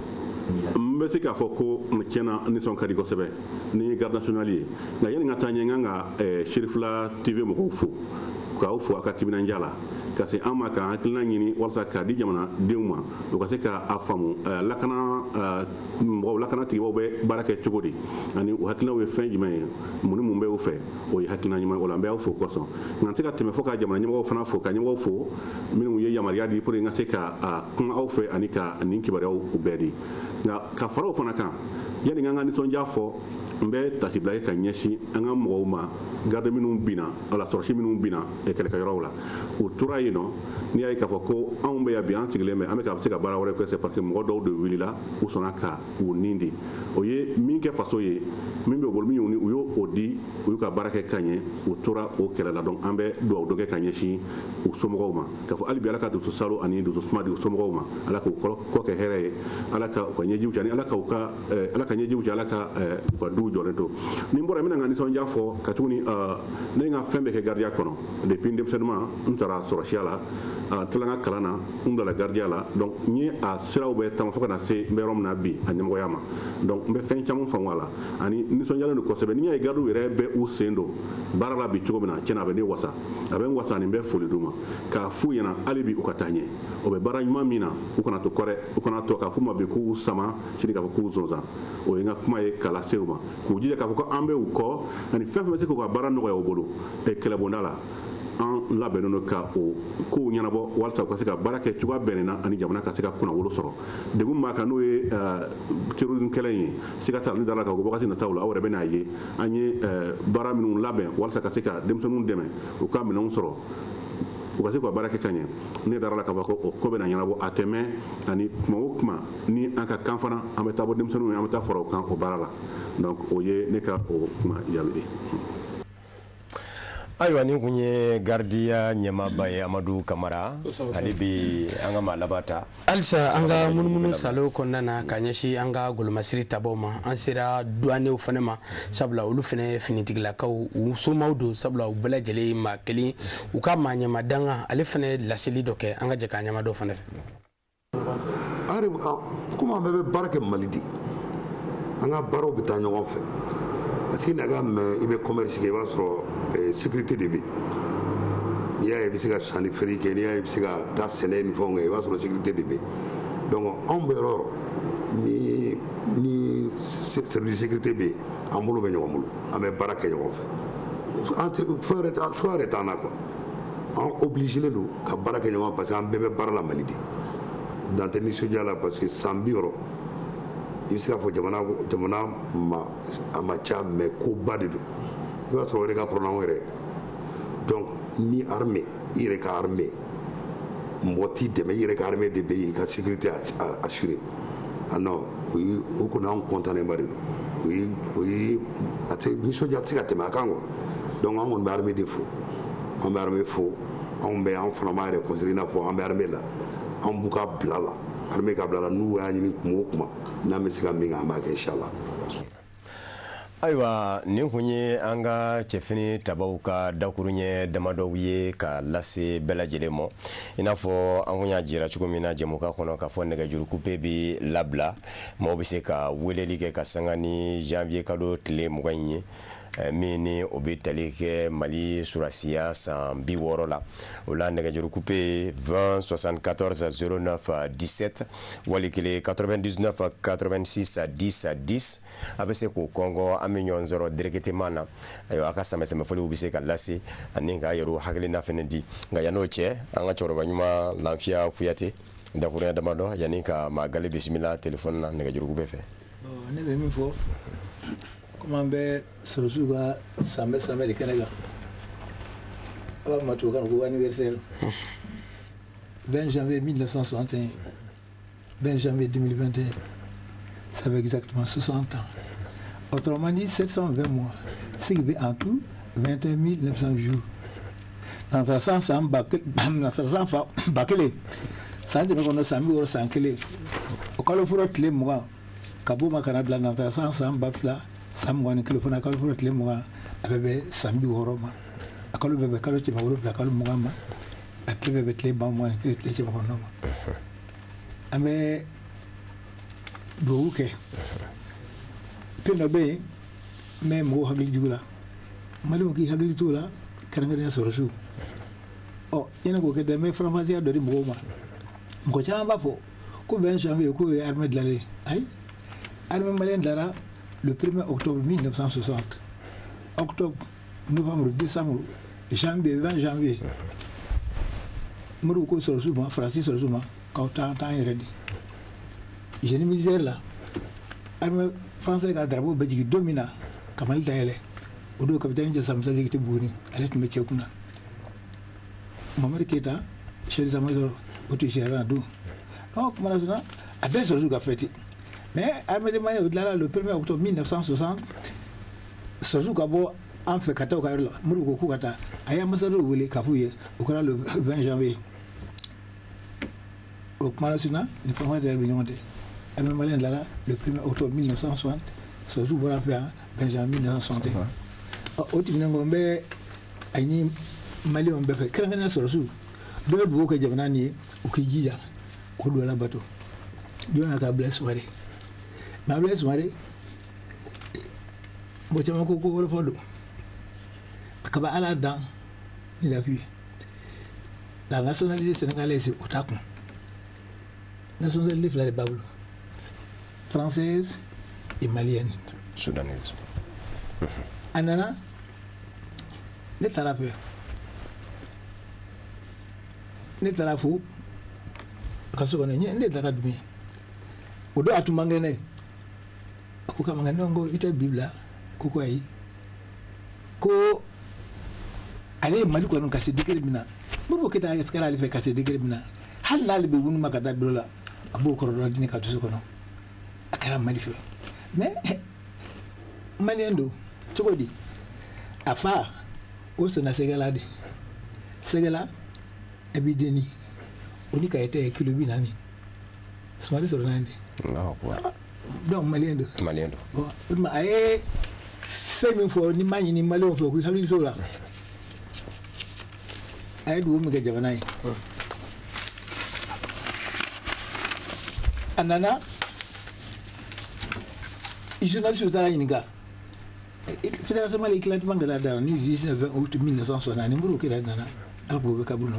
n bɛ se k'a fɔ ko tiɲɛna nisɔn ka di kosɛbɛ ni ye garde nationale ye nka yanni n ka taa ɲɛ n kan ka Sherifila TV mɔgɔw fo k'aw fo a ka timinandiya la ka se an ma ka hakilina ɲini walasa k'a di jamanadenw ma u ka se k'a faamu lakana tigibaw bɛ baara kɛ cogo di ani o hakilinaw ye fɛn jumɛn ye mun ni mun bɛ u fɛ o ye hakilina ɲuman o la n bɛ aw fo kosɔn nka n tɛ ka tɛmɛ fo ka jamana ɲɛmɔgɔw fana fo ka ɲɛmɔgɔw fo minnu ye yamaruya di pour que n ka se ka kuma aw fɛ ani ka nin kibaruyaw bɛɛ di nka ka fara o fana kan yanni n ka n ka nisɔndiya fɔ n bɛ tasibila ka ɲɛsin an ka mɔgɔw ma garde minnu binna wala sɔrɔsi minnu binna kɛlɛkɛyɔrɔw la u tora yen nɔ n'i y'a ye k'a fɔ ko anw bɛ yan bi an sigilen bɛ an bɛ ka se ka baara wɛrɛ kɛ c'est parce que mɔgɔ dɔw de wulila u sɔnna ka u nin di o ye min kɛ faso ye min bɛ bolo min u y'o di u y'u ka baara kɛ ka ɲɛ u tora o kɛlɛ la donc an bɛ dugawu dɔ kɛ ka ɲɛsin u somɔgɔw ma k'a fɔ hali bi ala ka dusu salo ani dusu suma di u somɔgɔw ma ala k'u kɔ kɛ hɛrɛ ye ala ka u ka ɲɛjiw cɛ ani ala ka ɲɛjiw cɛ ala ka u ka duw jɔlen to ni n bɔra n bɛna n ka nisɔndiya fɔ ka tuguni ne ka fɛn bɛɛ kɛ gardien kɔnɔ depuis denmisɛnninma n taara sɔrɔsiya la n tilala n ka kalan na n bila gardien la donc n ye a siraw bɛɛ taama fo ka na se n bɛ yɔrɔ min na bi a ɲɛmɔgɔya ma donc n bɛ fɛn caman faamu a la ani nisɔndiyalen don kosɛbɛ n'i y'a ye gardiw yɛrɛ bɛ u sen don baara la bi cogo min na tiɲɛna a bɛ ne wasa a bɛ n wasa ani n bɛ foli d'u ma k'a f'u ɲɛna hali bi u ka taa ɲɛ o bɛ baara ɲuman min na u kana to kɔrɛ u kana to k'a f'u ma bi k'u sama sini k'a fɔ k'u zonzan o ye n ka kuma ye k'a lase u ma k'u jija k'a fɔ ko an bɛ u kɔ ani fɛn fɛn bɛ se k'u ka baara nɔgɔya u bolo kɛlɛbonda la an labɛnnen don ka o kow ɲɛnabɔ walasa u ka se ka baara kɛ cogoya bɛnnen na ani jamana ka se ka kunnawolo sɔrɔ degun b'a kan n'o ye terrorisme kɛlɛ in ye siga t'a la ne dara k'a fɔ wagati nataw la aw yɛrɛ bɛ n'a ye an ye baara minnu labɛn walasa ka se ka denmisɛnninw dɛmɛ u ka minɛnw sɔrɔ u ka se k'u ka baara kɛ ka ɲɛ ne dara la k'a fɔ ko o ko bɛna ɲɛnabɔ a tɛmɛ ani kuma o kuma ni an ka kan fana an bɛ taa bɔ denmisɛnninw ye an bɛ taa fara o kan o baara la donc o ye ne ka o kuma jaabi de. Ayiwa nin kun ye gardiya ɲɛmaaba ye Amadu Kamara ale bi an ka maa laban ta halisa an ka munumunu salo kɔnɔna na ka ɲɛsin an ka golomasiri tabaw ma an sera douanew fana ma sabula olu fana finitigilakaw u somaw don sabula u bɛɛ lajɛlen maa kelen u ka maa ɲɛma danga ale fana laseli dɔ kɛ an ka jɛ k'a ɲɛma dɔ fana fɛ. Komi an bɛɛ bɛ baara kɛ Mali de an ka baaraw bɛ taa ɲɔgɔn fɛ parce que naga mɛn i bɛ commerce kɛ i b'a sɔrɔ sécurité de bɛ n'i y'a ye i bɛ se ka sanni feere kɛ n'i y'a ye i bɛ se ka taa sɛnɛ ni fɛnw kɛ i b'a sɔrɔ sécurité de bɛ donc anw bɛ yɔrɔ ni service sécurité bɛ an bolo bɛ ɲɔgɔn bolo an bɛ baara kɛ ɲɔgɔn fɛ choix yɛrɛ t'an na quoi an obligé don ka baara kɛ ɲɔgɔn parce que an bɛɛ bɛ baara la Mali de dan tɛ nisɔndiya la parce que san 60 i bɛ se k'a fɔ jamana ma a ma ca mais koba de don i b'a sɔrɔ o yɛrɛ ka kɔrɔ n'anw yɛrɛ donc ni armée i yɛrɛ ka armée mɔgɔ t'i dɛmɛ i yɛrɛ ka armée de bɛ yen i ka sécurité assurée ah non o kɔni anw content ba de don o ye a tɛ nisɔndiya tɛ se ka tɛmɛ a kan quoi donc an kɔni bɛ armée de fo an bɛ armée fo anw bɛ an fana b'an yɛrɛ considérer i n'a fɔ an bɛ armée la an b'u ka bila la armée ka bila la n'u y'a ɲini kuma o kuma n'an bɛ se ka min kɛ an b'a kɛ inchallah. Ayiwa nin kun ye an ka cɛfini tabaw ka dakuru ɲɛ damadɔw ye ka lase bɛɛ lajɛlen ma i n'a fɔ an kun y'a jira cogo min na jɛmukan kɔnɔ k'a fɔ nɛgɛjuru coupe bɛ labila maaw bɛ se ka weleli kɛ ka sanga ni janvier kalo tile 20 in ye min ni o bɛ tali kɛ Mali surasiya san 60 la o la nɛgɛjuru coupe 20 74 09 17 wali kelen 99 86 10 10 a bɛ se k'o kɔngɔ an bɛ ɲɔgɔn sɔrɔ directement na ayiwa a ka sɛmɛsɛmɛfɔliw bɛ se ka lase ani ka yɛrɛw hakilina fɛnɛ di nka yan'o cɛ an ka cɛkɔrɔba ɲuman Lafiya Kuyate dakurunya damadɔ yanni ka Magali bisimila téléphone na nɛgɛjuru coupe fɛ. Ne bɛ min fɔ comme an bɛ sɔrɔsiw ka sanbɛ de kɛnɛ kan a b'a fɔ ma tubabukan na ko anniversaire 20 janvier 1961 20 janvier 2021 ça fait exactement 60 ans. Autrement dit 720 mois, ce qui fait en tout 21 900 jours. Dans ce sens, ça ça dit qu'on a 100 000 euros kele o kalo fura tile 20 ka bɔ ma kana bila nanzara san ba fila san 20 kilo fana kalo fura tile 20 a bɛ bɛn san 60 ma a kalo bɛ bɛn kalo cɛma 7 kalo 20 ma a tile bɛ bɛn tile 20 kilo tile cɛma 9 ma an bɛ duwawu kɛ fɛn dɔ bɛ yen n bɛ mɔgɔw hakili jugu la maliw k'i hakili t'o la kɛrɛnkɛrɛnya sɔrɔsiw ɔ yanni k'o kɛ dɛ n bɛ faranfasiya dɔ di mɔgɔw ma mɔgɔ caman b'a fɔ ko 20 janvier ko ye armée dilanlen ayi armée malienne dilanna le 1er octobre 1960 octobre novembre décembre janvier 20 janvier moriw ko sɔrɔsiw ma faransi sɔrɔsiw ma k'aw t'an yɛrɛ di génie militaire la armée français ka drapeau bɛ jigin don min na ka Mali dayɛlɛ o don capitaine Jasa Musa Jakite Buguni ale tun bɛ cɛ kunna Mamadi Keita chef d'état-major o tun sera a don donc kuma na sina a bɛɛ sɔrɔsiw ka fête mais armée de Mali o dilanna le 1er octobre 1960 sɔrɔsiw ka bɔ an fɛ ka taa u ka yɔrɔ la moriw ko k'u ka taa a ye ambassadeur wele k'a f'u ye o kɛra le 20 janvier o kuma na sina ni fɛn yɛrɛ bɛ ɲɔgɔn tɛ armée malienne dilanna le 1er octobre 1960 sɔrɔsiw bɔra fɛ yan 20 janvier 1961 o tɛmɛnen kɔ n bɛ a ɲini maliyɛnw bɛɛ fɛ kɛrɛnkɛrɛnnen sɔrɔsiw dɔ bɛ dugawu kɛ jamana nin ye u k'i jija o don la bato don na ka Blaise Sumare mais Blaise Sumare mɔgɔ caman ko wɔlɔfɔ don kaba ala dan ni l'appui la nationalité sénégalaise o t'a kun nationalité fila de b'a bolo française et malienne soudanaise a nana ne taara fɛ ne taara fo ka so kɔnɔ ne daga dumi o don a tun man kɛnɛ a ko kama ne ko i tɛ bi bila ko ko ayi ko ale ye Mali kɔnɔ ka se degré min na Modibo Keyita kɛra ale fɛ ka se degré min na hali n'ale bɛ wunu ma ka da dɔ la a b'o kɔrɔ dɔ dini ka dusu kɔnɔ a kɛra Mali fɛ mais maliyɛn don cogo di a fa o sɛnɛ Sɛgɛla de Sɛgɛla Abideni o ni Kayita ye kilo 40 Sumare sɔrɔ n'a ye de donc maliyɛn don bon a ye fɛn min fɔ ni m'a ɲini maliyɛnw fɛ u k'u hakili t'o la a ye dugawu min kɛ jamana ye a nana journaliste taara ɲininka Fédération Mali éclatement de la dame, ni 19 août 1960, ni muru kira nana, alko be kabulo.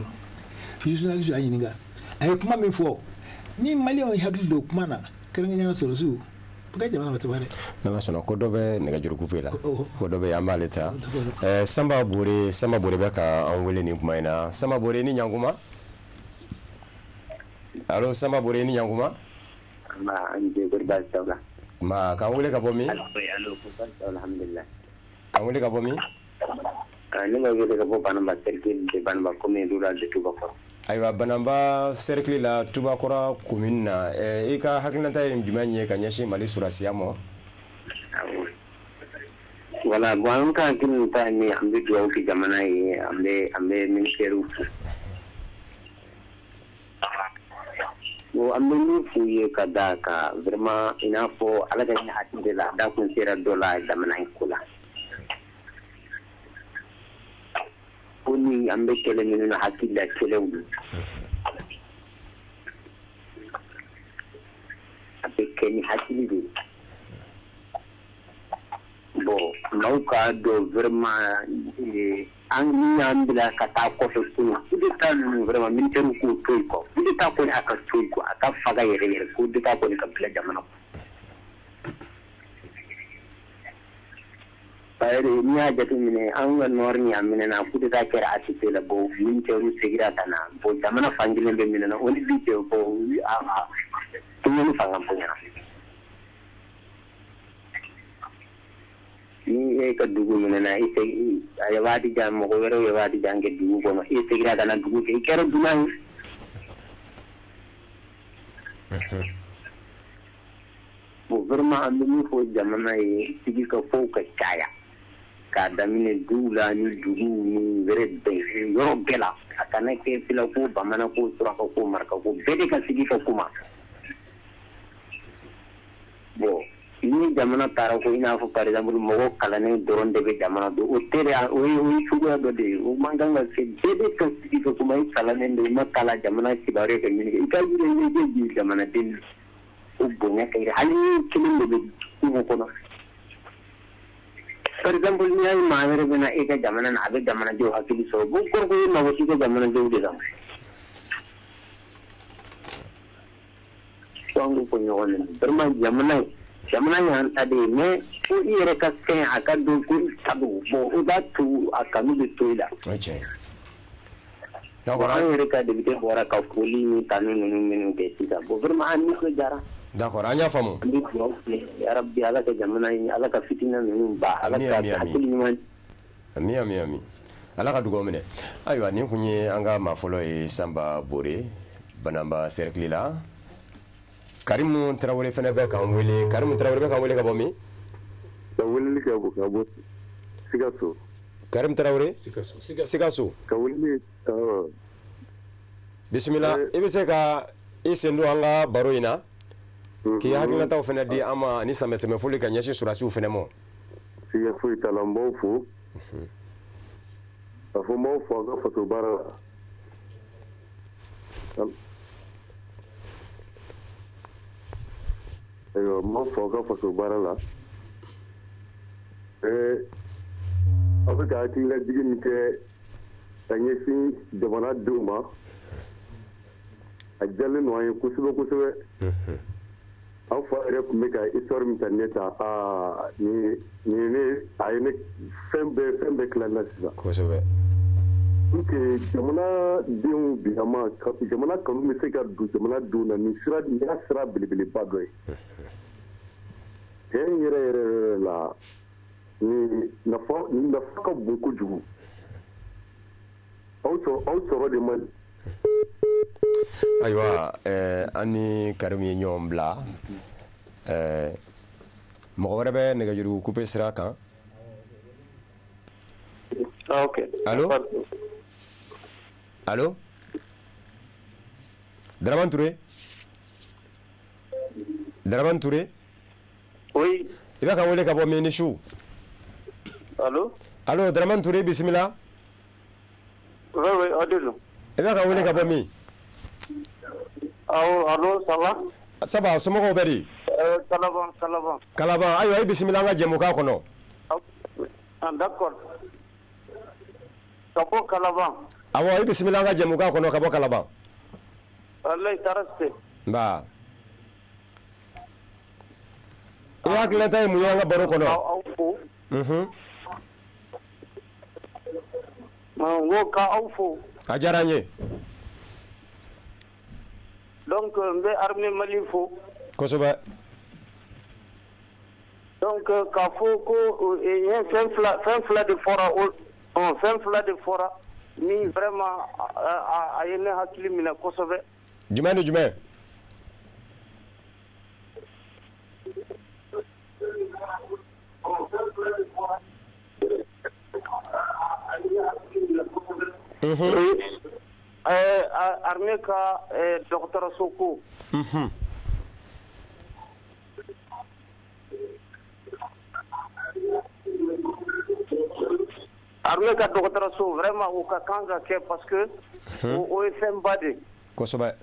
Puis journaliste a yinga. Ay kuma min fo. Ni Mali on hakil do kuma na, kera ngana solusu. Pourquoi jamana watawale? Nana sona ko dobe nega juru couper la. Ko dobe yamale ta. Samba bore be ka an wele ni kuma ina. Samba bore ni nyanguma? Allo Samba bore ni nyanguma? Ma anje gorba tawla. Ma kan wele ka bomi? Allo alhamdulillah. Kan wele ka bomi? Ni ma wele ka bo banamba cercle de banamba commune rural de Tubakoro. Aywa banamba cercle la Tubakoro commune na e ka hakilanta yin jumanye ka nyashi Mali surasiya mo. Wala bon kan kin ta ni ambe duwa ki jamana yi ambe ministère wo ambe ni fuye kada ka vraiment ina fo ala ga ni hatin de la da kun sera dola jamana kula oni ambe kele minu na hakilla kele wu abe keni hakili bo nauka do vraiment an ni bila kata ko to de tan vraiment min teru ko toy ko de ta ko aka toy ko aka faga yere ko de ta ko ni kabila jamana bayre ni a jatu mine an ga nor ni amine na ku de ta kera atite la bo min teru segira tana bo jamana fangile be mine na oni bi te bo a to ni fanga bo na ni ka dugu mine na ite ay wadi jam mo wero ye wadi jange dugu ko no ite gira kana dugu ke kero dunan bo vraiment amni fo jamana yi sigi ka fo ka kaya ka damine dula ni dugu ni vere be yoro bela akana ke pila ko bamana ko sura ko marka ko bede ka sigi ka kuma bo ini jamana tara ko ina fo par exemple mo kala ne doron de be jamana do o tere o suga do de o manganga se bede ka sigi ka kuma kala ne de ma kala jamana ki bare ka ni ka jure ne de jamana din o bonya ka hali kilin de ko ko no par exemple ni ay maamere bena eka jamana na abe jamana jo hakili so bo ko ko na wasi ko jamana jo de dam songu ko nyone berma jamana yan ade me ko ire ka sen aka do ko tabu bo o da tu aka mi de toila okay na ko ran ire ka de bite bora ka fuli ni tanu minu de sita bo berma an ni ko jara d'accord anya famu ya rabbi ala ka jamana ala ka fitina min ba ala ka hakili man ami ala ka dugo mine aywa ni kunye anga mafolo e Samba Bore banamba cercle la Karimu Traoré fene be kan wele Karimu Traoré be kan wele ka bo mi ka wele ka bo Sikaso Karim Traoré Sikaso ka wele bismillah ibe se ka isendo anga baro ina ki hakilina taw fene di ama ni same fuli ka nyashi surasi fene mo siya fu talambo fu afu mo fu ga fatu bara ayo mo fu ga fatu bara la afu ka ti la digin ke tanyeshi jamana duma ajale no ay kusube an fa yɛrɛ tun bɛ ka histoire min ta ne ta ni a ye ne fɛn bɛɛ tilan na sisan kosɛbɛ pour que jamana denw bilama jamana kanu bɛ se ka don jamana denw na nin y'a sira belebeleba dɔ ye tiɲɛ yɛrɛ la nin nafa ka bon kojugu aw sɔrɔ de man aywa ani Karim ye ɲɔgɔn bila mɔgɔ wɛrɛ bɛ nɛgɛjuru couper sira kan ok allo Dramane Touré oui i bɛ ka wele ka bɔ Minisu allo Dramane Touré bisimila oui adelo i bɛ ka wele ka bɔ min allo ça va somɔgɔw bɛ di Kalaban ayiwa i bisimila an ka jɛmukan kɔnɔ Ah, d'accord. Kabo Kalaban. Awo i bisimila an ka jɛmukan kɔnɔ ka bɔ Kalaban. Allah taraste. Nba. I hakilina ye mun ye an ka baro kɔnɔ? Aw fo. Wo ka aw fo. A diyara n ye. Donc n bɛ armée Mali fo. Kosɛbɛ. Donc k'a fɔ ko fɛn fila de fɔra fɛn fila de fɔra min vraiment a ye ne hakili minɛ kosɛbɛ. Jumɛn ni jumɛn? Armée ka dɔgɔtɔrɔso ko. Armée ka dɔgɔtɔrɔso vraiment o ka kan ka kɛ parce que o ye fɛnba de. Kosɛbɛ.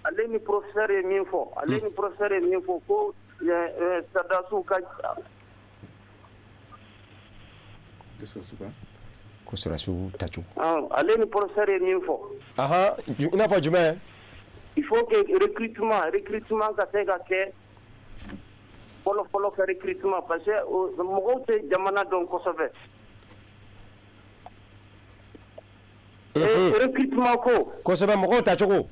Ale ni professeur ye min fɔ ko sardasiw ka ko sɔrɔsiw tacogo. Ale ni professeur ye min fɔ. I n'a fɔ jumɛn? Il faut que recrutement ka se ka kɛ fɔlɔ ka recrutement parce que mɔgɔw tɛ jamana dɔn kosɛbɛ. Recrutement ko. Kosɛbɛ mɔgɔw tacogo.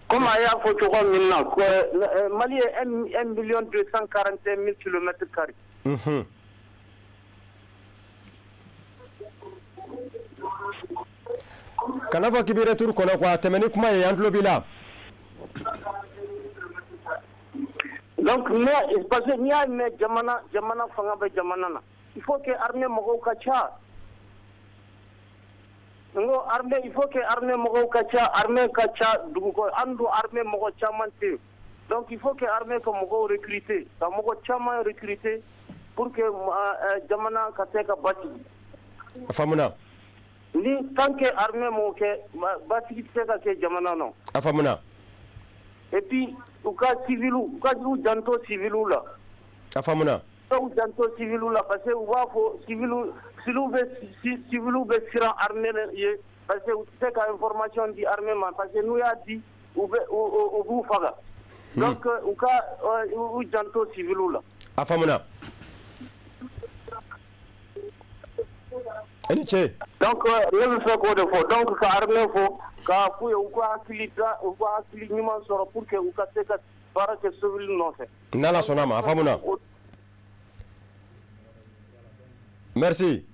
Comme a y'a fɔ cogo min na Mali ye 1,241,000 km². Kana fɔ k'i bɛ retour kɔnɔ quoi tɛmɛ ni kuma ye an tulo b'i la. Donc parce que n'i y'a mɛn jamana fanga bɛ jamana na il faut que armée mɔgɔw ka ca. Ngo armée il faut que armée mɔgɔw ka ca armée ka ca dugu kɔnɔ an dun armée mɔgɔ caman tɛ yen donc il faut que armée ka mɔgɔw recruter ka mɔgɔ caman recruter pour que jamana ka se ka basigi. A faamuna. Ni tant que armée m'o kɛ basigi tɛ se ka kɛ jamana na. A faamuna. Et puis u ka janto civiliw la. A faamuna. U janto civiliw la parce que u b'a fɔ civiliw bɛ siran armée ye parce que u tɛ se ka information di armée ma parce que n'u y'a di u b'u faga. Donc u janto civiliw la. A faamuna. I ni ce. Donc ne bɛ fɛ k'o de fɔ donc ka armée fɔ k'a f'u ye u ka hakili ɲuman sɔrɔ pour que u ka se ka baara kɛ civil nɔfɛ. N'Ala sɔnna ma a faamuna. Merci.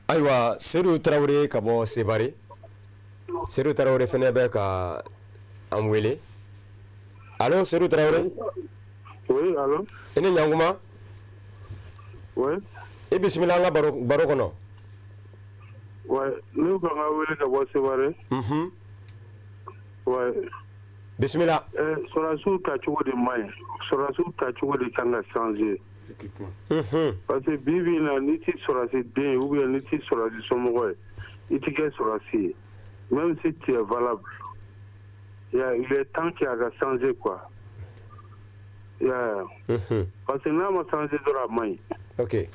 Ayiwa Seydou Tarawele ka bɔ Sevare. Seydou Tarawele fɛnɛ bɛ ka an wele. Allo Seydou Tarawele? Oui, allo. I ni ɲankuma? Oui. I bisimila an ka baro kɔnɔ. Ouais, ne ka ka wele ka bɔ Sevare. Ouais. Bisimila. Sɔrɔsiw tacogo de man ɲi. Sɔrɔsiw tacogo de kan ka changer. Parce que bi bi in na n'i tɛ sɔrɔsi den ye ou bien n'i tɛ sɔrɔsi somɔgɔ ye i tɛ kɛ sɔrɔsi ye même si tu es valable il est temps que a ka changer quoi. Parce que n'a ma changer dɔrɔn a man ɲi. Ok.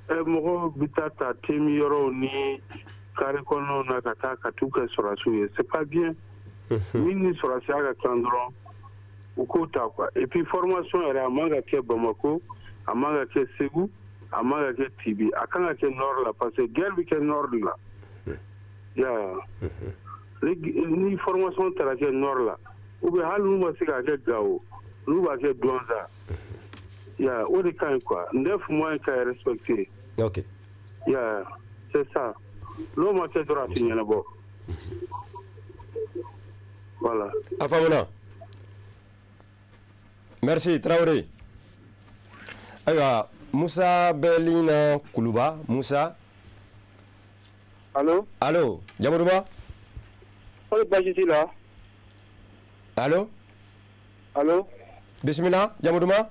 Mɔgɔw bɛ ta temi yɔrɔw ni carré kɔnɔnaw na ka taa ka t'u kɛ sɔrɔsiw ye c'est pas bien. Min ni sɔrɔsiya ka kan dɔrɔn u k'o ta quoi. Et puis formation yɛrɛ a man ka kɛ Bamako. A man ka kɛ Segu, a man ka kɛ Tibi, a kan ka kɛ Nord la parce que guerre bɛ kɛ Nord la. Ni formation taara kɛ Nord la, ou bien hali n'u ma se ka kɛ Gao, n'u b'a kɛ Douentza. O de ka ɲi quoi. 9 mois ka respecter. Ok. C'est ça. N'o ma kɛ dɔrɔn a tɛ ɲɛnabɔ. Voilà. A faamuna. Merci Traoré. Ayiwa Musa Bɛlina Kuluba Musa. Allo. Allo jamu duman. Kɔri baasi t'i la. Allo. Allo. Bisimila jamu duman.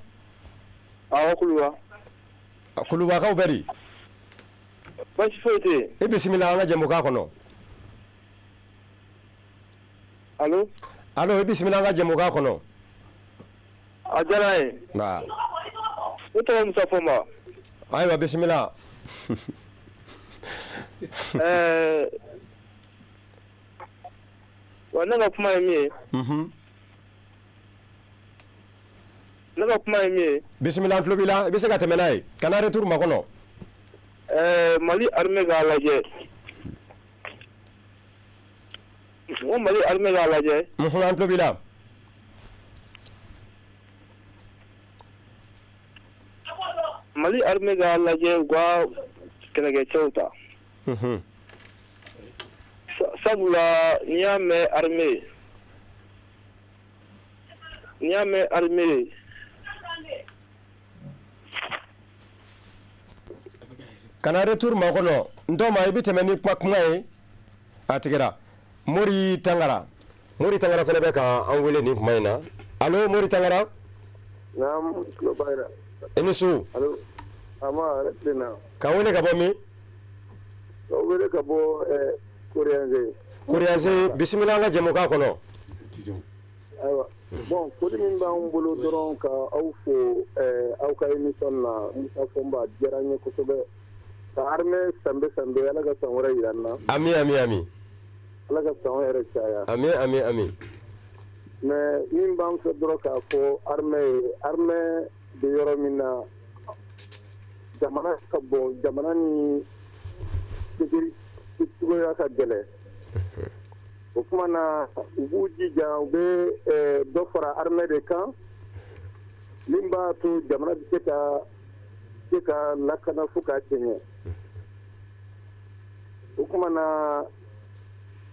Awɔ Kuluba. Kulubakaw bɛ di. Baasi foyi tɛ yen. I bisimila an ka jɛmukan kɔnɔ. Allo. Allo, bisimila an ka jɛmukan kɔnɔ. A diyara n ye. Nba. Ne tɔgɔ Musa Fɔnba. Ayiwa bisimila. Wa ne ka kuma ye min ye. Ne ka kuma ye min ye. Bisimila an tulo b'i la, i bɛ se ka tɛmɛ n'a ye. Kana retour makɔnɔ. Mali armée k'a lajɛ. N ko Mali armée k'a lajɛ. An tulo b'i la. Mali armée k'a lajɛ u ka kɛlɛkɛcɛw ta. Sabula n'i y'a mɛn armée kana retour makɔnɔ ntɔma i bɛ tɛmɛ ni kuma ye a tigɛra. Mori Tangara fana bɛ ka an wele nin kuma in na. Allo Mori Tangara. Naam, tulo b'a la. I ni su. Allo. Ama retina. K'an wele ka bɔ min? K'an wele ka bɔ Kuriyanze. Kuriyanze, bisimila an ka jɛmukan kɔnɔ. Ayiwa. Bon, foli min b'an bolo dɔrɔn ka aw fo aw ka émission na Musa Fɔnba diyara n ye kosɛbɛ. Ka armée sanbe Ala ka san wɛrɛ yira n na. Ami. Ala ka san yɛrɛ caya. Ami. Mais min b'an fɛ dɔrɔn k'a fɔ armée bɛ yɔrɔ min na jamana ka bon, jamana ni cogoya ka gɛlɛn. O kuma na u b'u jija u bɛ dɔ fara armée de kan min b'a to jamana bɛ se ka lakana fo k'a tiɲɛ. O kuma na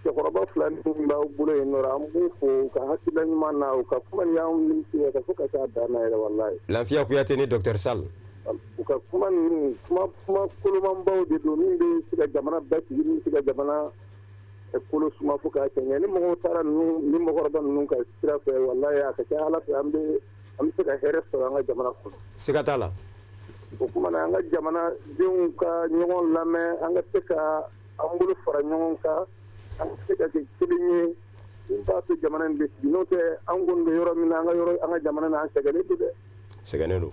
cɛkɔrɔba fila min b'aw bolo yen nɔ an b'u fo u ka hakilila ɲuman na u ka kuma y'anw nimisi ka fo ka taa dan na yɛrɛ walayi. Lafiya Kuyate ni Dr Sall. U ka kuma ninnu kuma kolomanbaw de don min bɛ se ka jamana bɛɛ sigi min bɛ se ka jamana kolo suma fo k'a tiɲɛ ni mɔgɔw taara ni mɔgɔkɔrɔba ninnu ka sira fɛ walayi a ka ca Ala fɛ an bɛ se ka hɛrɛ sɔrɔ an ka jamana kɔnɔ. Siga t'a la. O kuma na an ka jamana denw ka ɲɔgɔn lamɛn an ka se ka an bolo fara ɲɔgɔn kan an ka se ka kɛ kelen ye min b'a to jamana in bɛ sigi n'o tɛ an kɔni bɛ yɔrɔ min na an ka jamana na an sɛgɛnnen don dɛ. Sɛgɛnnen don.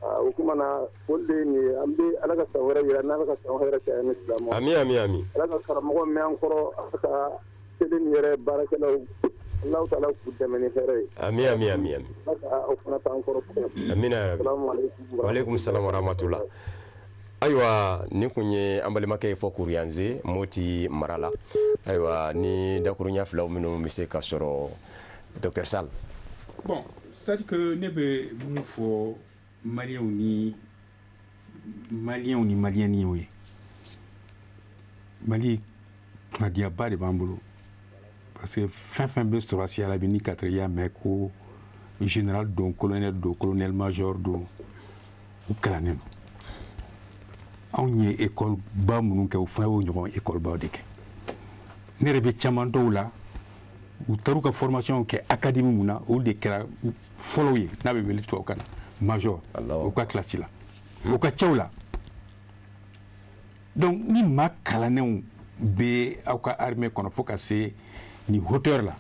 O kuma na foli de ye nin ye an bɛ Ala ka san wɛrɛ yira n'Ala ka san wɛrɛ caya ni silamɛw. Ami. Ala ka karamɔgɔ mɛn an kɔrɔ Ala ka seli nin yɛrɛ baarakɛlaw Alahu taala k'u dɛmɛ ni hɛrɛ ye. Ami. Ala ka aw fana t'an kɔrɔ. Amina yarabi. Wa alaikum salam wa rahmatullah. Ayiwa ni kun ye an balimakɛ ye fɔ Kuriyanze Moti mara la. Ayiwa ni dakurunya filaw minnu bɛ se ka sɔrɔ Dr Sall. Bon, c'est-à-dire que ne bɛ mun fɔ Maliens ni Maliennes ye. Mali kunnadiyaba de b'an bolo parce que fɛn bɛ sɔrɔ siya la bi ni 4 y'a mɛn ko général don colonel major don u kalannen don. Anw ye école ba minnu kɛ u fana y'o ɲɔgɔn école baw de kɛ. Ne yɛrɛ bɛ caman dɔw la u taara u ka formation kɛ académie mun na o de kɛra fɔlɔw ye n'a bɛ wele tubabukan na major u ka classe la u ka cɛw la. Donc ni maa kalannenw bɛ aw ka armée kɔnɔ fo ka se nin hauteur la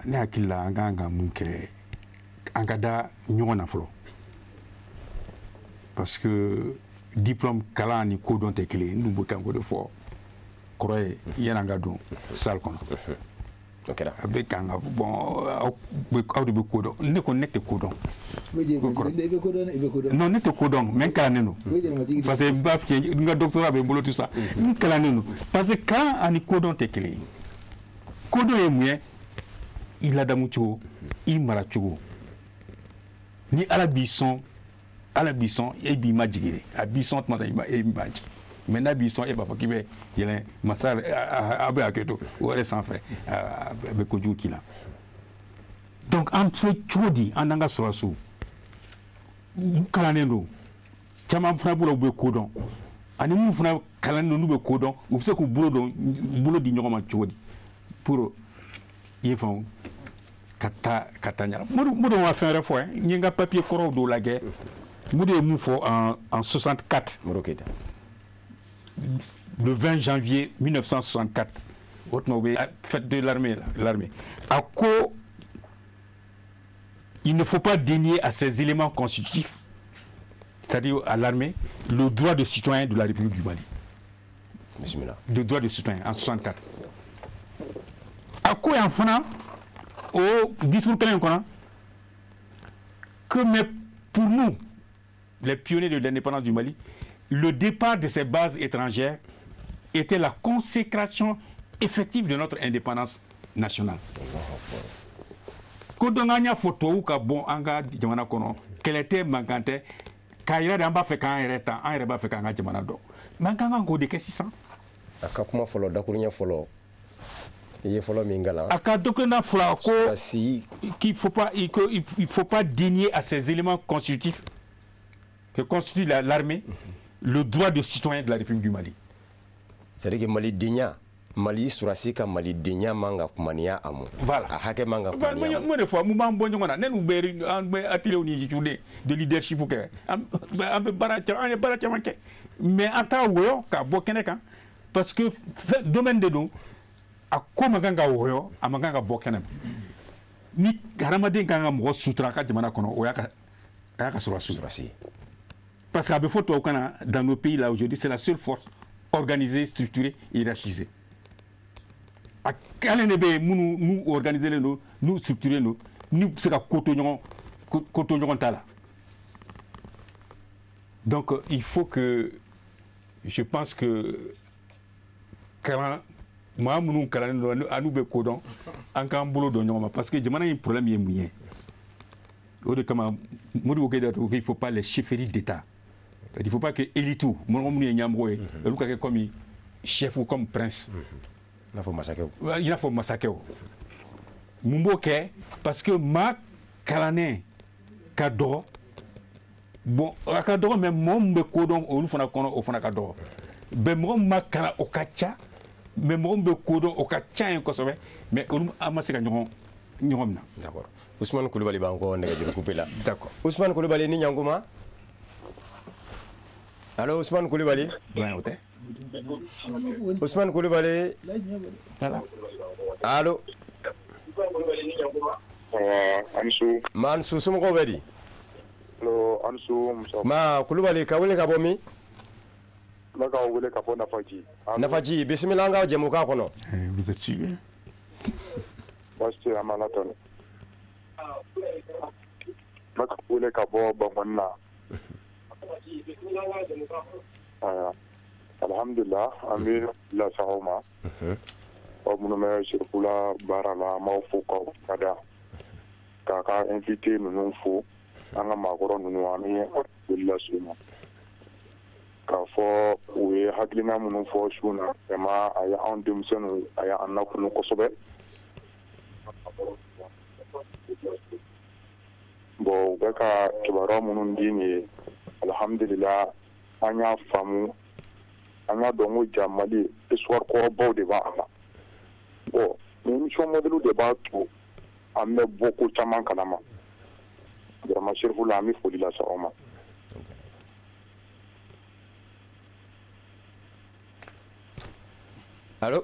ne hakili la an kan ka mun kɛ an ka da ɲɔgɔn na fɔlɔ parce que diplôme kalan ni kodɔn tɛ kelen ye n dun bɛ kan k'o de fɔ kɔrɔ ye yan'an ka don salle kɔnɔ a bɛ kan ka bon aw de bɛ kodɔn ne ko ne tɛ kodɔn non ne tɛ kodɔn mais n kalannen don parce que n b'a f'i ye n ka doctorat bɛ n bolo tout ça n kalannen don parce que kalan ani kodɔn tɛ kelen ye kodɔn ye mun ye i ladamu cogo i mara cogo ni Ala b'i sɔn e b'i majigi de a b'i sɔn tuma dɔ e b'i majigi mais n'a b'i sɔn e b'a fɔ k'i bɛ yɛlɛn masa a bɛ hakɛ to o yɛrɛ sanfɛ a bɛ kojugu k'i la donc an filɛ cogo di an n'an ka sɔrɔsiw u kalannen don caman fana bolo u bɛ kodɔn ani minnu fana kalannen don n'u bɛ kodɔn u bɛ se k'u bolo di ɲɔgɔn ma cogo di pour i ye faamu ka taa ɲa Modibo ma fɛn wɛrɛ fɔ n ye n ka papier kɔrɔw dɔw lajɛ Modibo ye mun fɔ en 64 le 20 janvier 1964 Faites de l'armée. À quoi il ne faut pas dénier à ces éléments constitutifs, c'est-à-dire à l'armée, le droit de citoyen de la République du Mali. Le droit de citoyen en 64. À quoi en faisant au discours que mais pour nous, les pionniers de l'indépendance du Mali, le départ de ces bases étrangères était la consécration effective de notre indépendance nationale. Quand on a une photo ou bon anga jamana kono qu'elle était manquante kaira d'amba fait quand elle est en reba fait quand jamana do manquant ko de qu'est-ce ça akakuma folo dakurunya folo il faut mingala akadokena folo ko qu'il faut pas dénier à ces éléments constitutifs que constitue l'armée le droit de citoyen de la République du Mali. C'est-à-dire que Mali digna Mali surasi ka Mali digna manga kumania amu. Voilà. Hake manga kumania. Moi des fois mouvement bonjo ngona nenu beri atelier oni journée de leadership ko am bara manke. Mais ata woyo ka bokene kan parce que domaine de nous a ko maganga woyo amaganga bokene. Ni karamaden kanga mo sutra ka jamana kono oyaka surasi. Parce qu'à Befort dans nos pays là aujourd'hui, c'est la seule force organisée, structurée et hiérarchisée. À quel nous organiser nous structurer nous c'est la cotonyon tala. Donc il faut que je pense que quand moi nous à nous be codon en camp boulot de parce que jamana un problème est mouillé. Il ne faut pas les chefferies d'État. Il ne faut pas que Elitou, comme chef ou comme prince. Il faut massacrer. Il faut massacrer. Mumboke, parce que ma kalané, kado, bon, kado, mais mon me kodon, au fona kono, au fona kado. Ben mon ma kala au kacha, mais mon me kodon au kacha en kosové, mais on a massé gagnon. D'accord. Ousmane Koulibaly va encore couper là. D'accord. Ousmane Koulibaly ni Nyanguma. Allô Ousmane Koulibaly. Ousmane Koulibaly. Allô. Ansou. Mansou sumo bedi. Lo Ansou. Ma Koulibaly ka wele ka bomi. Ma ka wele ka bona faji. Nafaji bismillah nga jemuka kono. Vous êtes sûr? Basti amalaton. Maka wele ka bo bangonna. Alhamdulillah, ami la sahoma. Munu me sirkula barala ma fo ko kada. Kaka invité nunu fo anga magoro nunu ami billah suma. Ka fo we haklina munu fo shuna ema aya on demsenu aya anakunu kosobe. Bon baka kibara munun dini alhamdulillah anya famu anya dongo jamali histoire ko baw de ba ala bon mission modèle de ba to amme beaucoup chaman kanama vraiment chirfu la mi foli la saoma allô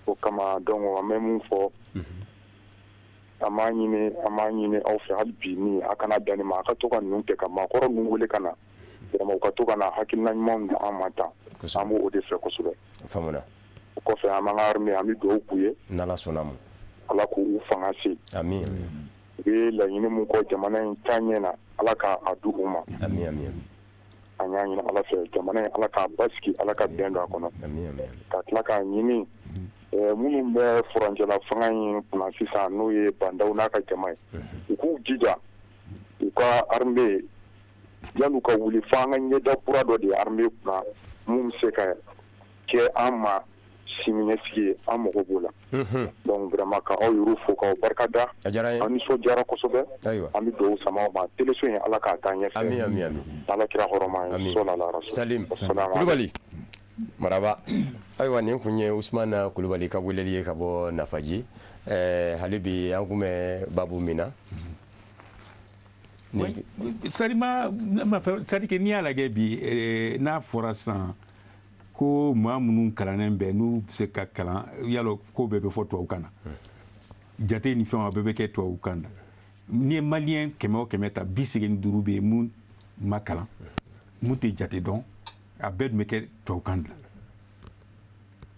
o kama dongo amme mun fo amanyine aw fɛ hali bi ni a kana danni ma a ka to ka ninnu kɛ ka maakɔrɔ ninnu wele ka na vraiment u ka to ka na hakilina ɲumanw di an ma tan an b'o de fɛ kosɛbɛ faamuna o kɔfɛ an b'an ka armée an bɛ dugawu k'u ye n'ala sɔnna ma ala k'u fanga se amin u bɛ laɲini min kɔ jamana in taa ɲɛ na ala ka a di u ma amin amin an y'a ɲini ala fɛ jamana in ala k'a basigi ala ka bɛn don a kɔnɔ amin amin ka tila k'a ɲini minnu bɛ furancɛla fanga in kunna sisan n'o ye bandaw n'a ka jama ye u k'u jija u ka armée yan'u ka wuli fo an ka ɲɛda kura dɔ de ye armée kunna mun bɛ se ka kɛ an ma siniɲɛsigi ye an mago b'o la donc vraiment ka aw yɛrɛw fo k'aw barikada an nisɔndiyara kosɛbɛ an bɛ dugawu sama aw ma téléso in ala k'a taa ɲɛfɛ ala kira hɔrɔma ye sɔlala rasul salim Koulibaly maraba ayiwa nin kun ye Ousmane Koulibaly ka weleli ye ka bɔ Nafaji hali bi an kun bɛ babu min na c'est-à-dire que n'i y'a lajɛ bi n'a fɔra sisan ko maa minnu kalannen bɛɛ n'u bɛ se ka kalan yalɔ ko bɛɛ bɛ fɔ tubabukan na jate ni fɛnw a bɛɛ bɛ kɛ tubabukan na n'i ye maliyɛn 100 o 100 ta 85 bɛ yen mun ma kalan mun tɛ jate dɔn a bɛɛ dun bɛ kɛ tubabukan de la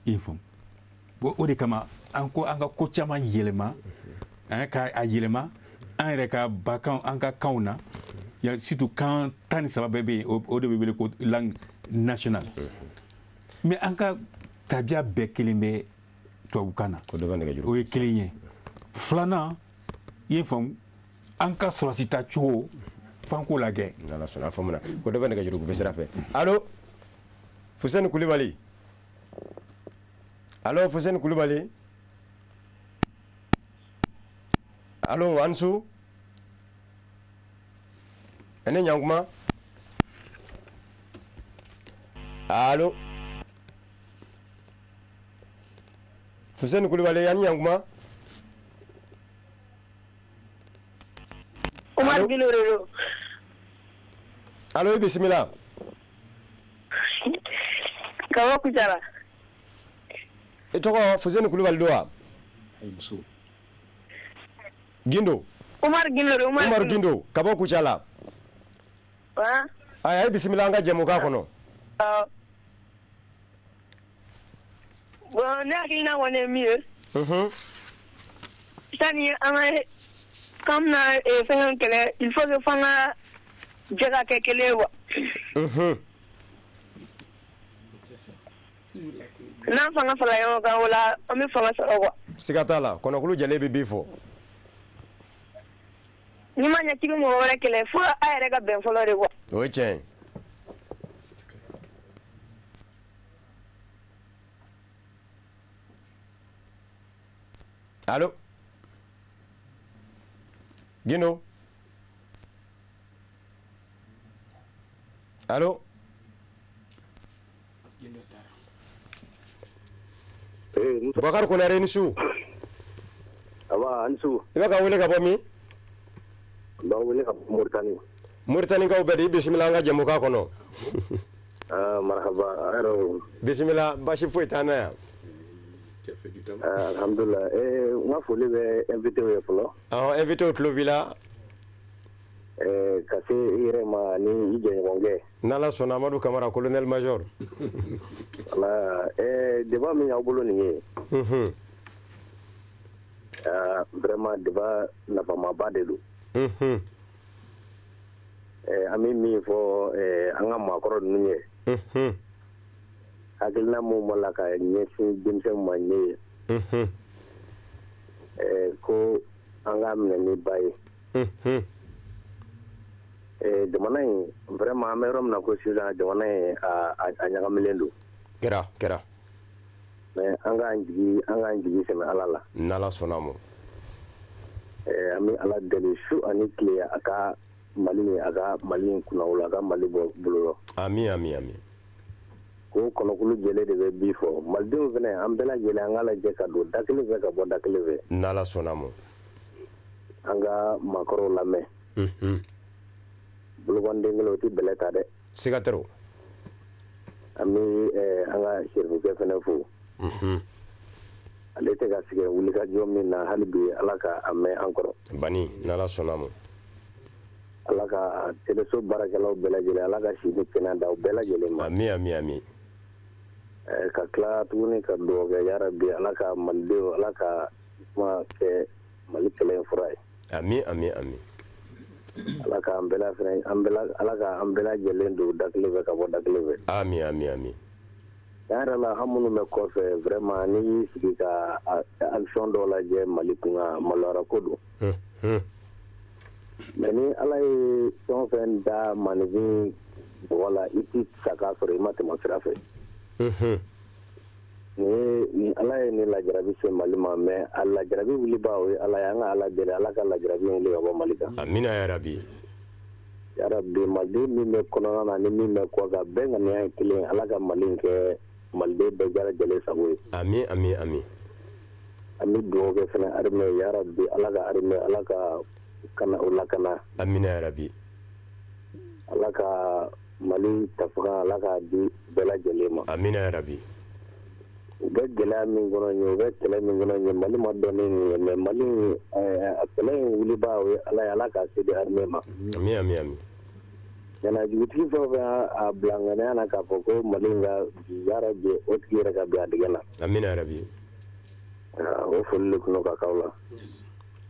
i ye faamu bon o de kama an ko an ka ko caman yɛlɛma an ka a yɛlɛma an yɛrɛ ka bakan an ka kanw na surtout kan 13 bɛɛ bɛ yen o de bɛ wele ko langue nationale mais an ka tabiya bɛɛ kelen bɛ tubabukan na o ye kelen ye filanan i ye faamu an ka sɔrɔsi ta cogo f'an k'o lajɛ n'ala sɔnna a faamuna ko dɔ bɛ nɛgɛjuru bɛ sira fɛ allo Fuseni Kulibali allo Fuseni Kulibali allo Ansu ene ɲankuma allo Fuseni Kulibali ani ɲankuma Umar Bilorero. Allo, bismillah. Kawo Kucala. E tɔgɔ Fuseni Kulibali do wa? Gindo. Umar Gindo. Umar Gindo. Ka bɔ Kucala. Aya, bismillah an ka jɛmukan kɔnɔ. Bon, ne hakilina kɔni ye min ye. Sani an ka comme na fɛngɛ kɛlɛ il faut que fanga jɛ ka kɛ kelen ye wa. N'an fanga fara ɲɔgɔn kan o la an bɛ fanga sɔrɔ quoi. Siga t'a la kɔnɔkulu jɛlen bɛ bi fɔ. N'i ma ɲɛ k'i bɛ mɔgɔ wɛrɛ kɛlɛ fo a yɛrɛ ka bɛn fɔlɔ de quoi. O ye tiɲɛ ye. Allo. Gindo. Allo. Bakar Konare ni su. Aba ansu. Iba ka wele ka bɔ min? Ba wele ka Mauritanie. Mauritanie ka bɛɛ di bismillah an ka jɛmukan kɔnɔ. Marhaba. Aro. Bismillah basi foyi t'an na yan. Alhamdulillah. N ka foli bɛ invité ye fɔlɔ. Invité tulo b'i la. Ka se i yɛrɛ ma ni i jɛɲɔgɔnkɛ. N'Ala sɔnna Amadu Kamara colonel major. Voilà. Débat min y'aw bolo nin ye. Vraiment débat nafamaba de don. An bɛ min fɔ an ka maakɔrɔ ninnu ye. Hakilina mun b'a la ka ɲɛsin denmisɛnw ma ɲɛ ye. Ko an k'a minɛ ni ba ye. Jamana in vraiment an bɛ yɔrɔ min na ko sisan jamana in a ɲagamilen don. Kɛra. Mais an k'an jigi sɛmɛ Ala la. N'Ala sɔnna ma. An bɛ Ala deli su ani tile a ka Mali in kunna wolo a ka Mali bɔ bolo rɔ. Ami. Ko kɔnɔkulu jɛlen de bɛ bi fɔ malidenw fɛnɛ an bɛɛ lajɛlen an ka lajɛ ka don da kelen fɛ ka bɔ da kelen fɛ. N'Ala sɔnna ma. An ka maakɔrɔw lamɛn. Bolokɔnden kelen o tɛ bɛlɛ ta dɛ. Siga tɛ o. An bɛ an ka serifukɛ fɛnɛ fo. Ale tɛ ka sigi wulikajɔ min na hali bi Ala ka a mɛn an kɔrɔ. Bani n'Ala sɔnna ma. Ala ka teleso baarakɛlaw bɛɛ lajɛlen Ala ka si ni kɛnɛya da u bɛɛ lajɛlen ma. Ami. Ka tila tuguni ka dugawu kɛ yarabi Ala ka malidenw Ala ka kuma kɛ Mali kɛlɛ in fura ye. Ami. Ala ka an bɛɛ lajɛlen don da kelen fɛ ka bɔ da kelen fɛ. Ami. Tiɲɛ yɛrɛ la an minnu bɛ kɔfɛ vraiment n'i y'i sigi ka action dɔw lajɛ Mali kunna maloyara ko don. Mais ni Ala ye fɛn o fɛn da maninfin bɔgɔ la i tɛ sa k'a sɔrɔ i ma tɛmɛ sira fɛ. Ni Ala ye ni lajarabi se Mali ma mais a lajarabi wulibaa o ye Ala ye an ka Ala deli Ala ka lajarabi wuli ka bɔ Mali kan. Amina yarabi. Yarabi maliden min bɛ kɔnɔna na ni min bɛ kɔ kan bɛɛ ŋaniya ye kelen ye Ala ka Mali in kɛ maliden bɛɛ jarajɛlen sago ye. Ami. An bɛ dugawu kɛ fɛnɛ armée yarabi Ala ka armée Ala ka kana o lakana. Amina yarabi. Ala ka Mali tafaga ala k'a di bɛɛ lajɛlen ma. Amina ya rabi. U bɛ gɛlɛya min kɔnɔ ye u bɛ kɛlɛ min kɔnɔ ye Mali ma dɔɔnin ye mais Mali a kɛlɛ in wulibaa o ye ala ye ala k'a se di armée ma. Ami ami ami. Yana dugutigi fɛn o fɛn y'a bila ŋaniya na k'a fɔ ko Mali ka baara jɛ o tigi yɛrɛ ka bin a dingɛ na. Amina ya rabi. O foli de tun ka k'aw la.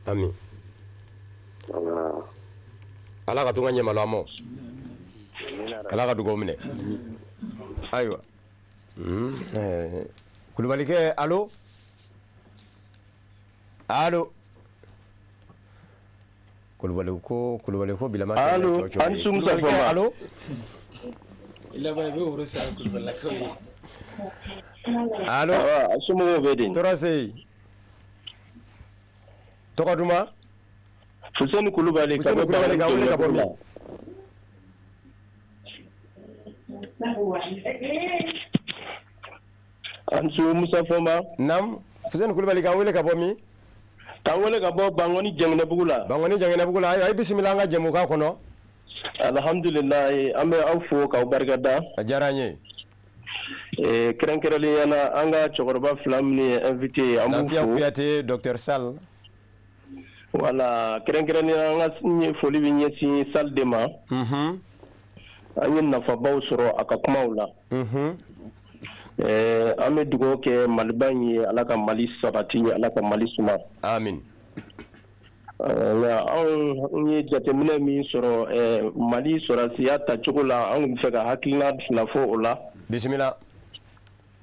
Ami. Ala ka to ka ɲɛmalo a ma. Ala ka dugawu minɛ. Ayiwa. Kulubalikɛ allo allo Kulubali ko bilama allo an sumsa foma allo ila ba be woro sa Kulubali ko allo asumo be din torase tɔgɔ duman Fuseni Kulubali ka wele ka bɔ min Ansu Musa Foma. Nam, Fuseni Kulubali ka wele ka bɔ min? Ka wele ka bɔ Bangoni Janginɛbugu la. Bangoni Janginɛbugu la. Ayi bisimila an ka jɛmukan kɔnɔ. Alhamdulillah an bɛ aw fo k'aw barikada. A diyara an ye. Kɛrɛnkɛrɛnnenya la an ka cɛkɔrɔba fila minnu ye invité ye an b'u fo. Lafiya Kuyate, Docteur Sall. Voilà, kɛrɛnkɛrɛnnenya an ka foli bɛ ɲɛsin Sall de ma. An ye nafabaw sɔrɔ a ka kumaw la. An bɛ dugawu kɛ Maliba in ye ala ka Mali sabati ala ka Mali suma. Amin. Nka anw ye jateminɛ min sɔrɔ Mali sɔrɔsiya tacogo la an tun bɛ fɛ ka hakilina fila fɔ o la. Bisimila.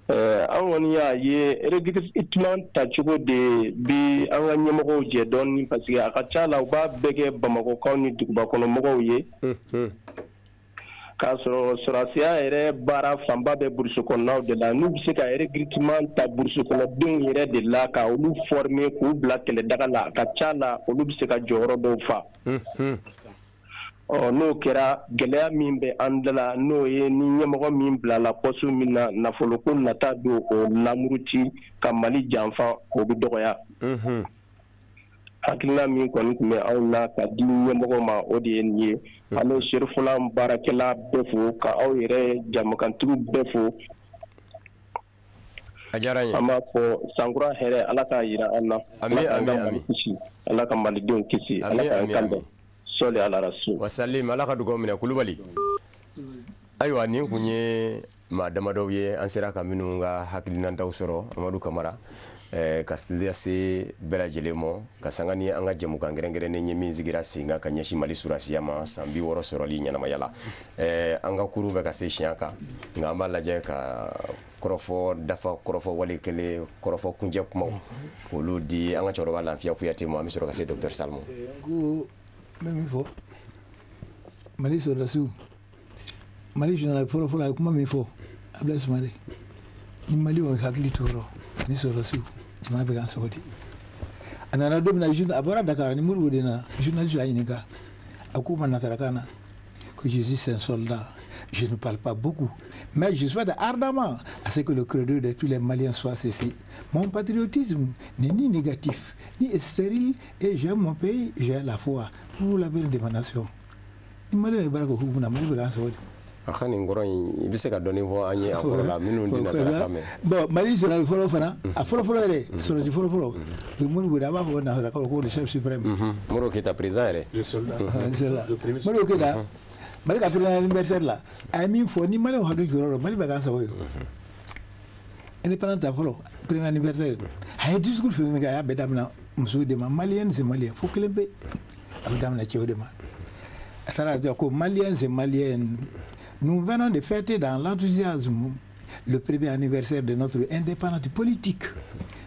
An kɔni y'a ye recrutement tacogo de bi an ka ɲɛmɔgɔw jɛ dɔɔnin parce que a ka ca la u b'a bɛɛ kɛ Bamakɔkaw ni dugubakɔnɔmɔgɔw ye. K'a sɔrɔ sɔrɔsiya yɛrɛ baara fanba bɛ burusi kɔnɔnaw de la n'u bɛ se ka recrutement ta burusi kɔnɔdenw yɛrɛ de la ka olu former k'u bila kɛlɛdaga la a ka ca la olu bɛ se ka jɔyɔrɔ dɔw fa. N'o kɛra gɛlɛya min bɛ an da la n'o ye ni ɲɛmɔgɔ min bilala poste min na nafoloko nata don o lamuruti ka Mali janfa o bɛ dɔgɔya. Hakilina min kɔni tun bɛ anw na ka di ɲɛmɔgɔ ma o de ye nin ye an bɛ serifula baarakɛla bɛɛ fo ka aw yɛrɛ jamakantigiw bɛɛ fo a diyara an ye an b'a fɔ sankura hɛrɛ ala k'a jira an na ami ami kisi ala ka malidenw kisi ala ka kan bɛn sɔli ala rasul wasalim ala ka dugawu minɛ Kulubali ayiwa nin kun ye maa damadɔw ye an sera ka minnu ka hakilinataw sɔrɔ Amadu Kamara ka lase bɛɛ lajɛlen ma ka sanga ni an ka jɛmukan kɛrɛnkɛrɛnnen ye min sigira sen kan ka ɲɛsin Mali surasiya ma san 60 sɔrɔli ɲɛnamaya la an ka kuru bɛ ka se siɲɛ kan nka an b'a lajɛ ka kɔrɔfɔ dafa kɔrɔfɔ wale kelen kɔrɔfɔ kunjɛ kumaw olu di an ka cɛkɔrɔba Lafiya Kuyate ma an bɛ sɔrɔ ka se Docteur Salmo ko mɛ min fɔ Mali sɔrɔdasiw Mali général fɔlɔfɔlɔ a ye kuma min fɔ Ablaye Soumaré ni Mali y'o hakili to yɔrɔ ni sɔrɔdasiw jamana bɛ kan sɔgɔ di a nana don min na a bɔra Dakar ni Modibo de nana journaliste y'a ɲininka a ko ma nasarakan na que je suis un soldat je ne parle pas beaucoup mais je souhaite ardemment à ce que le credo de tous les Maliens soit cessé. Mon patriotisme n'est ni négatif ni stérile et j'aime mon pays, j'ai la foi pour l'avenir de ma nation. Ni Maliens bɛ ko hukumu na Mali bɛ kan sɔgɔ di a ka nin kɔrɔ in i bɛ se ka dɔɔnin fɔ an ye an kɔrɔ la minnu tɛ nasarakan mɛn bon Mali général fɔlɔ fana a fɔlɔfɔlɔ yɛrɛ sɔrɔsi fɔlɔfɔlɔ o ye Modibo de a b'a fɔ nasarakaw ko le chef suprême Modibo Keita président yɛrɛ Modibo Keita Mali ka président anniversaire la a ye min fɔ ni Maliens hakili to yɔrɔ Mali bɛ kan sɔgɔ ye indépendance ta fɔlɔ président anniversaire a ye discours fɛn fɛn kɛ a y'a bɛɛ daminɛ musow de ma malien c'est malien fo kelen pe a bɛ daminɛ cɛw de ma a taara dire ko malien c'est malien. Nous venons de fêter dans l'enthousiasme le premier anniversaire de notre indépendance politique.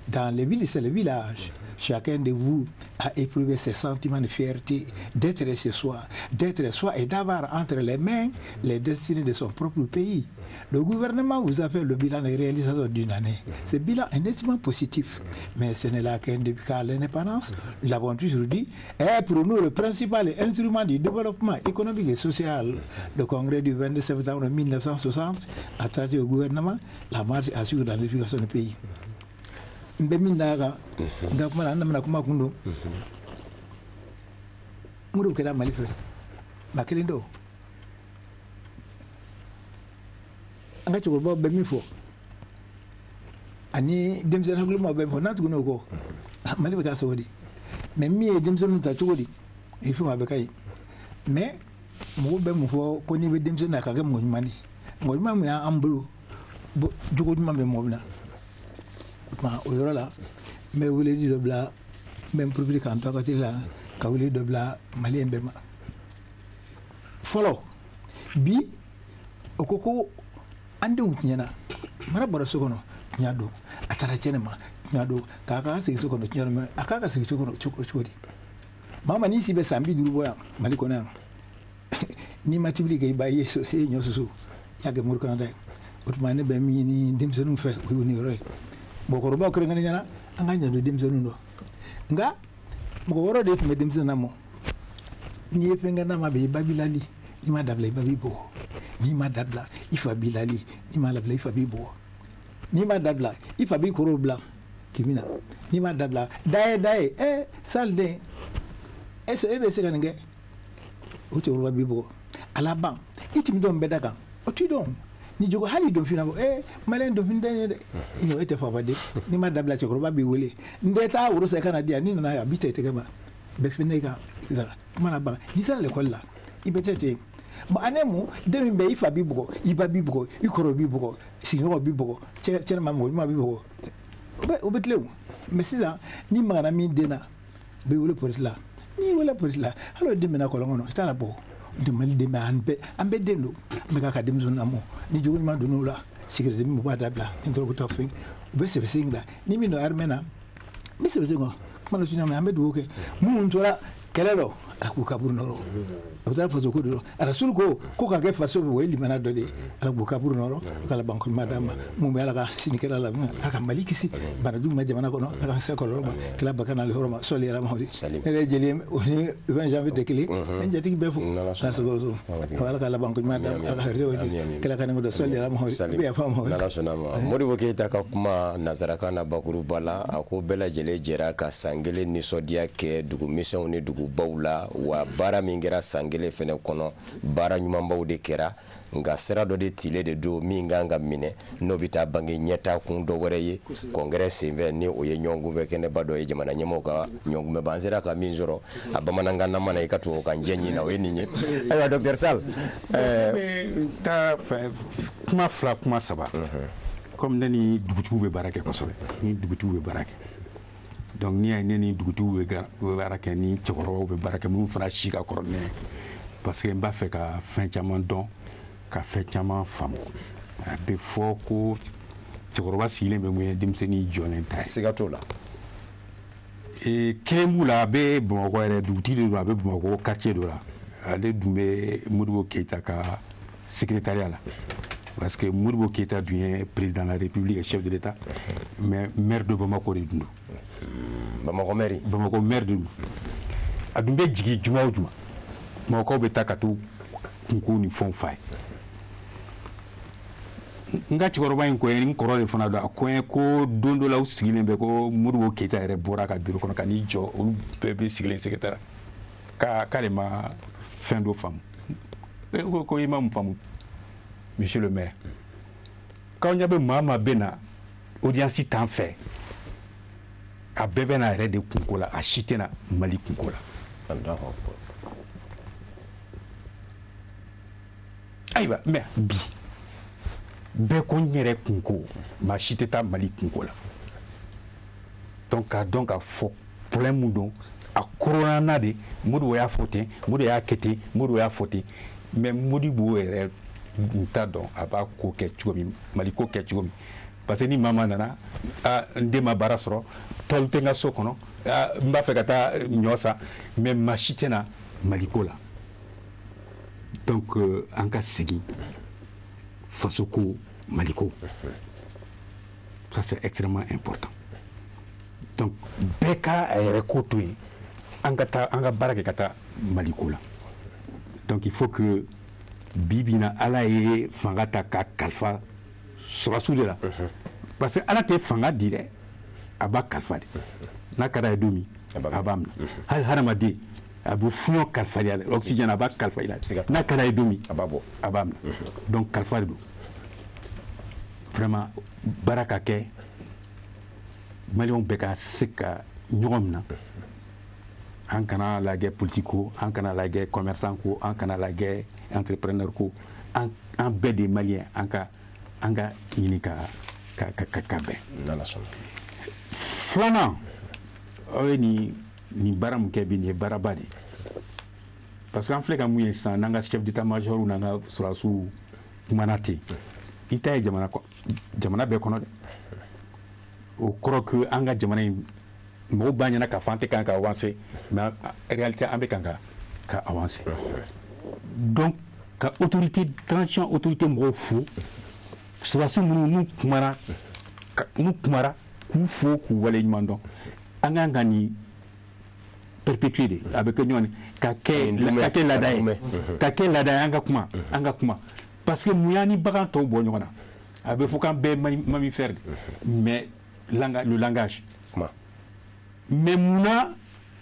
Dans les villes et les villages, chacun de vous a éprouvé ses sentiments de fierté d'être chez soi, d'être soi et d'avoir entre les mains les destinées de son propre pays. Le gouvernement vous a fait le bilan des réalisations d'une année. Ce bilan est nettement positif, mais ce n'est là qu'un début car l'indépendance, nous l'avons toujours dit, est pour nous le principal instrument du développement économique et social. Le congrès du 22 septembre 1960 a traité au gouvernement la marche assure dans l'éducation du pays. ka cɛkɔrɔbaw bɛ min fɔ ani denmisɛnnin hakilimaw bɛ min fɔ n'a tugun'o kɔ Mali bɛ ka sɔgɔ di mais min ye denmisɛnninw ta cogo di il faut a bɛ ka ye mais mɔgɔw bɛ mun fɔ ko n'i bɛ denmisɛnnin na ka kɛ mɔgɔ ɲuman de mɔgɔ ɲuman min y'an bolo jogo ɲuman bɛ mɔgɔ min na o tuma o yɔrɔ la n bɛ weleli dɔ bila n bɛ n profite k'an to a ka teli la ka weleli dɔ bila maliyɛn bɛɛ ma fɔlɔ bi o ko an denw tiɲɛna mara bɔra so kɔnɔ tiɲɛ don a taara kɛnɛma tiɲɛ don k'a ka sigi so kɔnɔ tiɲɛ don mɛ a k'a ka sigi so kɔnɔ cogo di maa ma n'i si bɛ san 50 bɔ yan Mali kɔnɔ yan n'i ma tibili kɛ i b'a ye ɲɔ soso i y'a kɛ Morikana da ye o tuma ne bɛ min ɲini denmisɛnninw fɛ o ye nin yɔrɔ ye mɔgɔkɔrɔbaw kɛrɛnkɛrɛnɲɛna an ka ɲɛ don denmisɛnninw dɔ nka mɔgɔ wɔɔrɔ de tun bɛ denmisɛnnin lamɔ n'i ye fɛn kɛ n'a ma bɛn i ba b'i lali n'i ma dabila i ba b'i bugɔ n'i ma dabila i fa b'i lali n'i ma labila i fa b'i bugɔ n'i ma dabila i fa b'i kɔrɔw bila k'i mina n'i ma dabila da ye saliden e bɛ se ka nin kɛ o cɛkɔrɔba b'i bugɔ a laban i timidɔn bɛɛ da kan o t'i dɔn ni jogo hali dɔnfin na bɔ maliyɛn dɔnfin tɛ ye dɛ e tɛ fabaden n'i ma dabila cɛkɔrɔba b'i wele n tɛ taa woro sa i ka na di yan n'i nana yan a b'i ta i tɛgɛ ma bɛɛ fin ne ka mana ban n'i sera l'école la i bɛ tɛ ten bon ane mu den min bɛ i fa b'i bugɔ i ba b'i bugɔ i kɔrɔ b'i bugɔ sigiɲɔgɔn b'i bugɔ cɛnɛma mɔgɔ ɲuman b'i bugɔ o bɛ tilen o mais sisan n'i magana min den na o bɛ wele polisi la n'i wele polisi la hali o den bɛ na kɔlɔn kɔnɔ i t'a la bɔ Mali den bɛ an bɛɛ den don n bɛ ka denmisɛnninw lamɔ ni jogo ɲuman donn'o la sigirɛti min b'a dabila interrogatoire fɛn u bɛ sɛbɛsen la ni min don armée na n bɛ sɛbɛsen kɔnɔ kuma dɔ suɲɛ an bɛ dugawu kɛ minnu tora kɛlɛ dɔ a k'u kaburu nɔrɔ o taara faso ko dɔ Rasulu ko ka kɛ faso o ye limana dɔ de ye ala k'u kaburu nɔrɔ ka laban ko ɲuman d'a ma mun bɛ ala ka sinikɛla la ala ka Mali kisi banajugu ma jamana kɔnɔ ala ka se kɔlɔlɔ ma kila bakana ale hɔrɔma sɔli yɛrɛ mahodi ne yɛrɛ jeli o ni 20 janvier tɛ kelen n jatigi bɛɛ fo ala sogo so ala ka laban ko ɲuman d'a ma ala ka hɛrɛ o kila ka ne ko sɔli yɛrɛ mahodi bɛ yafa ma ala sɔnna ma Modibo Keyita ka kuma nazarakan na bakuruba la a ko bɛɛ lajɛlen jɛra ka san kelen nisɔndiya kɛ dugu misɛnw ni dugubaw la wa baara min kɛra san kelen fɛnɛ kɔnɔ baara ɲumanbaw de kɛra nka sira dɔ de tile de don min kan ka minɛ n'o bɛ taa bange ɲɛta kun dɔ wɛrɛ ye kɔnkɛrɛ senfɛ ni o ye ɲɔgɔnkunbɛ kɛnɛba dɔ ye jamana ɲɛmɔgɔw ka ɲɔgɔnkunbɛba an sera ka min sɔrɔ a bamanankan na mana i ka tubabu kan jɛ ɲina o ye nin ye ayiwa Docteur Sall kuma fila kuma saba comme ne ni dugutigiw bɛ baara kɛ kosɛbɛ ni dugutigiw bɛ baara kɛ donc n'i y'a ye ne ni dugutigiw bɛ baara kɛ ni cɛkɔrɔbaw bɛ baara kɛ minnu fana si ka kɔrɔ ne parce que n b'a fɛ ka fɛn caman dɔn ka fɛn caman faamu a bɛ fɔ ko cɛkɔrɔba sigilen bɛ mun ye denmisɛnnin jɔlen ta ye siga t'o la kelen b'u la a bɛ Bamakɔ yɛrɛ dugutigi de don a bɛ Bamakɔ quartier dɔ la ale dun bɛ Modibo Keyita ka secrétariat la parce que Modibo Keyita dun ye président de la République et chef de l'État mais maire de Bamako de dun don Bamako maire de dun a dun bɛ jigin juma o juma mɔgɔw bɛ taa ka t'u kunko ni fɛnw f'a ye n ka cɛkɔrɔba in ko ye n kɔrɔ de fana don a ko ye ko don dɔ la u sigilen bɛ ko Modibo Keyita yɛrɛ bɔra ka bureau kɔnɔ ka n'i jɔ olu bɛɛ bɛ sigilen secrétaire k'ale ma fɛn dɔ faamu ko i ma mun faamu monsieur le maire k'aw ɲɛ bɛ maa maa bɛ na audience t'an fɛ a bɛɛ bɛ na yɛrɛ de kunko la a si tɛ na Mali kunko la ayiwa mais bi bɛɛ ko n yɛrɛ kunko maa si tɛ taa Mali kunko la donc k'a dɔn k'a fɔ problème mun don a koronna de Modibo y'a fɔ ten Modibo y'a kɛ ten Modibo y'a fɔ ten mais Modibo yɛrɛ n t'a dɔn a b'a ko kɛ cogo min Mali ko kɛ cogo min parce que ni maa ma nana n den ma baara sɔrɔ tɔli tɛ n ka so kɔnɔ n b'a fɛ ka taa ɲɔ san mais maa si tɛ na Mali ko la donc an ka segin faso ko Mali ko ça c'est extrêmement important donc bɛɛ ka a yɛrɛ ko to yen an ka baara kɛ ka taa Mali ko la donc il faut que bibi na ala ye fanga ta ka kalifa sɔrɔsiw de la parce que ala tɛ fanga di dɛ a b'a kalifa de n'a ka d'a ye don min a b'a minɛ hali hadamaden a bɛ fiɲɛ kalifa de la oxygène a b'a kalifa i la n'a ka d'a ye don min a b'a minɛ donc kalifa de don vraiment baraka ke malion beka seka ñomna an kana lage politico an kana lage commerçant ko an kana lage entrepreneur ko an bɛɛ de malien an ka ɲini ka bɛn filanan aw ye nin baara min kɛ bi nin ye baaraba de parce que an filɛ ka mun ye sisan n'an ka chef d'état major n'an ka sɔrɔdasiw kumana ten i ta ye jamana bɛɛ kɔnɔ dɛ o kɔrɔ que an ka jamana in mɔgɔw b'a ɲɛna k'a fɔ an tɛ kan ka avancer mais en réalité an bɛ kan ka avancer donc ka autorité transition autorité mɔgɔw fo sɔrɔdasi minnu n'u kumara k'u fo k'u waleɲuman dɔn an kan ka nin perpétuer de a bɛ kɛ ɲɔgɔn ka kɛ laada ye an ka kuma parce que mun y'an ni bagan tɔw bɔ ɲɔgɔn na a bɛ fɔ k'an bɛɛ mammifère de mais le langage mais munna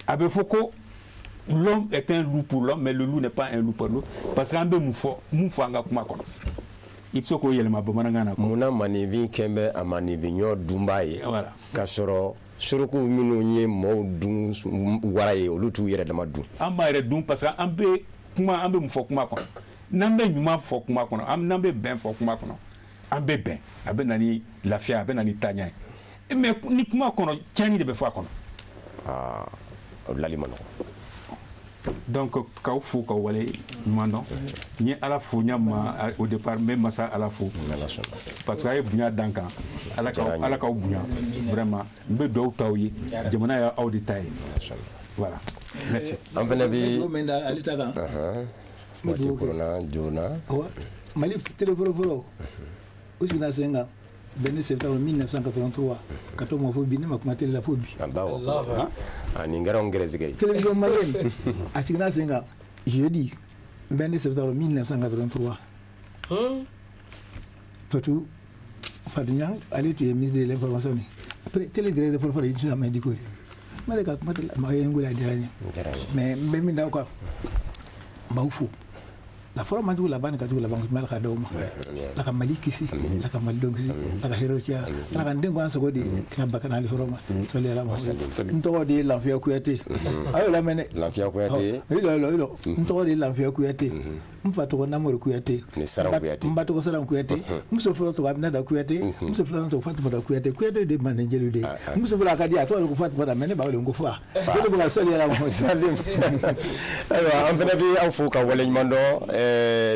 a bɛ fɔ ko l'homme est un loup pour l'homme mais le loup n'est pas un loup pour l'autre parce que an bɛ mun fɔ an ka kuma kɔnɔ i bɛ se k'o yɛlɛma bamanankan na munna maninfin kɛn bɛ a maninfinɲɔ dunbaa ye k'a sɔrɔ suruku minnu ye maaw dun wara ye olu t'u yɛrɛ dama dun an b'a yɛrɛ dun parce que an bɛ mun fɔ kuma kɔnɔ n'an bɛ ɲuman fɔ kuma kɔnɔ n'an bɛ bɛn fɔ kuma kɔnɔ an bɛ bɛn a bɛ na ni lafiya a bɛ na ni taaɲa ye mais ni kuma kɔnɔ tiɲɛni de bɛ fɔ a kɔnɔ o lali ma nɔgɔ donc k'aw fo k'aw wale ɲuman dɔn n ye ala fo ɲama au départ n bɛ masa ala fo parce que a ye bonya dan kan ala k'aw bonya vraiment n bɛ dugawu t'aw ye jamana y'aw de ta ye voilà merci an fana bɛ waati korona joona mali télé fɔlɔ o sigira sen kan bɛn septembre 1983 ka to mɔfɔ bi ne ma kuma télé la fo bi nin kɛra n gɛrɛsɛgɛ ye télévision malienne a sigira sen kan jeudi 22 septembre 1983 Fatou Niang ale tun ye ministre de l'information ni après télé directeur fɔlɔ ye Youssou Amadi Kori male ka kuma télé ma ye ngula diyara n ye mais n bɛ min da o kan n b'aw fo la fɔlɔ man jugu laban ka jugu laban ko ala ka d'aw ma ala ka mali kisi ala ka mali dɔn kisi ala ka hɛrɛw caya ala ka n den ko an sago de ka bakana ali hɔrɔn ma sɔli ala ma n tɔgɔ de ye Lafiya Kuyate a y'o lamɛn dɛ Lafiya Kuyate n tɔgɔ de ye Lafiya Kuyate n fa tɔgɔ Namori Kuyate n ba tɔgɔ Saran Kuyate n muso fɔlɔ tɔgɔ Aminata Kuyate n muso filanan tɔgɔ Fatumata Kuyate Kuyate de ye manden jeliw de ye n muso fɔlɔ a ka di a tɔgɔ de ko Fatumata mais ne b'a wele ko fa jeli bɛ ka sɔli ala ma ayiwa an fana bɛ aw fo ka waleɲuman dɔn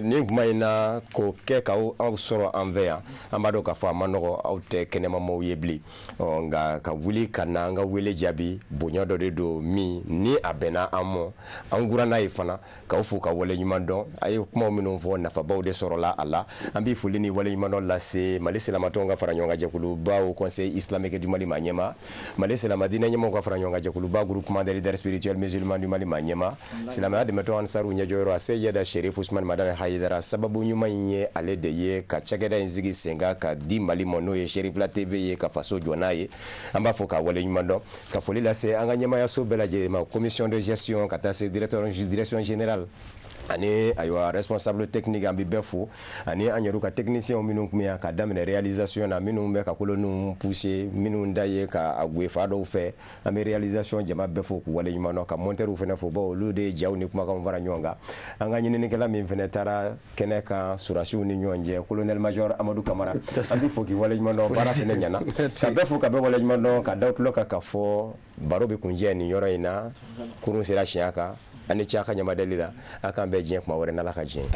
nin kuma in na k'o kɛ k'aw sɔrɔ an fɛ yan an b'a dɔn k'a fɔ a ma nɔgɔ aw tɛ kɛnɛmamaw ye bilen nka ka wuli ka na an ka wele jaabi bonya dɔ de don min ni a bɛnna an mɔ an gura n'a ye fana k'aw fo ka waleɲuman dɔn a ye kuma minnu fɔ nafabaw de sɔrɔla a la an bɛ foli ni waleɲuman dɔn lase mali silamatɔnw ka fara ɲɔgɔn kan jɛkulubaw conseil islamique du mali ma ɲɛma mali silamadinɛ ɲɛmɔgɔw ka fara ɲɔgɔn kan jɛkuluba groupement des leaders spirituels musulmans du mali ma ɲɛma silamɛya dɛmɛtɔ ansaru ɲɛjɔyɔrɔ a se yɛda sherif usman madane hayidara sababu ɲuman in ye ale de ye ka cakɛda in sigi sen kan ka di mali ma n'o ye sherifla tv ye ka faso jɔ n'a ye an b'a fɔ ka waleɲuman dɔn ka foli lase an ka ɲɛmayaso bɛɛ lajɛlen ma commission de gestion ka taa se direction générale ani ayiwa responsable technique an bɛ bɛɛ fo ani an yɛrɛ ka technicien minnu tun bɛ yan ka daminɛ réalisation na minnu bɛ ka kolonninw pousser minnu da ye ka a goye fa dɔw fɛ an bɛ réalisation jama bɛɛ fo k'u waleɲuman dɔn ka monteur fana fo bawo olu de ye jaw ni kumakanw fara ɲɔgɔn kan an ka ɲininikɛla min fana taara kɛnɛ kan surasiw ni ɲɔgɔn cɛ colonel major Amadou Kamara an bɛ fo k'i waleɲuman dɔn baara fana ɲɛna ka bɛɛ fo ka bɛɛ waleɲuman dɔn ka da tulo kan ka fɔ baro bɛ kunjɛ nin yɔrɔ in na kurun sera siɲɛ kan ani cɛ a ka ɲamadeli la a k'an bɛɛ diɲɛ kuma wɛrɛ n'Ala ka diɲɛ